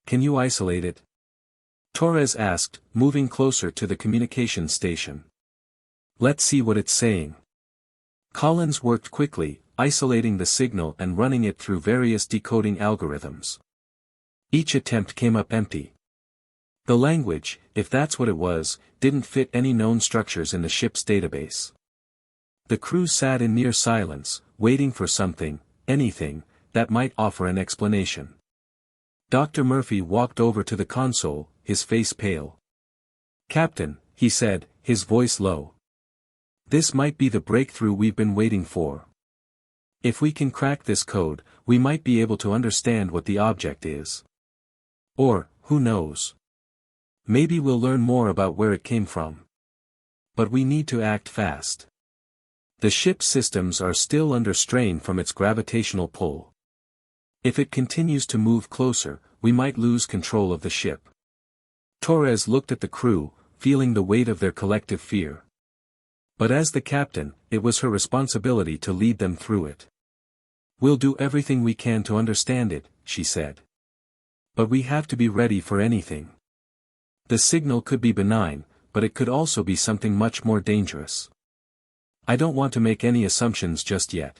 "Can you isolate it?" Torres asked, moving closer to the communication station. "Let's see what it's saying." Collins worked quickly, isolating the signal and running it through various decoding algorithms. Each attempt came up empty. The language, if that's what it was, didn't fit any known structures in the ship's database. The crew sat in near silence, waiting for something, anything, that might offer an explanation. Dr. Murphy walked over to the console, his face pale. "Captain," he said, his voice low. "This might be the breakthrough we've been waiting for. If we can crack this code, we might be able to understand what the object is. Or, who knows? Maybe we'll learn more about where it came from. But we need to act fast. The ship's systems are still under strain from its gravitational pull. If it continues to move closer, we might lose control of the ship." Torres looked at the crew, feeling the weight of their collective fear. But as the captain, it was her responsibility to lead them through it. "We'll do everything we can to understand it," she said. "But we have to be ready for anything. The signal could be benign, but it could also be something much more dangerous. I don't want to make any assumptions just yet.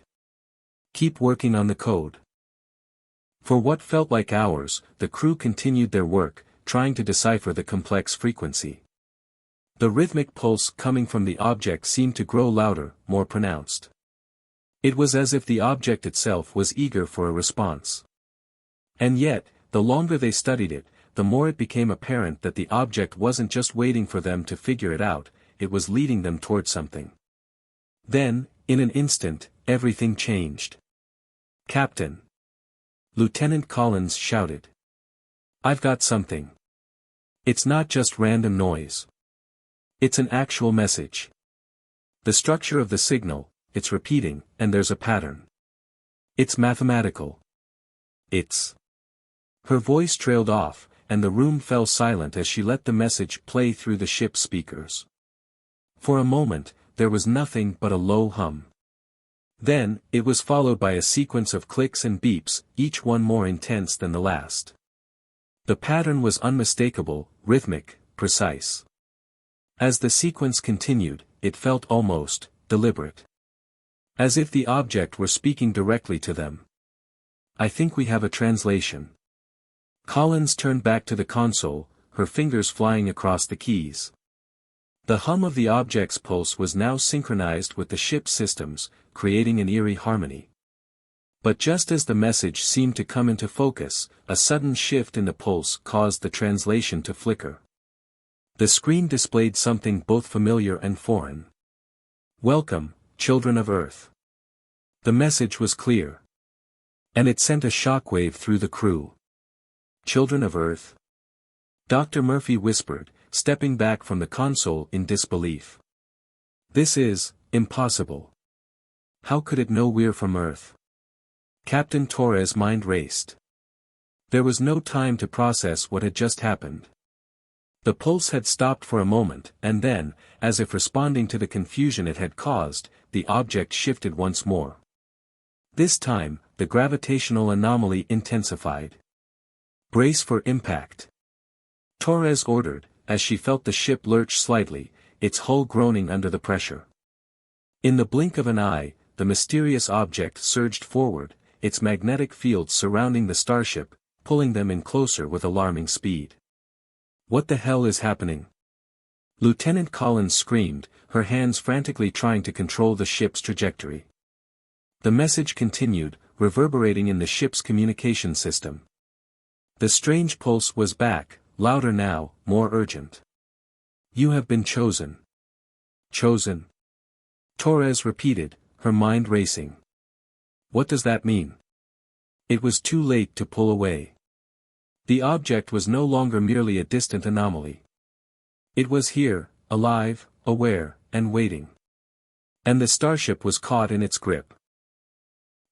Keep working on the code." For what felt like hours, the crew continued their work, trying to decipher the complex frequency. The rhythmic pulse coming from the object seemed to grow louder, more pronounced. It was as if the object itself was eager for a response. And yet, the longer they studied it, the more it became apparent that the object wasn't just waiting for them to figure it out, it was leading them toward something. Then, in an instant, everything changed. "Captain!" Lieutenant Collins shouted. "I've got something. It's not just random noise. It's an actual message. The structure of the signal, it's repeating, and there's a pattern. It's mathematical. It's..." Her voice trailed off, and the room fell silent as she let the message play through the ship's speakers. For a moment, there was nothing but a low hum. Then, it was followed by a sequence of clicks and beeps, each one more intense than the last. The pattern was unmistakable, rhythmic, precise. As the sequence continued, it felt almost deliberate. As if the object were speaking directly to them. "I think we have a translation." Collins turned back to the console, her fingers flying across the keys. The hum of the object's pulse was now synchronized with the ship's systems, creating an eerie harmony. But just as the message seemed to come into focus, a sudden shift in the pulse caused the translation to flicker. The screen displayed something both familiar and foreign. "Welcome, children of Earth." The message was clear. And it sent a shockwave through the crew. "Children of Earth?" Dr. Murphy whispered, stepping back from the console in disbelief. "This is impossible. How could it know we're from Earth?" Captain Torres' mind raced. There was no time to process what had just happened. The pulse had stopped for a moment, and then, as if responding to the confusion it had caused, the object shifted once more. This time, the gravitational anomaly intensified. "Brace for impact," Torres ordered, as she felt the ship lurch slightly, its hull groaning under the pressure. In the blink of an eye, the mysterious object surged forward, its magnetic fields surrounding the starship, pulling them in closer with alarming speed. "What the hell is happening?" Lieutenant Collins screamed, her hands frantically trying to control the ship's trajectory. The message continued, reverberating in the ship's communication system. The strange pulse was back, louder now, more urgent. "You have been chosen." "Chosen?" Torres repeated, her mind racing. "What does that mean?" It was too late to pull away. The object was no longer merely a distant anomaly. It was here, alive, aware, and waiting. And the starship was caught in its grip.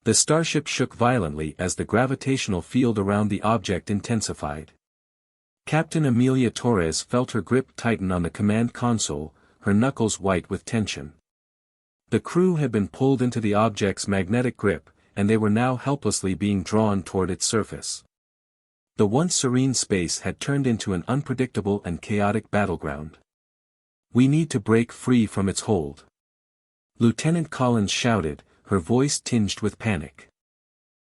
The starship shook violently as the gravitational field around the object intensified. Captain Amelia Torres felt her grip tighten on the command console, her knuckles white with tension. The crew had been pulled into the object's magnetic grip, and they were now helplessly being drawn toward its surface. The once serene space had turned into an unpredictable and chaotic battleground. "We need to break free from its hold," Lieutenant Collins shouted, her voice tinged with panic.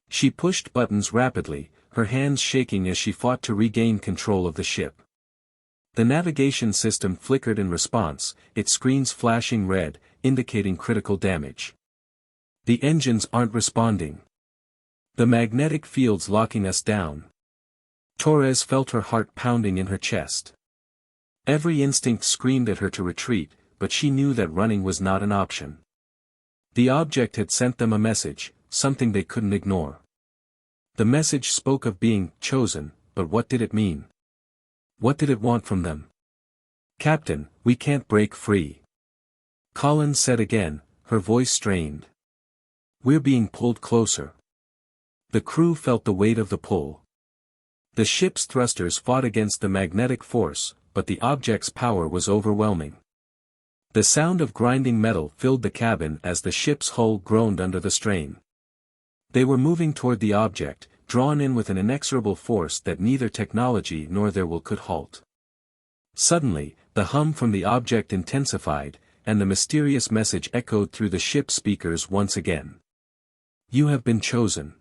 She pushed buttons rapidly, her hands shaking as she fought to regain control of the ship. The navigation system flickered in response, its screens flashing red, indicating critical damage. The engines aren't responding. The magnetic field's locking us down. Torres felt her heart pounding in her chest. Every instinct screamed at her to retreat, but she knew that running was not an option. The object had sent them a message, something they couldn't ignore. The message spoke of being chosen, but what did it mean? What did it want from them? "Captain, we can't break free," Collins said again, her voice strained. "We're being pulled closer." The crew felt the weight of the pull. The ship's thrusters fought against the magnetic force, but the object's power was overwhelming. The sound of grinding metal filled the cabin as the ship's hull groaned under the strain. They were moving toward the object, drawn in with an inexorable force that neither technology nor their will could halt. Suddenly, the hum from the object intensified, and the mysterious message echoed through the ship's speakers once again. "You have been chosen."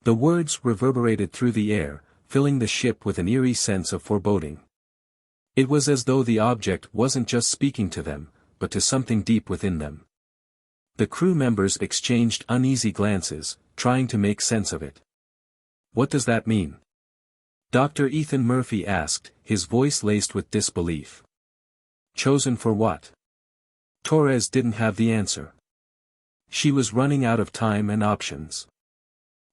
The words reverberated through the air, filling the ship with an eerie sense of foreboding. It was as though the object wasn't just speaking to them, but to something deep within them. The crew members exchanged uneasy glances, trying to make sense of it. "What does that mean?" Dr. Ethan Murphy asked, his voice laced with disbelief. "Chosen for what?" Torres didn't have the answer. She was running out of time and options.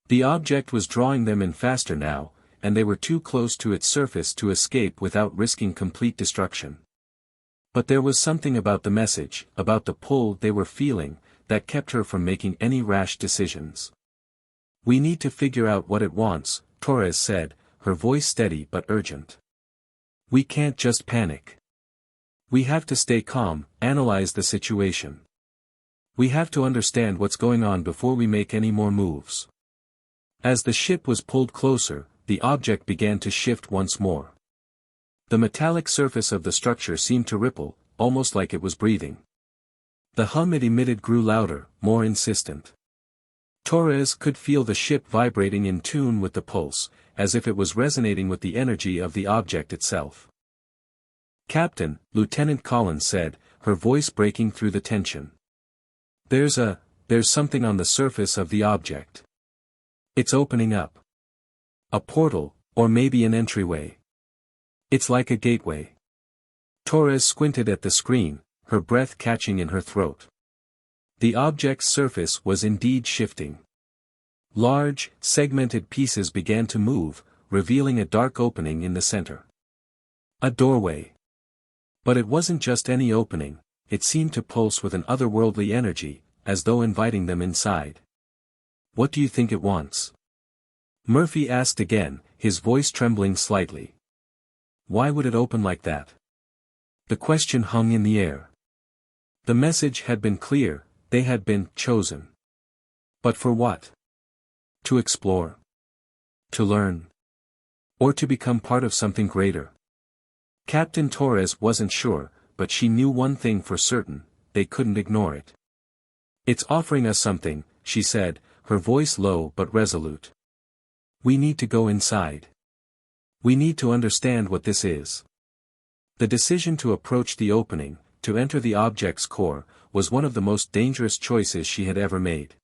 The object was drawing them in faster now, and they were too close to its surface to escape without risking complete destruction. But there was something about the message, about the pull they were feeling, that kept her from making any rash decisions. "We need to figure out what it wants," Torres said, her voice steady but urgent. "We can't just panic. We have to stay calm, analyze the situation. We have to understand what's going on before we make any more moves." As the ship was pulled closer, the object began to shift once more. The metallic surface of the structure seemed to ripple, almost like it was breathing. The hum it emitted grew louder, more insistent. Torres could feel the ship vibrating in tune with the pulse, as if it was resonating with the energy of the object itself. "Captain," Lieutenant Collins said, her voice breaking through the tension. There's something on the surface of the object. It's opening up. A portal, or maybe an entryway. It's like a gateway." Torres squinted at the screen, her breath catching in her throat. The object's surface was indeed shifting. Large, segmented pieces began to move, revealing a dark opening in the center. A doorway. But it wasn't just any opening, it seemed to pulse with an otherworldly energy, as though inviting them inside. "What do you think it wants?" Murphy asked again, his voice trembling slightly. "Why would it open like that?" The question hung in the air. The message had been clear, they had been chosen. But for what? To explore? To learn? Or to become part of something greater? Captain Torres wasn't sure, but she knew one thing for certain, they couldn't ignore it. "It's offering us something," she said, her voice low but resolute. "We need to go inside. We need to understand what this is." The decision to approach the opening, to enter the object's core, was one of the most dangerous choices she had ever made.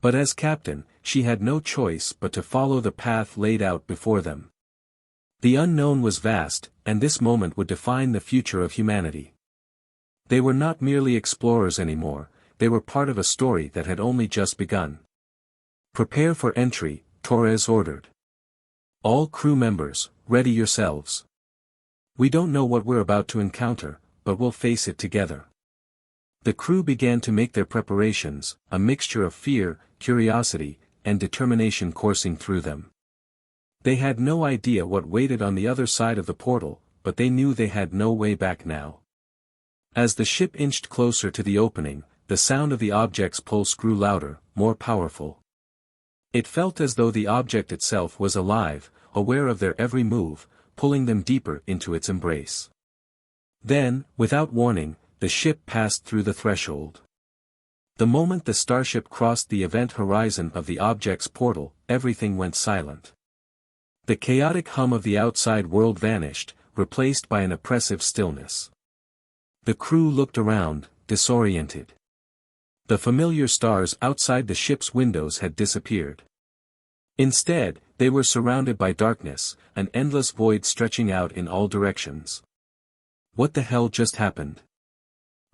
But as captain, she had no choice but to follow the path laid out before them. The unknown was vast, and this moment would define the future of humanity. They were not merely explorers anymore, they were part of a story that had only just begun. "Prepare for entry," Torres ordered. "All crew members, ready yourselves. We don't know what we're about to encounter, but we'll face it together." The crew began to make their preparations, a mixture of fear, curiosity, and determination coursing through them. They had no idea what waited on the other side of the portal, but they knew they had no way back now. As the ship inched closer to the opening, the sound of the object's pulse grew louder, more powerful. It felt as though the object itself was alive, aware of their every move, pulling them deeper into its embrace. Then, without warning, the ship passed through the threshold. The moment the starship crossed the event horizon of the object's portal, everything went silent. The chaotic hum of the outside world vanished, replaced by an oppressive stillness. The crew looked around, disoriented. The familiar stars outside the ship's windows had disappeared. Instead, they were surrounded by darkness, an endless void stretching out in all directions. What the hell just happened?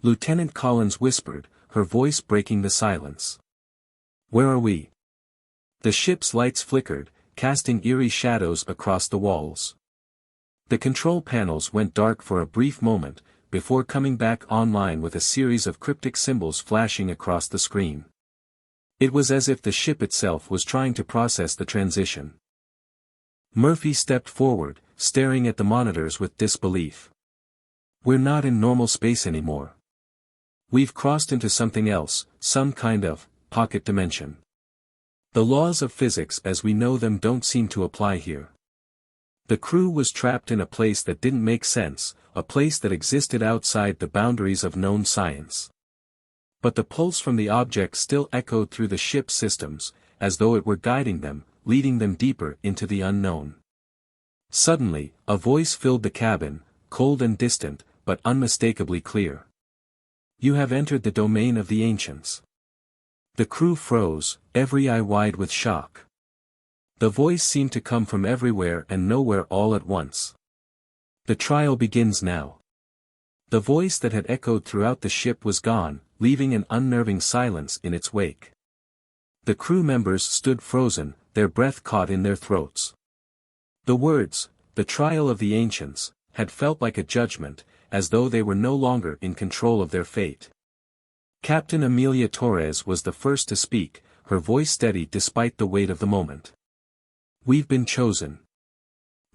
Lieutenant Collins whispered, her voice breaking the silence. Where are we? The ship's lights flickered, casting eerie shadows across the walls. The control panels went dark for a brief moment, before coming back online with a series of cryptic symbols flashing across the screen. It was as if the ship itself was trying to process the transition. Murphy stepped forward, staring at the monitors with disbelief. We're not in normal space anymore. We've crossed into something else, some kind of pocket dimension. The laws of physics as we know them don't seem to apply here. The crew was trapped in a place that didn't make sense, a place that existed outside the boundaries of known science. But the pulse from the object still echoed through the ship's systems, as though it were guiding them, leading them deeper into the unknown. Suddenly, a voice filled the cabin, cold and distant, but unmistakably clear. You have entered the domain of the ancients. The crew froze, every eye wide with shock. The voice seemed to come from everywhere and nowhere all at once. The trial begins now. The voice that had echoed throughout the ship was gone, leaving an unnerving silence in its wake. The crew members stood frozen, their breath caught in their throats. The words, "the trial of the ancients," had felt like a judgment, as though they were no longer in control of their fate. Captain Amelia Torres was the first to speak, her voice steady despite the weight of the moment. We've been chosen.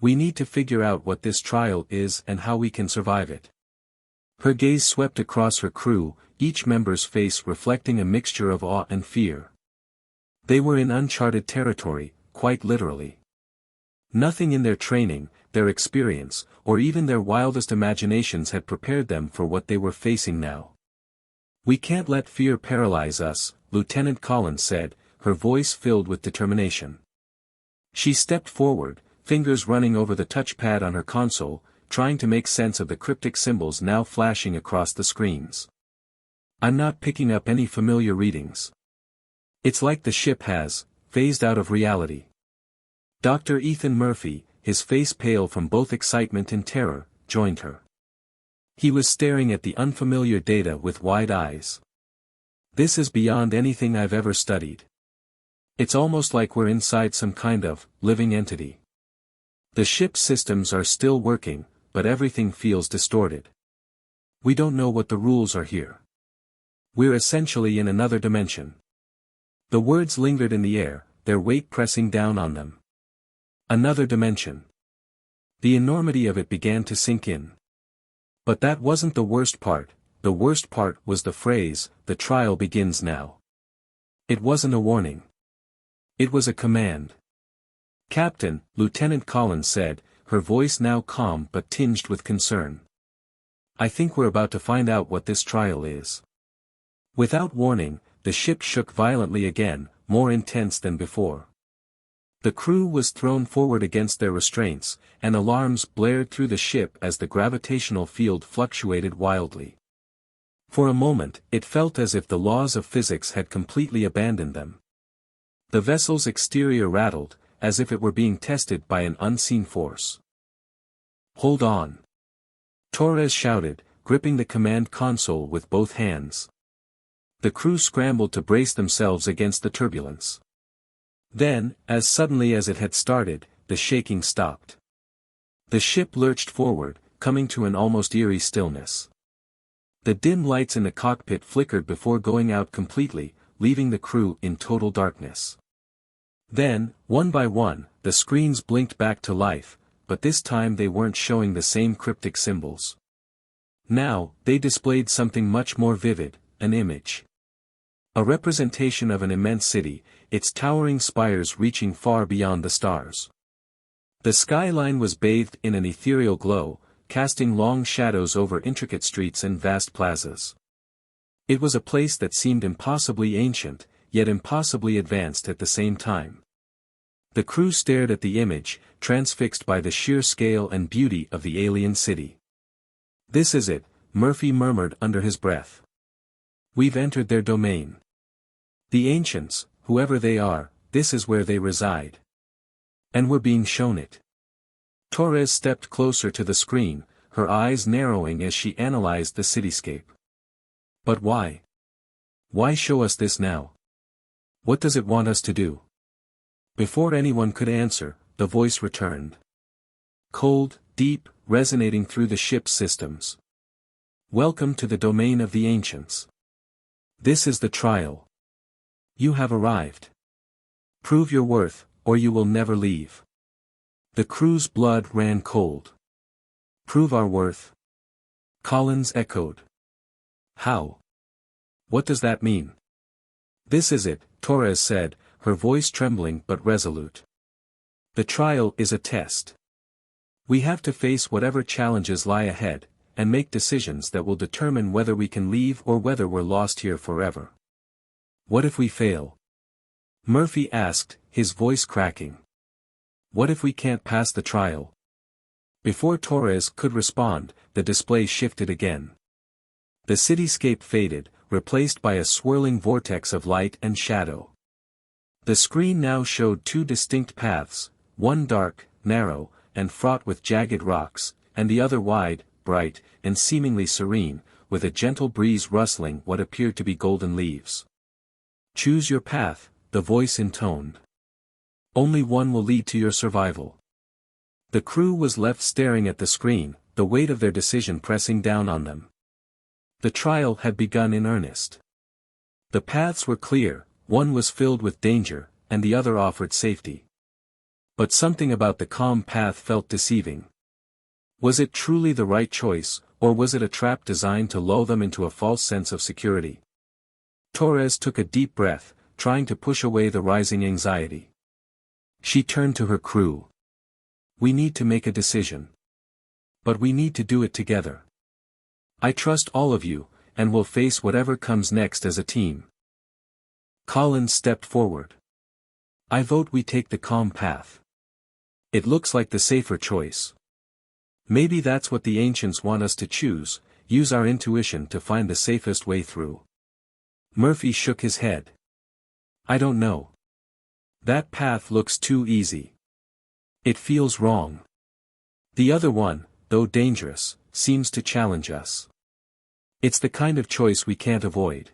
We need to figure out what this trial is and how we can survive it. Her gaze swept across her crew, each member's face reflecting a mixture of awe and fear. They were in uncharted territory, quite literally. Nothing in their training, their experience, or even their wildest imaginations had prepared them for what they were facing now. We can't let fear paralyze us, Lieutenant Collins said, her voice filled with determination. She stepped forward, fingers running over the touchpad on her console, trying to make sense of the cryptic symbols now flashing across the screens. I'm not picking up any familiar readings. It's like the ship has phased out of reality. Dr. Ethan Murphy, his face pale from both excitement and terror, joined her. He was staring at the unfamiliar data with wide eyes. This is beyond anything I've ever studied. It's almost like we're inside some kind of living entity. The ship's systems are still working, but everything feels distorted. We don't know what the rules are here. We're essentially in another dimension. The words lingered in the air, their weight pressing down on them. Another dimension. The enormity of it began to sink in. But that wasn't the worst part was the phrase, "the trial begins now." It wasn't a warning. It was a command. "Captain," Lieutenant Collins said, her voice now calm but tinged with concern. "I think we're about to find out what this trial is." Without warning, the ship shook violently again, more intense than before. The crew was thrown forward against their restraints, and alarms blared through the ship as the gravitational field fluctuated wildly. For a moment, it felt as if the laws of physics had completely abandoned them. The vessel's exterior rattled, as if it were being tested by an unseen force. "Hold on!" Torres shouted, gripping the command console with both hands. The crew scrambled to brace themselves against the turbulence. Then, as suddenly as it had started, the shaking stopped. The ship lurched forward, coming to an almost eerie stillness. The dim lights in the cockpit flickered before going out completely, leaving the crew in total darkness. Then, one by one, the screens blinked back to life, but this time they weren't showing the same cryptic symbols. Now, they displayed something much more vivid, an image. A representation of an immense city, its towering spires reaching far beyond the stars. The skyline was bathed in an ethereal glow, casting long shadows over intricate streets and vast plazas. It was a place that seemed impossibly ancient, yet impossibly advanced at the same time. The crew stared at the image, transfixed by the sheer scale and beauty of the alien city. "This is it," Murphy murmured under his breath. We've entered their domain. The ancients, whoever they are, this is where they reside. And we're being shown it. Torres stepped closer to the screen, her eyes narrowing as she analyzed the cityscape. But why? Why show us this now? What does it want us to do? Before anyone could answer, the voice returned. Cold, deep, resonating through the ship's systems. Welcome to the domain of the ancients. This is the trial. You have arrived. Prove your worth, or you will never leave. The crew's blood ran cold. Prove our worth? Collins echoed. How? What does that mean? This is it, Torres said, her voice trembling but resolute. The trial is a test. We have to face whatever challenges lie ahead, and make decisions that will determine whether we can leave or whether we're lost here forever. What if we fail? Murphy asked, his voice cracking. What if we can't pass the trial? Before Torres could respond, the display shifted again. The cityscape faded, replaced by a swirling vortex of light and shadow. The screen now showed two distinct paths, one dark, narrow, and fraught with jagged rocks, and the other wide, bright, and seemingly serene, with a gentle breeze rustling what appeared to be golden leaves. Choose your path, the voice intoned. Only one will lead to your survival. The crew was left staring at the screen, the weight of their decision pressing down on them. The trial had begun in earnest. The paths were clear, one was filled with danger, and the other offered safety. But something about the calm path felt deceiving. Was it truly the right choice, or was it a trap designed to lull them into a false sense of security? Torres took a deep breath, trying to push away the rising anxiety. She turned to her crew. We need to make a decision. But we need to do it together. I trust all of you, and will face whatever comes next as a team. Collins stepped forward. I vote we take the calm path. It looks like the safer choice. Maybe that's what the ancients want us to choose, use our intuition to find the safest way through. Murphy shook his head. I don't know. That path looks too easy. It feels wrong. The other one, though dangerous, seems to challenge us. It's the kind of choice we can't avoid.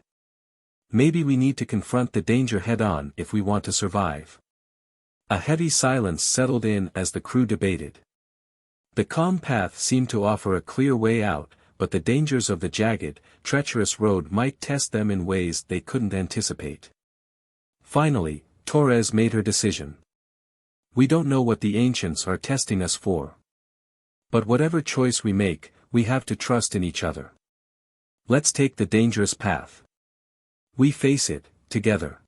Maybe we need to confront the danger head-on if we want to survive. A heavy silence settled in as the crew debated. The calm path seemed to offer a clear way out, but the dangers of the jagged, treacherous road might test them in ways they couldn't anticipate. Finally, Torres made her decision. We don't know what the ancients are testing us for. But whatever choice we make, we have to trust in each other. Let's take the dangerous path. We face it, together.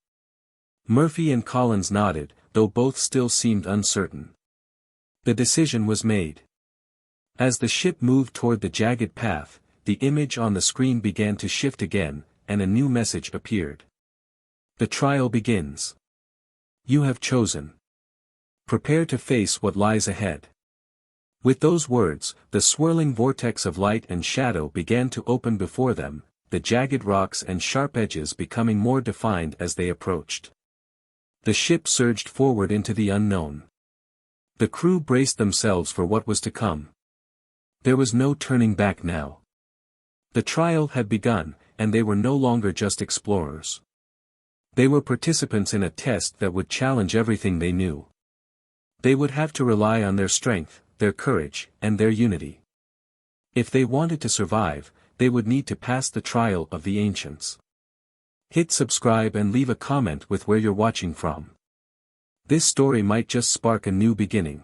Murphy and Collins nodded, though both still seemed uncertain. The decision was made. As the ship moved toward the jagged path, the image on the screen began to shift again, and a new message appeared. The trial begins. You have chosen. Prepare to face what lies ahead. With those words, the swirling vortex of light and shadow began to open before them, the jagged rocks and sharp edges becoming more defined as they approached. The ship surged forward into the unknown. The crew braced themselves for what was to come. There was no turning back now. The trial had begun, and they were no longer just explorers. They were participants in a test that would challenge everything they knew. They would have to rely on their strength, their courage, and their unity. If they wanted to survive, they would need to pass the trial of the ancients. Hit subscribe and leave a comment with where you're watching from. This story might just spark a new beginning.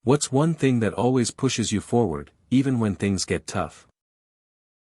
What's one thing that always pushes you forward, even when things get tough?